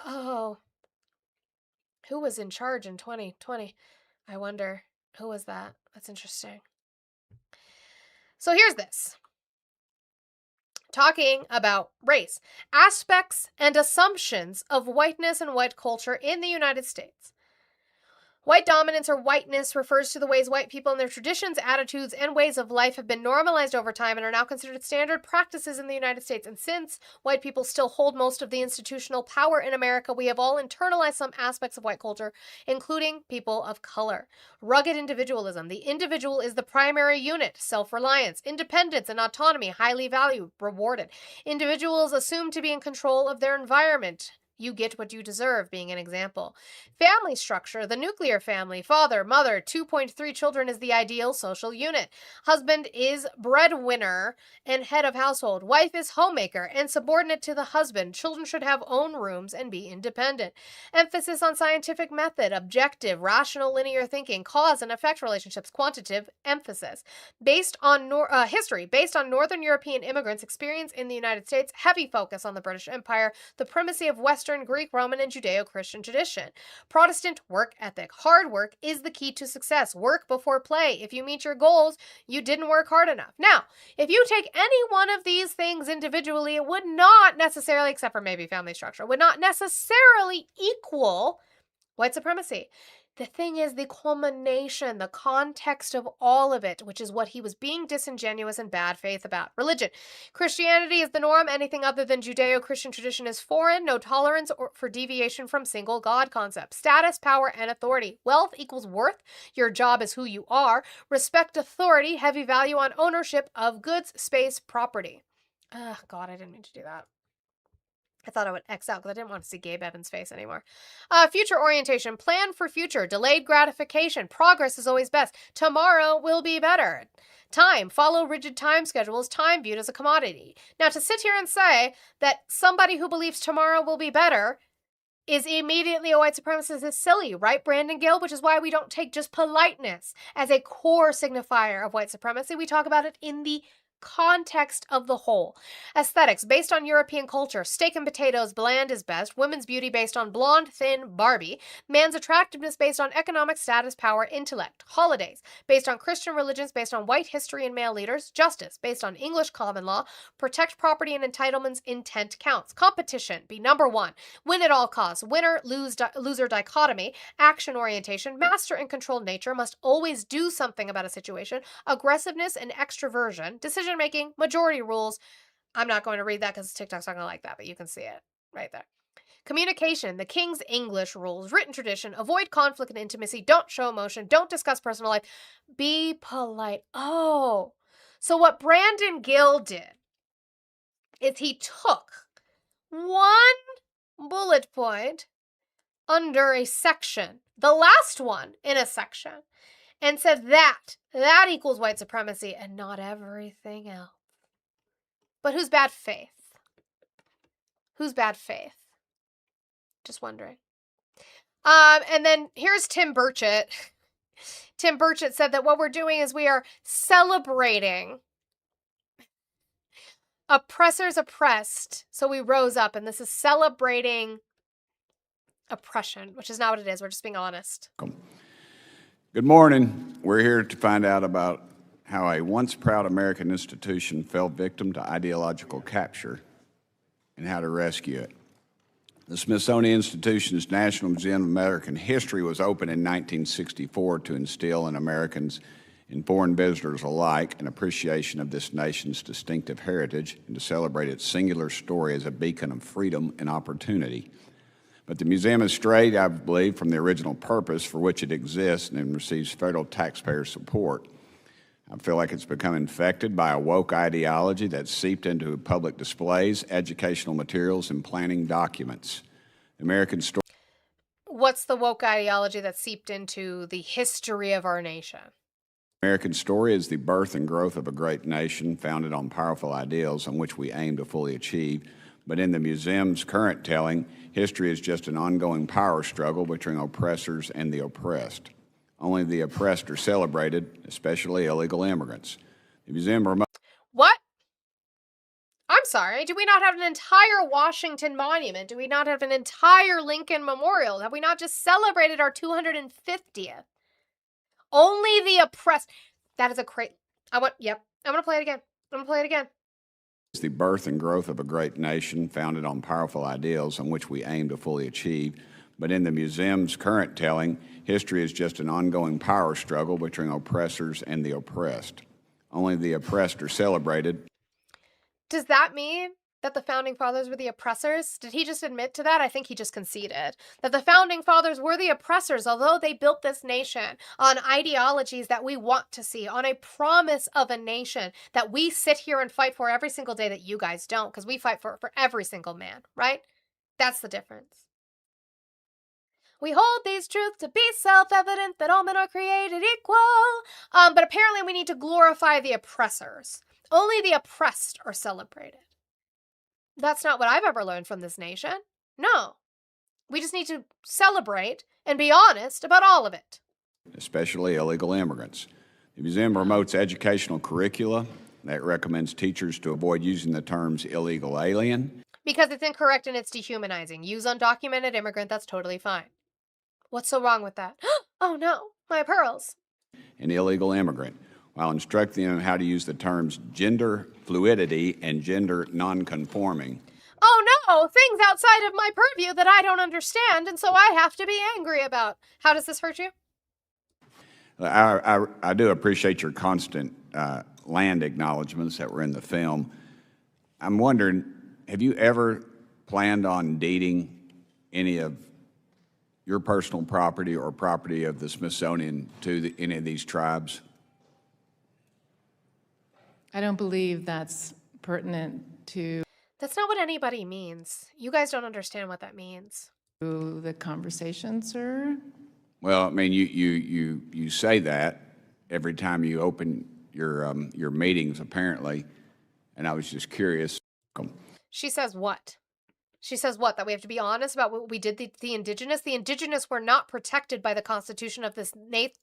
Oh. Who was in charge in 2020? I wonder, who was that? That's interesting. So here's this. Talking about race, aspects and assumptions of whiteness and white culture in the United States. White dominance or whiteness refers to the ways white people and their traditions, attitudes, and ways of life have been normalized over time and are now considered standard practices in the United States. And since white people still hold most of the institutional power in America, we have all internalized some aspects of white culture, including people of color. Rugged individualism. The individual is the primary unit. Self-reliance, independence, and autonomy, highly valued, rewarded. Individuals assume to be in control of their environment. You get what you deserve, being an example. Family structure, the nuclear family, father, mother, 2.3 children is the ideal social unit. Husband is breadwinner and head of household. Wife is homemaker and subordinate to the husband. Children should have own rooms and be independent. Emphasis on scientific method, objective, rational, linear thinking, cause and effect relationships, quantitative emphasis. Based on history, based on Northern European immigrants' experience in the United States, heavy focus on the British Empire, the primacy of Western, Greek, Roman, and Judeo-Christian tradition. Protestant work ethic. Hard work is the key to success. Work before play. If you meet your goals, you didn't work hard enough. Now, if you take any one of these things individually, it would not necessarily, except for maybe family structure, would not necessarily equal white supremacy. The thing is the culmination, the context of all of it, which is what he was being disingenuous and bad faith about. Religion. Christianity is the norm. Anything other than Judeo-Christian tradition is foreign. No tolerance for deviation from single God concept. Status, power, and authority. Wealth equals worth. Your job is who you are. Respect authority. Heavy value on ownership of goods, space, property. Oh, God, I didn't mean to do that. I thought I would X out because I didn't want to see Gabe Evans' face anymore. Future orientation. Plan for future. Delayed gratification. Progress is always best. Tomorrow will be better. Time. Follow rigid time schedules. Time viewed as a commodity. Now, to sit here and say that somebody who believes tomorrow will be better is immediately a white supremacist is silly, right, Brandon Gill? Which is why we don't take just politeness as a core signifier of white supremacy. We talk about it in the context of the whole. Aesthetics, based on European culture. Steak and potatoes, bland is best. Women's beauty based on blonde, thin Barbie. Man's attractiveness based on economic status, power, intellect. Holidays, based on Christian religions, based on white history and male leaders. Justice, based on English common law. Protect property and entitlements, intent counts. Competition, be number one. Win at all costs. Winner, loser dichotomy. Action orientation, master and controlled nature, must always do something about a situation. Aggressiveness and extroversion. Decision making, majority rules. I'm not going to read that because TikTok's not going to like that, but you can see it right there. Communication, the King's English rules, written tradition, avoid conflict and intimacy, don't show emotion, don't discuss personal life, be polite. Oh, so what Brandon Gill did is he took one bullet point under a section, the last one in a section, and said that equals white supremacy and not everything else. But who's bad faith? Who's bad faith? Just wondering. And then here's Tim Burchett. Tim Burchett said that what we're doing is we are celebrating oppressors oppressed. So we rose up, and this is celebrating oppression, which is not what it is. We're just being honest. Good morning. We're here to find out about how a once proud American institution fell victim to ideological capture and how to rescue it. The Smithsonian Institution's National Museum of American History was opened in 1964 to instill in Americans and foreign visitors alike an appreciation of this nation's distinctive heritage and to celebrate its singular story as a beacon of freedom and opportunity. But the museum has strayed, I believe, from the original purpose for which it exists and receives federal taxpayer support. I feel like it's become infected by a woke ideology that's seeped into public displays, educational materials, and planning documents. The American story. What's the woke ideology that seeped into the history of our nation? American story is the birth and growth of a great nation founded on powerful ideals on which we aim to fully achieve. But in the museum's current telling, history is just an ongoing power struggle between oppressors and the oppressed. Only the oppressed are celebrated, especially illegal immigrants. The museum promotes. What? I'm sorry. Do we not have an entire Washington monument? Do we not have an entire Lincoln Memorial? Have we not just celebrated our 250th? Only the oppressed. That is a great. Yep. I'm going to play it again. I'm going to play it again. It's the birth and growth of a great nation founded on powerful ideals on which we aim to fully achieve. But in the museum's current telling, history is just an ongoing power struggle between oppressors and the oppressed. Only the oppressed are celebrated. Does that mean that the Founding Fathers were the oppressors? Did he just admit to that? I think he just conceded that the Founding Fathers were the oppressors, although they built this nation on ideologies that we want to see, on a promise of a nation that we sit here and fight for every single day that you guys don't, because we fight for every single man, right? That's the difference. We hold these truths to be self-evident that all men are created equal. But apparently we need to glorify the oppressors. Only the oppressed are celebrated. That's not what I've ever learned from this nation. No. We just need to celebrate and be honest about all of it. Especially illegal immigrants. The museum promotes educational curricula that recommends teachers to avoid using the terms illegal alien. Because it's incorrect and it's dehumanizing. Use undocumented immigrant, that's totally fine. What's so wrong with that? Oh no, my pearls. And illegal immigrant, while instructing them how to use the terms gender fluidity and gender nonconforming. Oh no, things outside of my purview that I don't understand, and so I have to be angry about. How does this hurt you? I do appreciate your constant land acknowledgments that were in the film. I'm wondering, have you ever planned on deeding any of your personal property or property of the Smithsonian to any of these tribes? I don't believe that's pertinent to That's not what anybody means. You guys don't understand what that means. the conversation, sir. Well, I mean, you say that every time you open your meetings, apparently, and I was just curious. She says what? She says what? That we have to be honest about what we did to the indigenous? The indigenous were not protected by the Constitution of this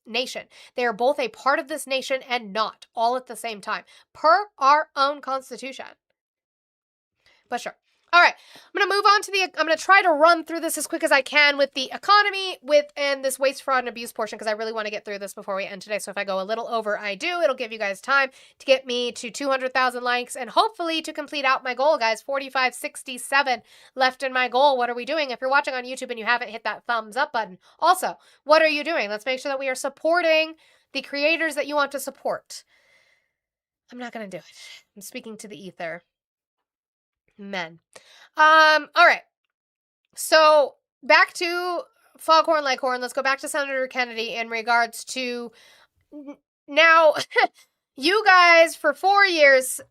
nation. They are both a part of this nation and not, all at the same time, per our own Constitution. But sure. All right, I'm going to move on to I'm going to try to run through this as quick as I can with the economy and this waste, fraud, and abuse portion because I really want to get through this before we end today. So if I go a little over, I do. It'll give you guys time to get me to 200,000 likes and hopefully to complete out my goal, guys. 4567 left in my goal. What are we doing? If you're watching on YouTube and you haven't hit that thumbs up button, also, what are you doing? Let's make sure that we are supporting the creators that you want to support. I'm not going to do it. I'm speaking to the ether. Men. All right. So back to Foghorn Leghorn. Let's go back to Senator Kennedy in regards to now you guys for 4 years,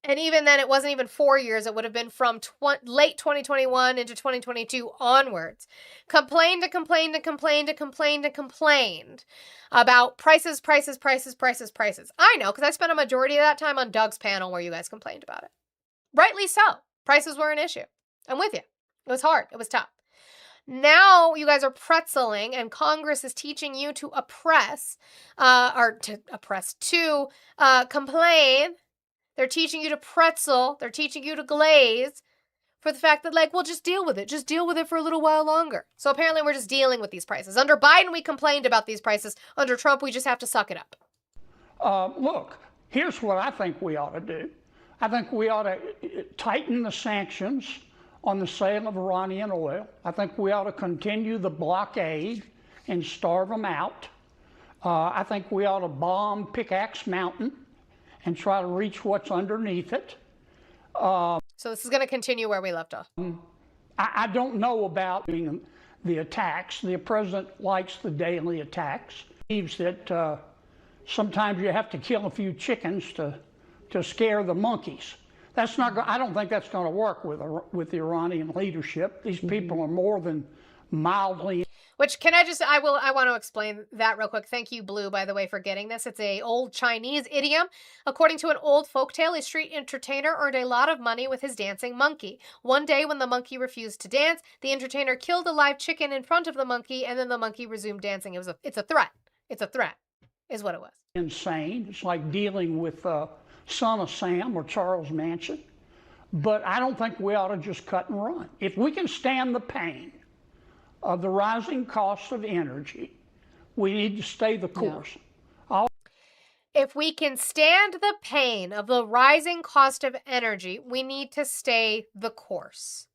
and even then it wasn't even 4 years. It would have been from late 2021 into 2022 onwards. Complained about prices. I know because I spent a majority of that time on Doug's panel where you guys complained about it. Rightly so. Prices were an issue. I'm with you. It was hard. It was tough. Now you guys are pretzeling and Congress is teaching you to complain. They're teaching you to pretzel. They're teaching you to glaze for the fact that, like, we'll just deal with it. Just deal with it for a little while longer. So apparently we're just dealing with these prices. Under Biden, we complained about these prices. Under Trump, we just have to suck it up. Look, here's what I think we ought to do. I think we ought to tighten the sanctions on the sale of Iranian oil. I think we ought to continue the blockade and starve them out. I think we ought to bomb Pickaxe Mountain and try to reach what's underneath it. So this is going to continue where we left off. I don't know about the attacks. The president likes the daily attacks. He believes that sometimes you have to kill a few chickens to scare the monkeys. That's not. I don't think that's going to work with the Iranian leadership. These people are more than mildly. Which I want to explain that real quick. Thank you, Blue, by the way, for getting this. It's a old Chinese idiom. According to an old folktale, a street entertainer earned a lot of money with his dancing monkey. One day, when the monkey refused to dance, the entertainer killed a live chicken in front of the monkey, and then the monkey resumed dancing. It's a threat. It's a threat, is what it was. Insane. It's like dealing with Son of Sam or Charles Manson. But I don't think we ought to just cut and run. If we can stand the pain of the rising cost of energy, we need to stay the course. Yeah. If we can stand the pain of the rising cost of energy, we need to stay the course.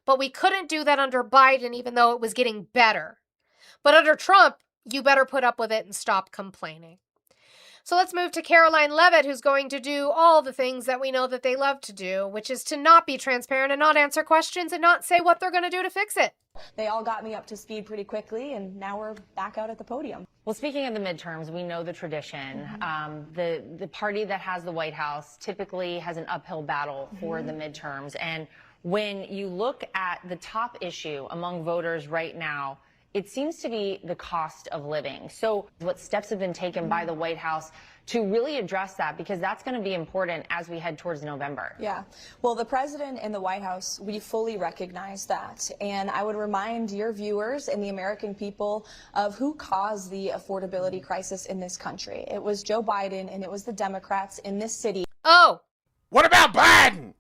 But we couldn't do that under Biden, even though it was getting better. But under Trump, you better put up with it and stop complaining. So let's move to Caroline Leavitt, who's going to do all the things that we know that they love to do, which is to not be transparent and not answer questions and not say what they're going to do to fix it. They all got me up to speed pretty quickly, and now we're back out at the podium. Well, speaking of the midterms, we know the tradition. The party that has the White House typically has an uphill battle for the midterms. And When you look at the top issue among voters right now, it seems to be the cost of living. So what steps have been taken by the White House to really address that? Because that's going to be important as we head towards November. Yeah. Well, the president and the White House, we fully recognize that. And I would remind your viewers and the American people of who caused the affordability crisis in this country. It was Joe Biden and it was the Democrats in this city. Oh. What about Biden?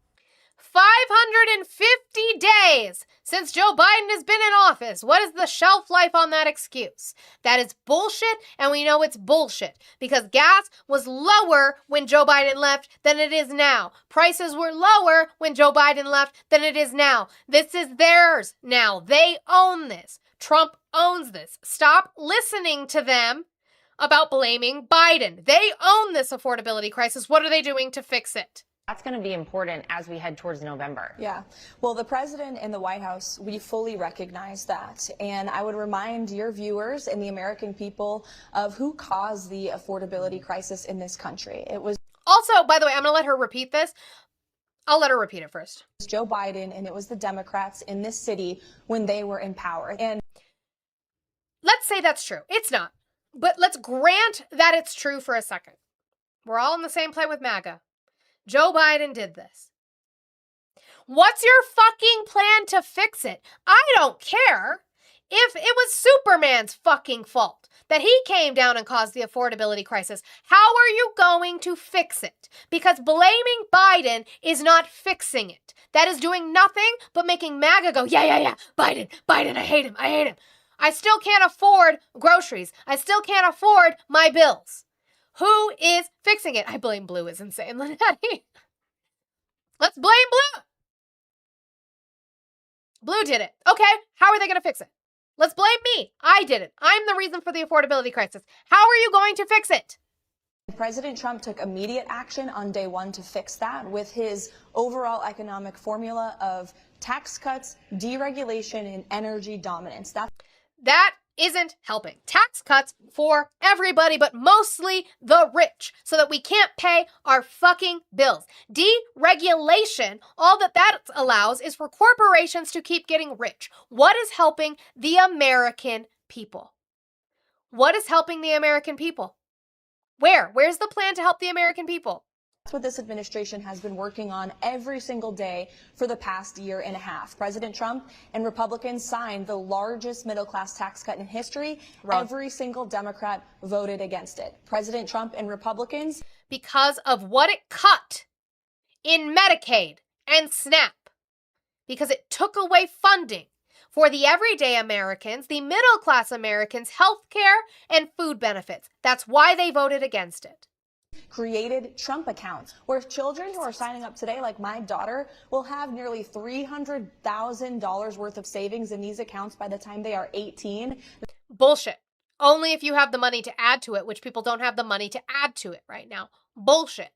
550 days since Joe Biden has been in office. What is the shelf life on that excuse? That is bullshit, and we know it's bullshit because gas was lower when Joe Biden left than it is now. Prices were lower when Joe Biden left than it is now. This is theirs now. They own this. Trump owns this. Stop listening to them about blaming Biden. They own this affordability crisis. What are they doing to fix it? That's going to be important as we head towards November. Yeah. Well, the president and the White House, we fully recognize that. And I would remind your viewers and the American people of who caused the affordability crisis in this country. It was also, by the way, I'm going to let her repeat this. I'll let her repeat it first. Joe Biden and it was the Democrats in this city when they were in power. And let's say that's true. It's not. But let's grant that it's true for a second. We're all in the same plane with MAGA. Joe Biden did this. What's your fucking plan to fix it? I don't care if it was Superman's fucking fault that he came down and caused the affordability crisis. How are you going to fix it? Because blaming Biden is not fixing it. That is doing nothing but making MAGA go, yeah, Biden, I hate him. I still can't afford groceries. I still can't afford my bills. Who is fixing it? I blame Blue is insane, Linetti. Let's blame Blue. Blue did it. Okay, how are they going to fix it? Let's blame me. I did it. I'm the reason for the affordability crisis. How are you going to fix it? President Trump took immediate action on day one to fix that with his overall economic formula of tax cuts, deregulation, and energy dominance. That isn't helping. Tax cuts for everybody, but mostly the rich, so that we can't pay our fucking bills. Deregulation, all that allows is for corporations to keep getting rich. What is helping the American people? What is helping the American people? Where's the plan to help the American people? That's what this administration has been working on every single day for the past year and a half. President Trump and Republicans signed the largest middle-class tax cut in history. Wrong. Every single Democrat voted against it. President Trump and Republicans. Because of what it cut in Medicaid and SNAP. Because it took away funding for the everyday Americans, the middle-class Americans, health care and food benefits. That's why they voted against it. Created Trump accounts where children who are signing up today, like my daughter, will have nearly $300,000 worth of savings in these accounts by the time they are 18. Bullshit. Only if you have the money to add to it, which people don't have the money to add to it right now. Bullshit.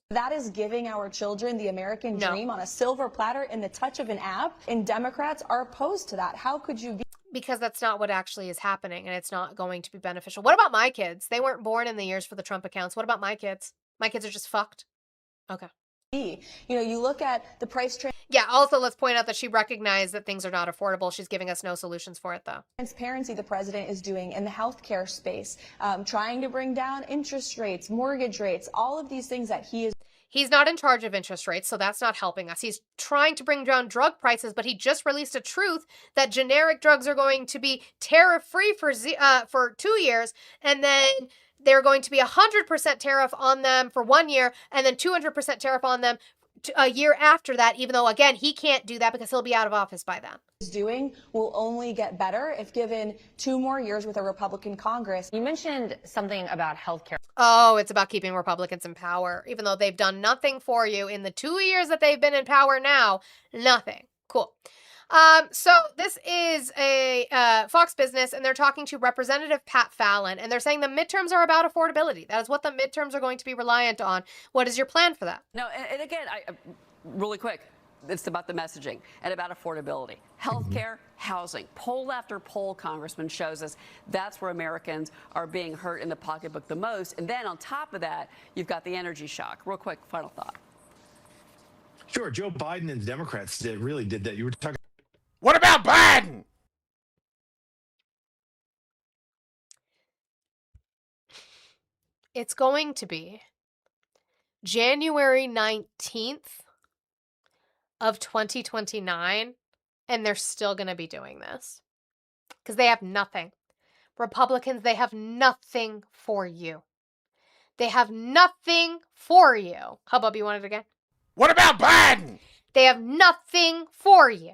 That is giving our children the American dream on a silver platter in the touch of an app, and Democrats are opposed to that. How could you be? Because that's not what actually is happening, and it's not going to be beneficial. What about my kids? They weren't born in the years for the Trump accounts. What about my kids? My kids are just fucked. Okay. You know, you look at the price Yeah, also let's point out that she recognized that things are not affordable. She's giving us no solutions for it, though. Transparency the president is doing in the healthcare space, trying to bring down interest rates, mortgage rates, all of these things that he is. He's not in charge of interest rates, so that's not helping us. He's trying to bring down drug prices, but he just released a truth that generic drugs are going to be tariff-free for 2 years, and then they're going to be 100% tariff on them for 1 year, and then 200% tariff on them a year after that, even though, again, he can't do that because he'll be out of office by then. Doing will only get better if given 2 more years with a Republican Congress. You mentioned something about healthcare. Oh, it's about keeping Republicans in power, even though they've done nothing for you in the 2 years that they've been in power now. Nothing. Cool. So this is a Fox Business, and they're talking to Representative Pat Fallon, and they're saying the midterms are about affordability. That is what the midterms are going to be reliant on. What is your plan for that? No, and again, really quick, it's about the messaging and about affordability. Healthcare, housing. Poll after poll, Congressman, shows us that's where Americans are being hurt in the pocketbook the most. And then on top of that, you've got the energy shock. Real quick, final thought. Sure, Joe Biden and the Democrats really did that. You were talking. What about Biden? It's going to be January 19th of 2029, and they're still going to be doing this because they have nothing. Republicans, they have nothing for you. They have nothing for you. How about you want it again? What about Biden? They have nothing for you.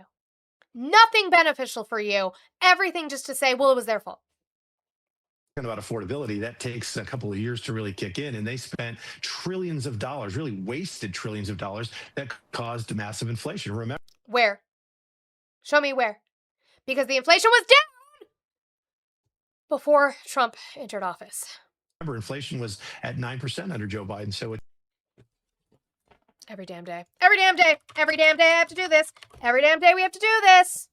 Nothing beneficial for you. Everything just to say, well, it was their fault. About affordability, that takes a couple of years to really kick in, and they spent trillions of dollars, really wasted trillions of dollars that caused massive inflation. Remember Where? Show me where. Because the inflation was down before Trump entered office. Inflation was at 9% under Joe Biden, so Every damn day. Every damn day. Every damn day I have to do this. Every damn day we have to do this.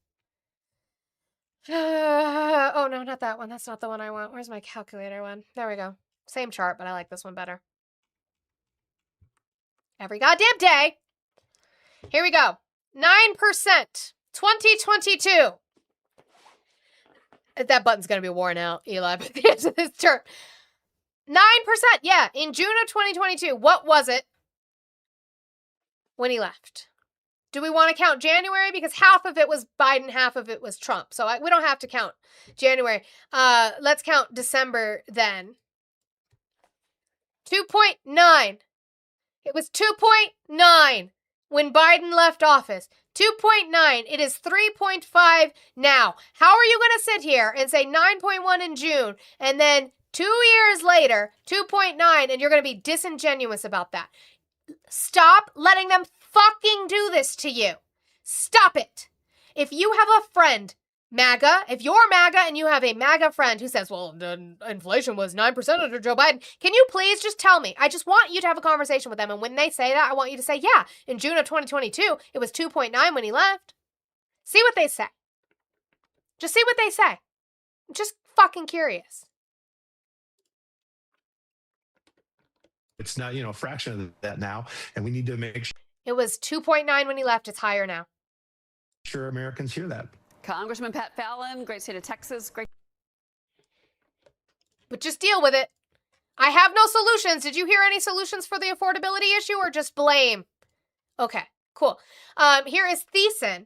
Oh, no, not that one. That's not the one I want. Where's my calculator one? There we go. Same chart, but I like this one better. Every goddamn day. Here we go. 9%. 2022. That button's going to be worn out, Eli, by the end of this term. 9%. Yeah, in June of 2022. What was it when he left? Do we want to count January? Because half of it was Biden, half of it was Trump. So we don't have to count January. Let's count December then. 2.9. It was 2.9 when Biden left office. 2.9. It is 3.5 now. How are you going to sit here and say 9.1 in June and then 2 years later, 2.9, and you're going to be disingenuous about that? Stop letting them fucking do this to you. Stop it. If you have a friend, MAGA, if you're MAGA and you have a MAGA friend who says, well, the inflation was 9% under Joe Biden, can you please just tell me? I just want you to have a conversation with them. And when they say that, I want you to say, yeah, in June of 2022, it was 2.9 when he left. See what they say. Just see what they say. I'm just fucking curious. it's not, a fraction of that now, and we need to make sure. It was 2.9 when he left. It's higher now. Sure, Americans hear that. Congressman Pat Fallon, great state of Texas. Great. But just deal with it. I have no solutions. Did you hear any solutions for the affordability issue or just blame? Okay, cool. Here is Thiessen.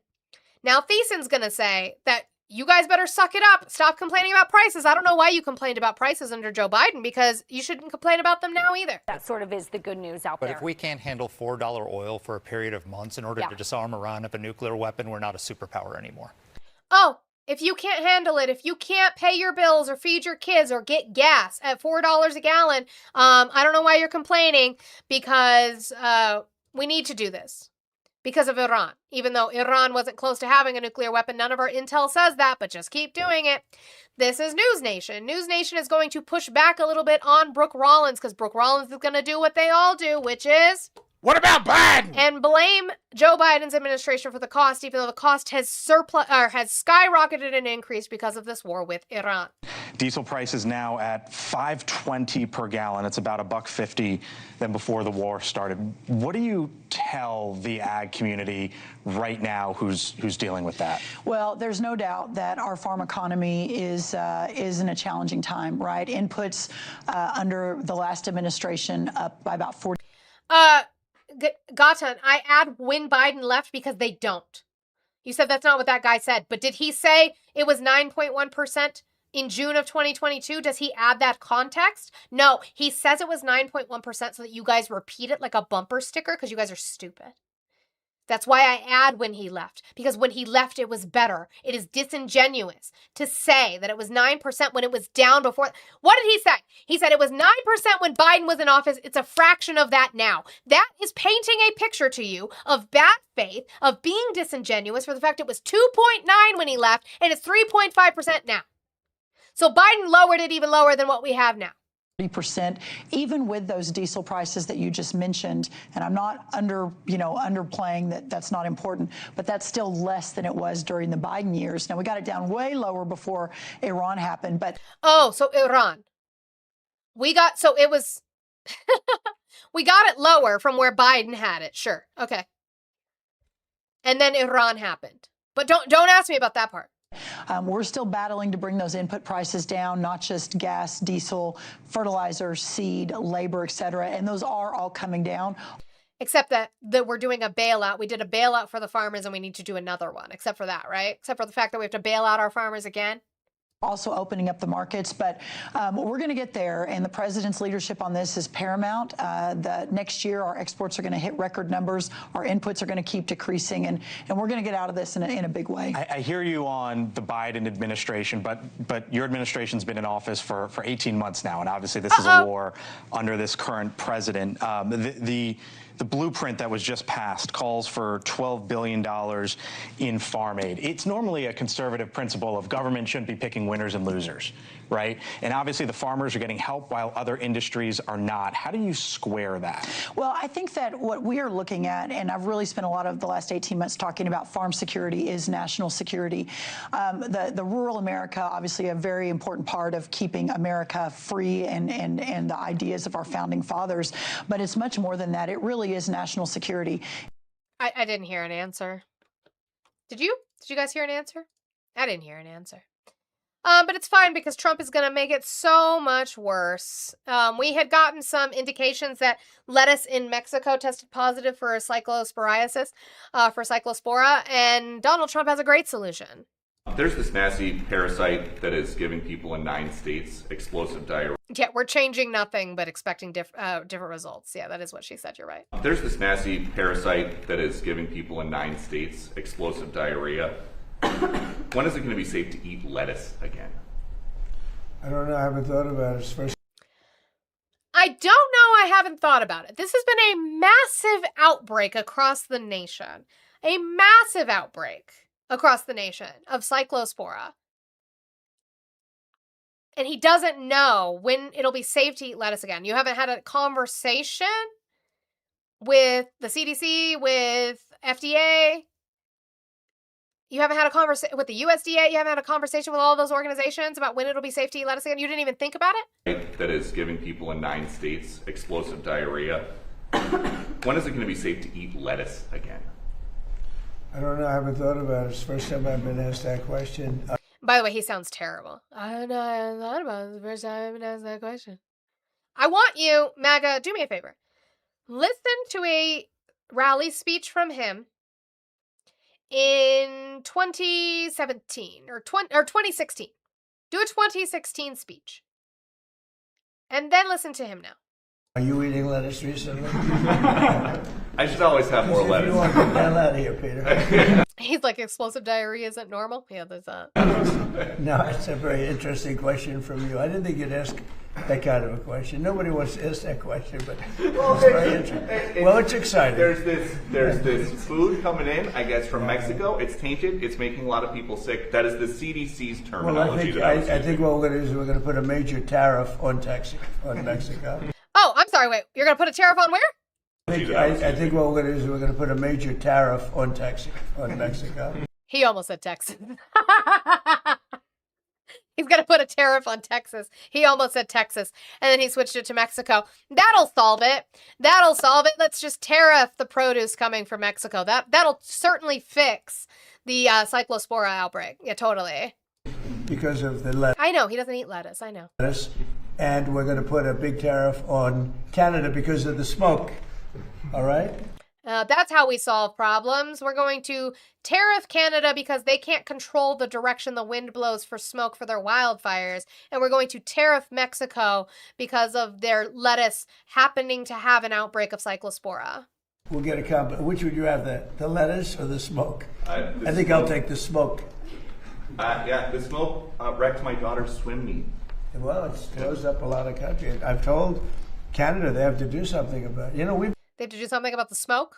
Now, Thiessen's going to say that you guys better suck it up. Stop complaining about prices. I don't know why you complained about prices under Joe Biden because you shouldn't complain about them now either. That sort of is the good news out there. But if we can't handle $4 oil for a period of months in order to disarm Iran of a nuclear weapon, we're not a superpower anymore. Oh, if you can't handle it, if you can't pay your bills or feed your kids or get gas at $4 a gallon, I don't know why you're complaining because we need to do this. Because of Iran. Even though Iran wasn't close to having a nuclear weapon, none of our intel says that, but just keep doing it. This is News Nation. News Nation is going to push back a little bit on Brooke Rollins because Brooke Rollins is going to do what they all do, which is... What about Biden? And blame Joe Biden's administration for the cost, even though the cost has skyrocketed and increased because of this war with Iran. Diesel prices now at $5.20 per gallon. It's about $1.50 than before the war started. What do you tell the ag community right now who's dealing with that? Well, there's no doubt that our farm economy is in a challenging time, right? Inputs under the last administration up by about 40%. Gatan, I add when Biden left because they don't. You said that's not what that guy said, but did he say it was 9.1% in June of 2022? Does he add that context? No, he says it was 9.1% so that you guys repeat it like a bumper sticker because you guys are stupid. That's why I add when he left, because when he left, it was better. It is disingenuous to say that it was 9% when it was down before. What did he say? He said it was 9% when Biden was in office. It's a fraction of that now. That is painting a picture to you of bad faith, of being disingenuous for the fact it was 2.9 when he left, and it's 3.5% now. So Biden lowered it even lower than what we have now. 30%, even with those diesel prices that you just mentioned, and I'm not underplaying that that's not important, but that's still less than it was during the Biden years. Now we got it down way lower before Iran happened, but so Iran, we got it lower from where Biden had it. Sure, okay. And then Iran happened. But don't ask me about that part. We're still battling to bring those input prices down, not just gas, diesel, fertilizer, seed, labor, et cetera. And those are all coming down. Except that we're doing a bailout. We did a bailout for the farmers and we need to do another one. Except for that, right? Except for the fact that we have to bail out our farmers again. Also opening up the markets, but we're going to get there, and the president's leadership on this is paramount. The next year, our exports are going to hit record numbers. Our inputs are going to keep decreasing, and we're going to get out of this in a big way. I hear you on the Biden administration, but your administration's been in office for 18 months now, and obviously this is a war under this current president. The blueprint that was just passed calls for $12 billion in farm aid. It's normally a conservative principle of government shouldn't be picking winners and losers, right? And obviously the farmers are getting help while other industries are not. How do you square that? Well, I think that what we are looking at, and I've really spent a lot of the last 18 months talking about farm security, is national security. The rural America, obviously a very important part of keeping America free and the ideas of our founding fathers. But it's much more than that. It really is national security. I didn't hear an answer. Did you? Did you guys hear an answer? I didn't hear an answer. But it's fine because Trump is going to make it so much worse. We had gotten some indications that lettuce in Mexico tested positive for cyclosporiasis, for cyclospora, and Donald Trump has a great solution. There's this nasty parasite that is giving people in 9 states explosive diarrhea. Yeah, we're changing nothing but expecting different results. Yeah, that is what she said. You're right. There's this nasty parasite that is giving people in 9 states explosive diarrhea. When is it going to be safe to eat lettuce again? I don't know. I haven't thought about it. First. I don't know. I haven't thought about it. This has been a massive outbreak across the nation. A massive outbreak across the nation of cyclospora. And he doesn't know when it'll be safe to eat lettuce again. You haven't had a conversation with the CDC, with FDA. You haven't had a conversation with the USDA. You haven't had a conversation with all those organizations about when it'll be safe to eat lettuce again. You didn't even think about it? That is giving people in 9 states explosive diarrhea. When is it going to be safe to eat lettuce again? I don't know. I haven't thought about it. It's the first time I've been asked that question. By the way, he sounds terrible. I don't know. I haven't thought about it. It's the first time I've been asked that question. I want you, MAGA, do me a favor. Listen to a rally speech from him in 2017 or 2016. Do a 2016 speech. And then listen to him now. Are you eating lettuce recently? I should always have more lettuce. You want to get the hell out of here, Peter. He's like, explosive diarrhea isn't normal? Yeah, there's that. No, it's a very interesting question from you. I didn't think you'd ask that kind of a question. Nobody wants to ask that question, but it's very interesting. Well, it's exciting. There's this food coming in, I guess, from Mexico. It's tainted. It's making a lot of people sick. That is the CDC's terminology. Well, I think what we're going to do is we're going to put a major tariff on Mexico. Oh, I'm sorry. Wait, you're going to put a tariff on where? I think what we're going to do is we're going to put a major tariff on Mexico. He almost said Texas. He's going to put a tariff on Texas. He almost said Texas, and then he switched it to Mexico. That'll solve it. That'll solve it. Let's just tariff the produce coming from Mexico. That'll certainly fix the cyclospora outbreak. Yeah, totally. Because of the lettuce. I know. He doesn't eat lettuce. I know. And we're going to put a big tariff on Canada because of the smoke. All right? That's how we solve problems. We're going to tariff Canada because they can't control the direction the wind blows for smoke for their wildfires. And we're going to tariff Mexico because of their lettuce happening to have an outbreak of cyclospora. We'll get a combo. Which would you have, the lettuce or the smoke? I think I'll take the smoke. Yeah, the smoke wrecked my daughter's swim meet. Well, it's closed up a lot of countries. I've told Canada they have to do something about it. You know, They have to do something about the smoke?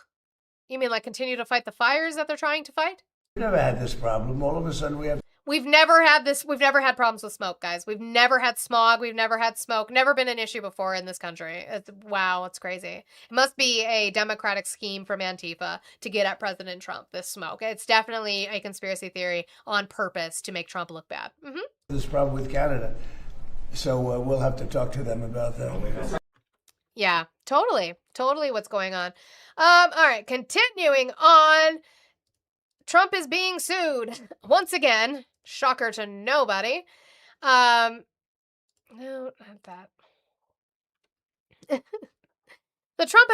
You mean like continue to fight the fires that they're trying to fight? We've never had this problem. All of a sudden we have... We've never had this. We've never had problems with smoke, guys. We've never had smog. We've never had smoke. Never been an issue before in this country. Wow, it's crazy. It must be a Democratic scheme from Antifa to get at President Trump, this smoke. It's definitely a conspiracy theory on purpose to make Trump look bad. Mm-hmm. This problem with Canada. So we'll have to talk to them about that. Yeah, totally what's going on. All right, continuing on. Trump is being sued once again. Shocker to nobody. No, not that. The Trump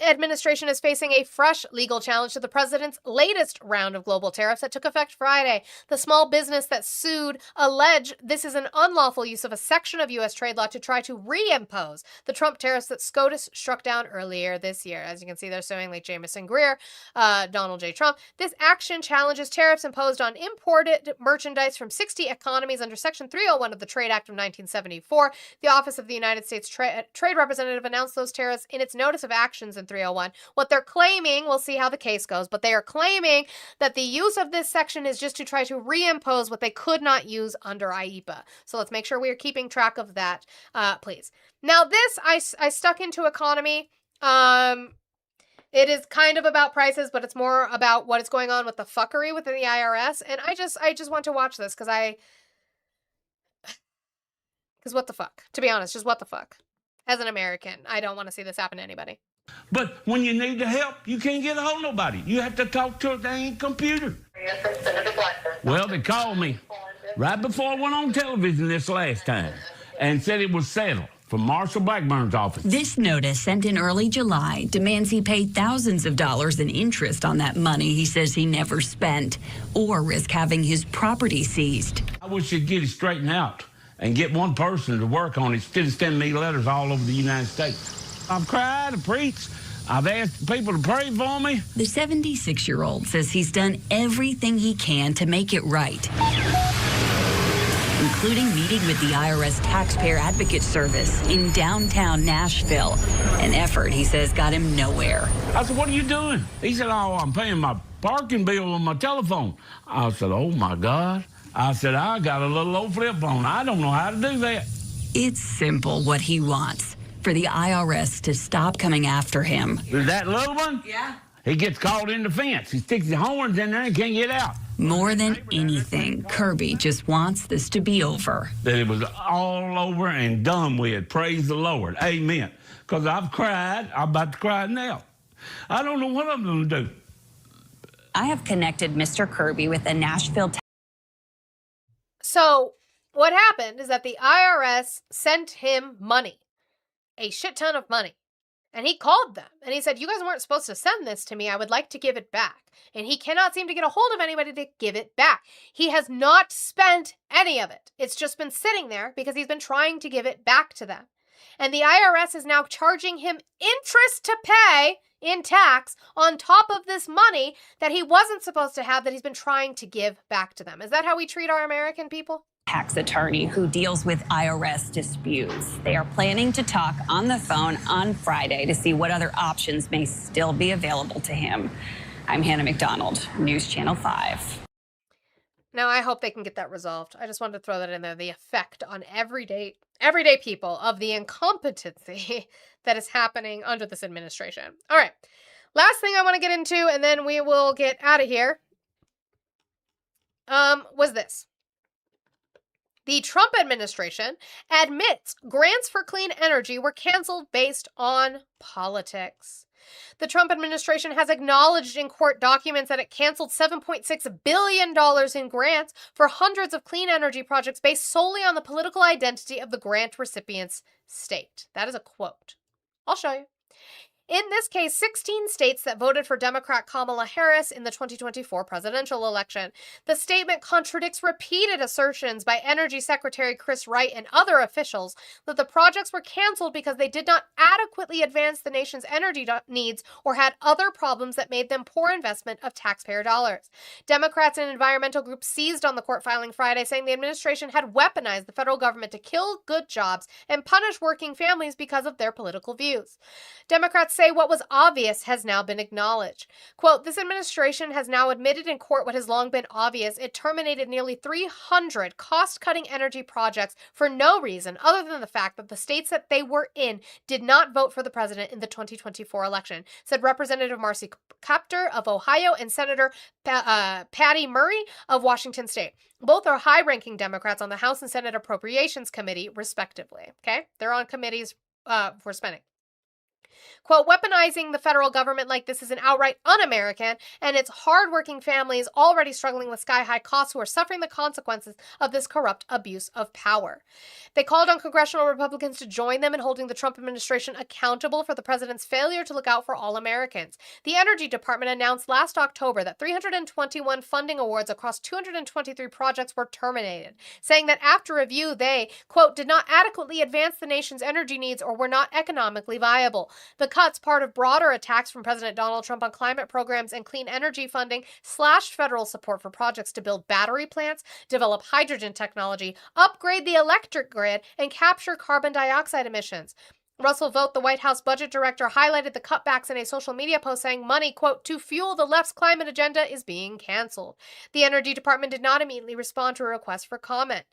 administration is facing a fresh legal challenge to the president's latest round of global tariffs that took effect Friday. The small business that sued allege this is an unlawful use of a section of U.S. trade law to try to reimpose the Trump tariffs that SCOTUS struck down earlier this year. As you can see, they're suing like Jamison Greer, Donald J. Trump. This action challenges tariffs imposed on imported merchandise from 60 economies under Section 301 of the Trade Act of 1974. The Office of the United States Trade Representative announced those tariffs in its notice of actions in 301. What they're claiming, we'll see how the case goes, but they are claiming that the use of this section is just to try to reimpose what they could not use under IEEPA. So let's make sure we are keeping track of that, please. Now this, I stuck into economy. It is kind of about prices, but it's more about what is going on with the fuckery within the IRS. And I just want to watch this because what the fuck? To be honest, just what the fuck? As an American, I don't want to see this happen to anybody. But when you need the help, you can't get a hold of nobody. You have to talk to a dang computer. Well, they called me right before I went on television this last time and said it was settled from Marshall Blackburn's office. This notice, sent in early July, demands he pay thousands of dollars in interest on that money he says he never spent, or risk having his property seized. I wish you'd get it straightened out and get one person to work on it instead of sending me letters all over the United States. I've cried, I've preached, I've asked people to pray for me. The 76-year-old says he's done everything he can to make it right, including meeting with the IRS Taxpayer Advocate Service in downtown Nashville, an effort he says got him nowhere. I said, what are you doing? He said, oh, I'm paying my parking bill on my telephone. I said, oh my God. I said, I got a little old flip phone. I don't know how to do that. It's simple what he wants, for the IRS to stop coming after him. That little one? Yeah. He gets caught in the fence. He sticks his horns in there and can't get out. More than anything, Kirby just wants this to be over. That it was all over and done with. Praise the Lord. Amen. Because I've cried. I'm about to cry now. I don't know what I'm going to do. I have connected Mr. Kirby with a Nashville. So what happened is that the IRS sent him money, a shit ton of money. And he called them and he said, you guys weren't supposed to send this to me. I would like to give it back. And he cannot seem to get a hold of anybody to give it back. He has not spent any of it. It's just been sitting there because he's been trying to give it back to them. And the IRS is now charging him interest to pay in tax on top of this money that he wasn't supposed to have that he's been trying to give back to them. Is that how we treat our American people? Tax attorney who deals with IRS disputes. They are planning to talk on the phone on Friday to see what other options may still be available to him. I'm Hannah McDonald, News Channel 5. Now, I hope they can get that resolved. I just wanted to throw that in there, the effect on everyday people of the incompetency that is happening under this administration. All right, last thing I want to get into, and then we will get out of here, was this. The Trump administration admits grants for clean energy were canceled based on politics. The Trump administration has acknowledged in court documents that it canceled $7.6 billion in grants for hundreds of clean energy projects based solely on the political identity of the grant recipient's state. That is a quote. I'll show you. In this case, 16 states that voted for Democrat Kamala Harris in the 2024 presidential election. The statement contradicts repeated assertions by Energy Secretary Chris Wright and other officials that the projects were canceled because they did not adequately advance the nation's energy needs or had other problems that made them poor investment of taxpayer dollars. Democrats and environmental groups seized on the court filing Friday, saying the administration had weaponized the federal government to kill good jobs and punish working families because of their political views. Democrats say what was obvious has now been acknowledged. Quote, this administration has now admitted in court what has long been obvious. It terminated nearly 300 cost-cutting energy projects for no reason other than the fact that the states that they were in did not vote for the president in the 2024 election, said Representative Marcy Kaptur of Ohio and Senator Patty Murray of Washington State. Both are high-ranking Democrats on the House and Senate Appropriations Committee, respectively. Okay? They're on committees for spending. Quote, weaponizing the federal government like this is an outright un-American, and its hardworking families already struggling with sky-high costs who are suffering the consequences of this corrupt abuse of power. They called on congressional Republicans to join them in holding the Trump administration accountable for the president's failure to look out for all Americans. The Energy Department announced last October that 321 funding awards across 223 projects were terminated, saying that after review, they, quote, did not adequately advance the nation's energy needs or were not economically viable. The cuts, part of broader attacks from President Donald Trump on climate programs and clean energy funding, slashed federal support for projects to build battery plants, develop hydrogen technology, upgrade the electric grid, and capture carbon dioxide emissions. Russell Vought, the White House budget director, highlighted the cutbacks in a social media post saying money, quote, to fuel the left's climate agenda is being canceled. The Energy Department did not immediately respond to a request for comment.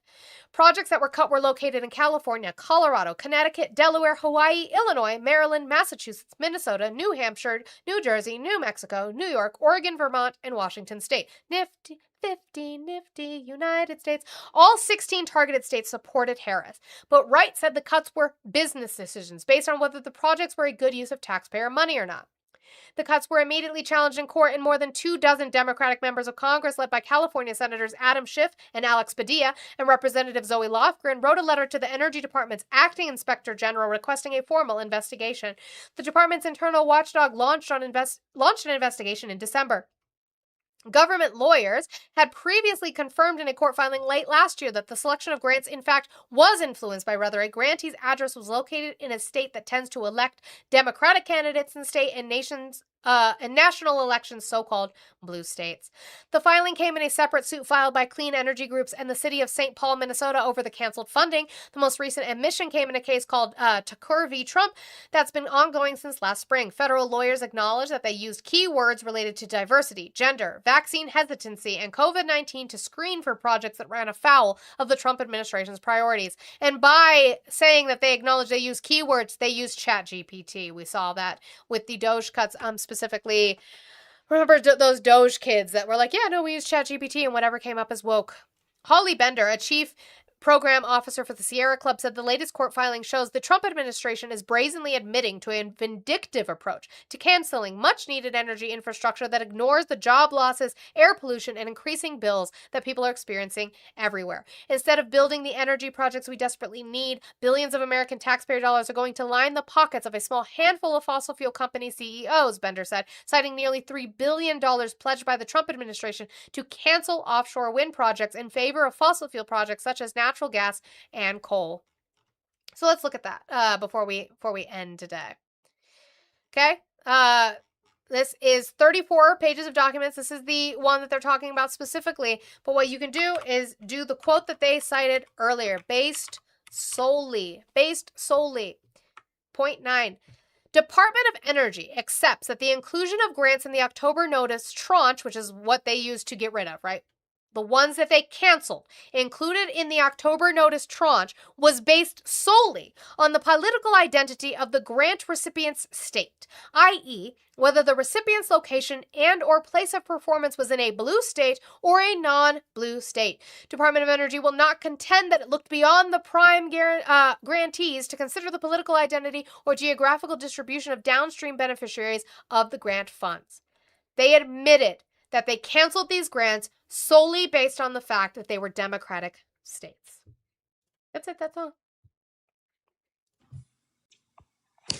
Projects that were cut were located in California, Colorado, Connecticut, Delaware, Hawaii, Illinois, Maryland, Massachusetts, Minnesota, New Hampshire, New Jersey, New Mexico, New York, Oregon, Vermont, and Washington State. Nifty nifty United States. All 16 targeted states supported Harris, but Wright said the cuts were business decisions based on whether the projects were a good use of taxpayer money or not. The cuts were immediately challenged in court, and more than 24 Democratic members of Congress, led by California Senators Adam Schiff and Alex Padilla and Representative Zoe Lofgren, wrote a letter to the Energy Department's acting inspector general requesting a formal investigation. The department's internal watchdog launched an investigation in December. Government lawyers had previously confirmed in a court filing late last year that the selection of grants, in fact, was influenced by whether a grantee's address was located in a state that tends to elect Democratic candidates in state and national elections, so-called blue states. The filing came in a separate suit filed by clean energy groups and the city of St. Paul, Minnesota, over the canceled funding. The most recent admission came in a case called Tucker v. Trump that's been ongoing since last spring. Federal lawyers acknowledged that they used keywords related to diversity, gender, vaccine hesitancy, and COVID-19 to screen for projects that ran afoul of the Trump administration's priorities. And by saying that they acknowledge they use keywords, they used ChatGPT. We saw that with the Doge cuts, specifically. Remember those Doge kids that were like, yeah, no, we use ChatGPT, and whatever came up is woke. Holly Bender, a chief program officer for the Sierra Club, said the latest court filing shows the Trump administration is brazenly admitting to a vindictive approach to canceling much-needed energy infrastructure that ignores the job losses, air pollution, and increasing bills that people are experiencing everywhere. Instead of building the energy projects we desperately need, billions of American taxpayer dollars are going to line the pockets of a small handful of fossil fuel company CEOs, Bender said, citing nearly $3 billion pledged by the Trump administration to cancel offshore wind projects in favor of fossil fuel projects such as natural gas and coal. So let's look at that before we end today. Okay, this is 34 pages of documents. This is the one that they're talking about specifically. But what you can do is do the quote that they cited earlier, based solely. Point 9. Department of Energy accepts that the inclusion of grants in the October notice tranche, which is what they used to get rid of, right? The ones that they canceled, included in the October notice tranche, was based solely on the political identity of the grant recipient's state, i.e., whether the recipient's location and or place of performance was in a blue state or a non-blue state. Department of Energy will not contend that it looked beyond the prime grantees to consider the political identity or geographical distribution of downstream beneficiaries of the grant funds. They admitted that they canceled these grants solely based on the fact that they were Democratic states. That's it, that's all.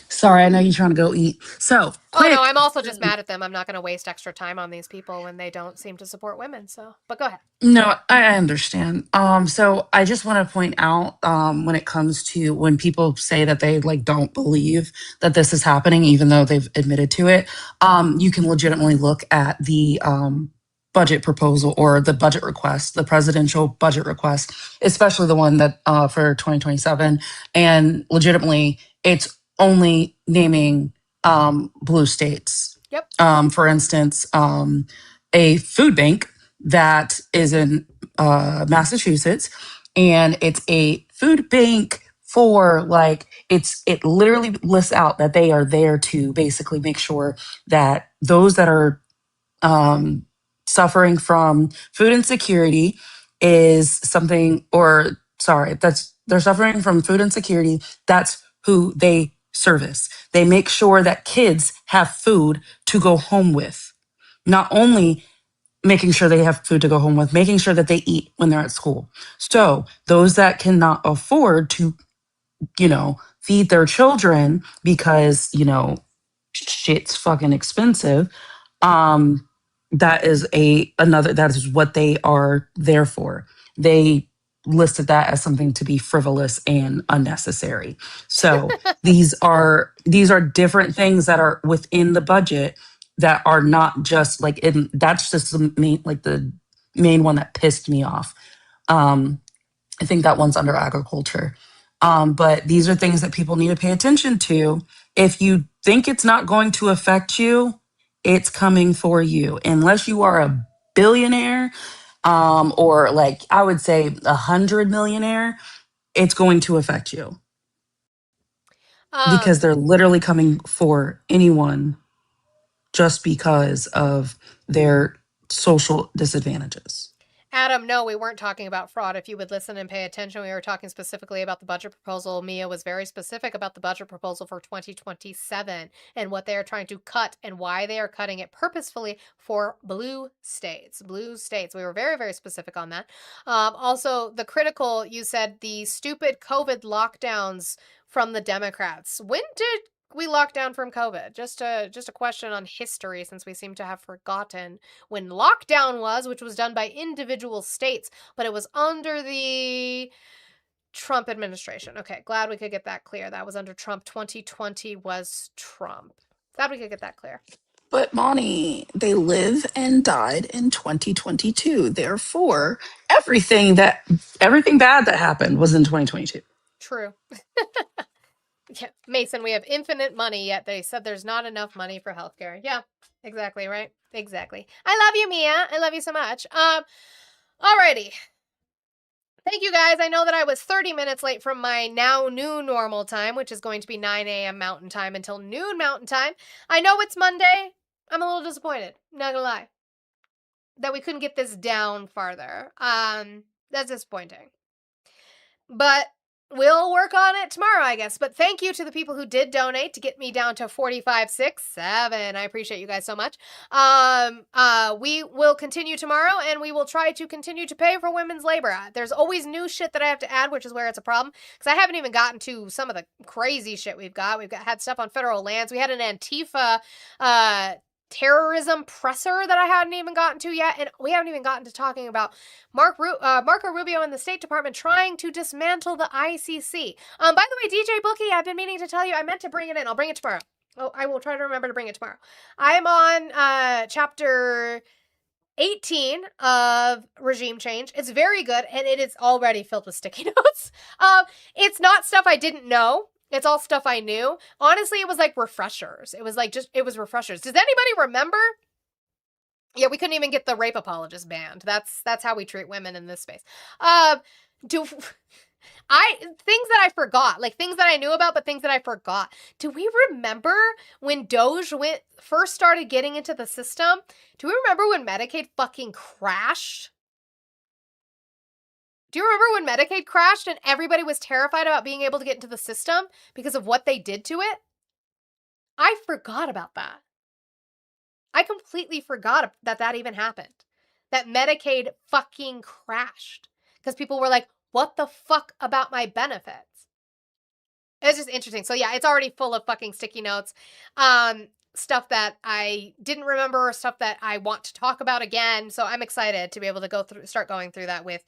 Sorry, I know you're trying to go eat. So, Oh no, I'm also just mad at them. I'm not going to waste extra time on these people when they don't seem to support women. So, but go ahead. No, I understand. So I just want to point out, when it comes to when people say that they like don't believe that this is happening, even though they've admitted to it, you can legitimately look at the budget proposal or the budget request, the presidential budget request, especially the one that for 2027, and legitimately it's only naming blue states. Yep. For instance, a food bank that is in Massachusetts, and it's a food bank for like it literally lists out that they are there to basically make sure that those that are suffering from food insecurity is something, or sorry, they're suffering from food insecurity. That's who they service. They make sure that kids have food to go home with. Not only making sure they have food to go home with, making sure that they eat when they're at school. So those that cannot afford to, feed their children because, shit's fucking expensive. That is what they are there for. They listed that as something to be frivolous and unnecessary. So these are different things that are within the budget that are not just that's just the main one that pissed me off. I think that one's under agriculture. But these are things that people need to pay attention to. If you think it's not going to affect you, it's coming for you. Unless you are a billionaire, or I would say 100 millionaire, it's going to affect you. Because they're literally coming for anyone just because of their social disadvantages. Adam, no, we weren't talking about fraud. If you would listen and pay attention, we were talking specifically about the budget proposal. Mia was very specific about the budget proposal for 2027 and what they are trying to cut and why they are cutting it purposefully for blue states. Blue states. We were very, very specific on that. Also, the critical, you said the stupid COVID lockdowns from the Democrats. When did we locked down from COVID? Just a question on history, since we seem to have forgotten when lockdown was, which was done by individual states, but it was under the Trump administration. Okay, glad we could get that clear. That was under Trump. 2020 was Trump. Glad we could get that clear. But Monty, they live and died in 2022. Therefore, everything bad that happened was in 2022. True. Yeah, Mason, we have infinite money, yet they said there's not enough money for healthcare. Yeah, exactly, right? Exactly. I love you, Mia. I love you so much. Alrighty. Thank you, guys. I know that I was 30 minutes late from my now new normal time, which is going to be 9 a.m. Mountain Time until noon Mountain Time. I know it's Monday. I'm a little disappointed, not gonna lie, that we couldn't get this down farther. That's disappointing. But we'll work on it tomorrow, I guess. But thank you to the people who did donate to get me down to 45,677. I appreciate you guys so much. We will continue tomorrow, and we will try to continue to pay for women's labor. There's always new shit that I have to add, which is where it's a problem, because I haven't even gotten to some of the crazy shit we've got. Had stuff on federal lands. We had an Antifa terrorism presser that I hadn't even gotten to yet, and we haven't even gotten to talking about Marco Rubio and the State Department trying to dismantle the ICC. By the way, DJ Bookie, I've been meaning to tell you, I meant to bring it in. I'll bring it tomorrow. Oh, I will try to remember to bring it tomorrow. I'm on chapter 18 of Regime Change. It's very good, and it is already filled with sticky notes. It's not stuff I didn't know. It's all stuff I knew. Honestly, it was like refreshers. It was refreshers. Does anybody remember? Yeah, we couldn't even get the rape apologist banned. That's how we treat women in this space. Things that I forgot, like things that I knew about, but things that I forgot. Do we remember when Doge first started getting into the system? Do we remember when Medicaid fucking crashed? Do you remember when Medicaid crashed and everybody was terrified about being able to get into the system because of what they did to it? I forgot about that. I completely forgot that even happened. That Medicaid fucking crashed because people were like, what the fuck about my benefits? It's just interesting. So yeah, it's already full of fucking sticky notes. Stuff that I didn't remember, stuff that I want to talk about again. So I'm excited to be able to start going through that with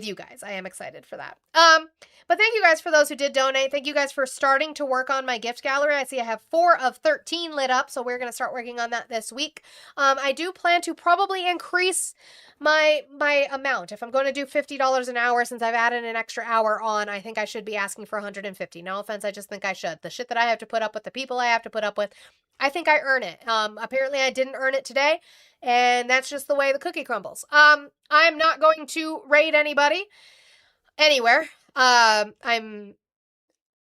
you guys. I am excited for that. But thank you guys for those who did donate. Thank you guys for starting to work on my gift gallery. I see I have 4 of 13 lit up, so we're going to start working on that this week. I do plan to probably increase my amount. If I'm going to do $50 an hour, since I've added an extra hour on, I think I should be asking for $150. No offense, I just think I should. The shit that I have to put up with, the people I have to put up with, I think I earn it. Apparently I didn't earn it today, and that's just the way the cookie crumbles. I'm not going to raid anybody anywhere. I'm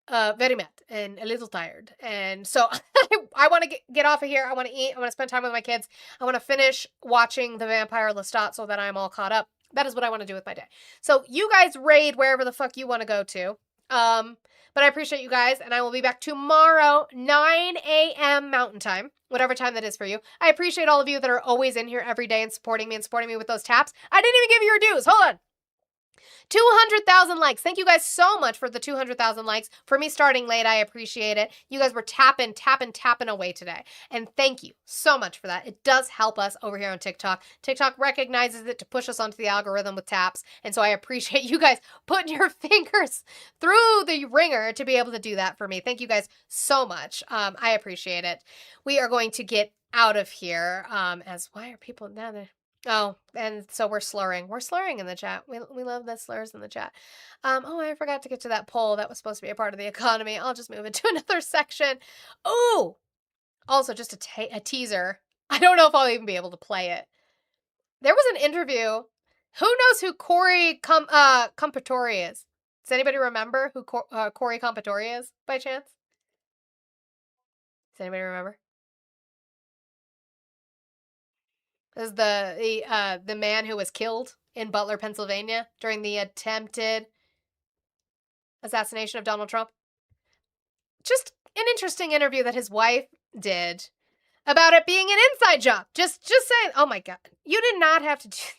very mad and a little tired, and so I want to get off of here. I want to eat. I want to spend time with my kids. I want to finish watching The Vampire Lestat so that I'm all caught up. That is what I want to do with my day. So you guys raid wherever the fuck you want to go to. But I appreciate you guys, and I will be back tomorrow, 9 a.m. Mountain Time, whatever time that is for you. I appreciate all of you that are always in here every day and supporting me with those taps. I didn't even give you your dues. Hold on. 200,000 likes. Thank you guys so much for the 200,000 likes. For me starting late, I appreciate it. You guys were tapping away today. And thank you so much for that. It does help us over here on TikTok. TikTok recognizes it to push us onto the algorithm with taps. And so I appreciate you guys putting your fingers through the ringer to be able to do that for me. Thank you guys so much. I appreciate it. We are going to get out of here. Why are people now? Oh, and so we're slurring. We're slurring in the chat. We love the slurs in the chat. I forgot to get to that poll that was supposed to be a part of the economy. I'll just move it to another section. Oh, also just a teaser. I don't know if I'll even be able to play it. There was an interview. Who knows who Corey Compatore is? Does anybody remember who Corey Compatore is by chance? Does anybody remember? This is the man who was killed in Butler, Pennsylvania during the attempted assassination of Donald Trump. Just an interesting interview that his wife did about it being an inside job. Just saying, oh my God, you did not have to do that.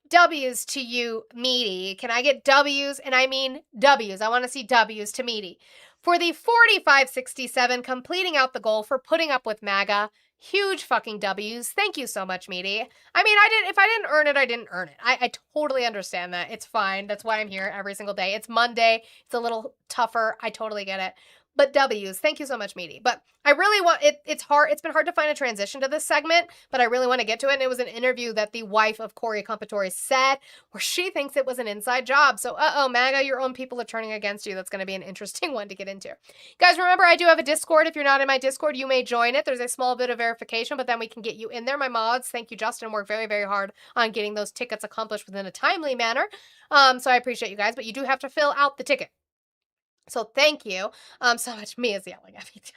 W's to you, Meaty. Can I get W's? And I mean W's. I want to see W's to Meaty. For the 4567, completing out the goal for putting up with MAGA. Huge fucking W's. Thank you so much, Meaty. I mean, if I didn't earn it, I didn't earn it. I totally understand that. It's fine. That's why I'm here every single day. It's Monday. It's a little tougher. I totally get it. But W's, thank you so much, Meaty. But I really want, it's hard, it's been hard to find a transition to this segment, but I really want to get to it. And it was an interview that the wife of Corey Compatore said, where she thinks it was an inside job. So, MAGA, your own people are turning against you. That's going to be an interesting one to get into. Guys, remember, I do have a Discord. If you're not in my Discord, you may join it. There's a small bit of verification, but then we can get you in there. My mods, thank you, Justin, worked very, very hard on getting those tickets accomplished within a timely manner. So I appreciate you guys, but you do have to fill out the ticket. So thank you so much. Mia's yelling at me too.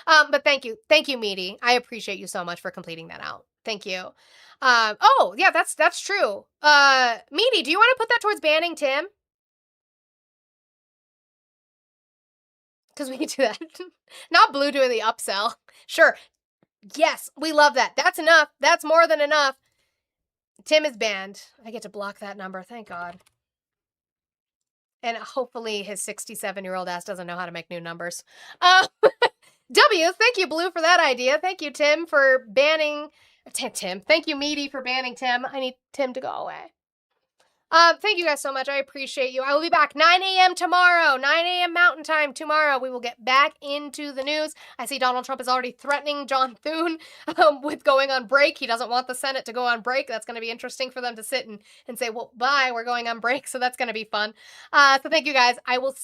But thank you, Meaty. I appreciate you so much for completing that out. Thank you. Oh yeah, that's true. Meaty, do you want to put that towards banning Tim? Because we can do that. Not Blue doing the upsell. Sure. Yes, we love that. That's enough. That's more than enough. Tim is banned. I get to block that number. Thank God. And hopefully his 67-year-old ass doesn't know how to make new numbers. W, thank you, Blue, for that idea. Thank you, Tim, for banning... Tim. Thank you, Meaty, for banning Tim. I need Tim to go away. Thank you guys so much. I appreciate you. I will be back 9 a.m. tomorrow. 9 a.m. Mountain Time tomorrow. We will get back into the news. I see Donald Trump is already threatening John Thune with going on break. He doesn't want the Senate to go on break. That's going to be interesting for them to sit and say, well, bye, we're going on break. So that's going to be fun. So thank you guys. I will see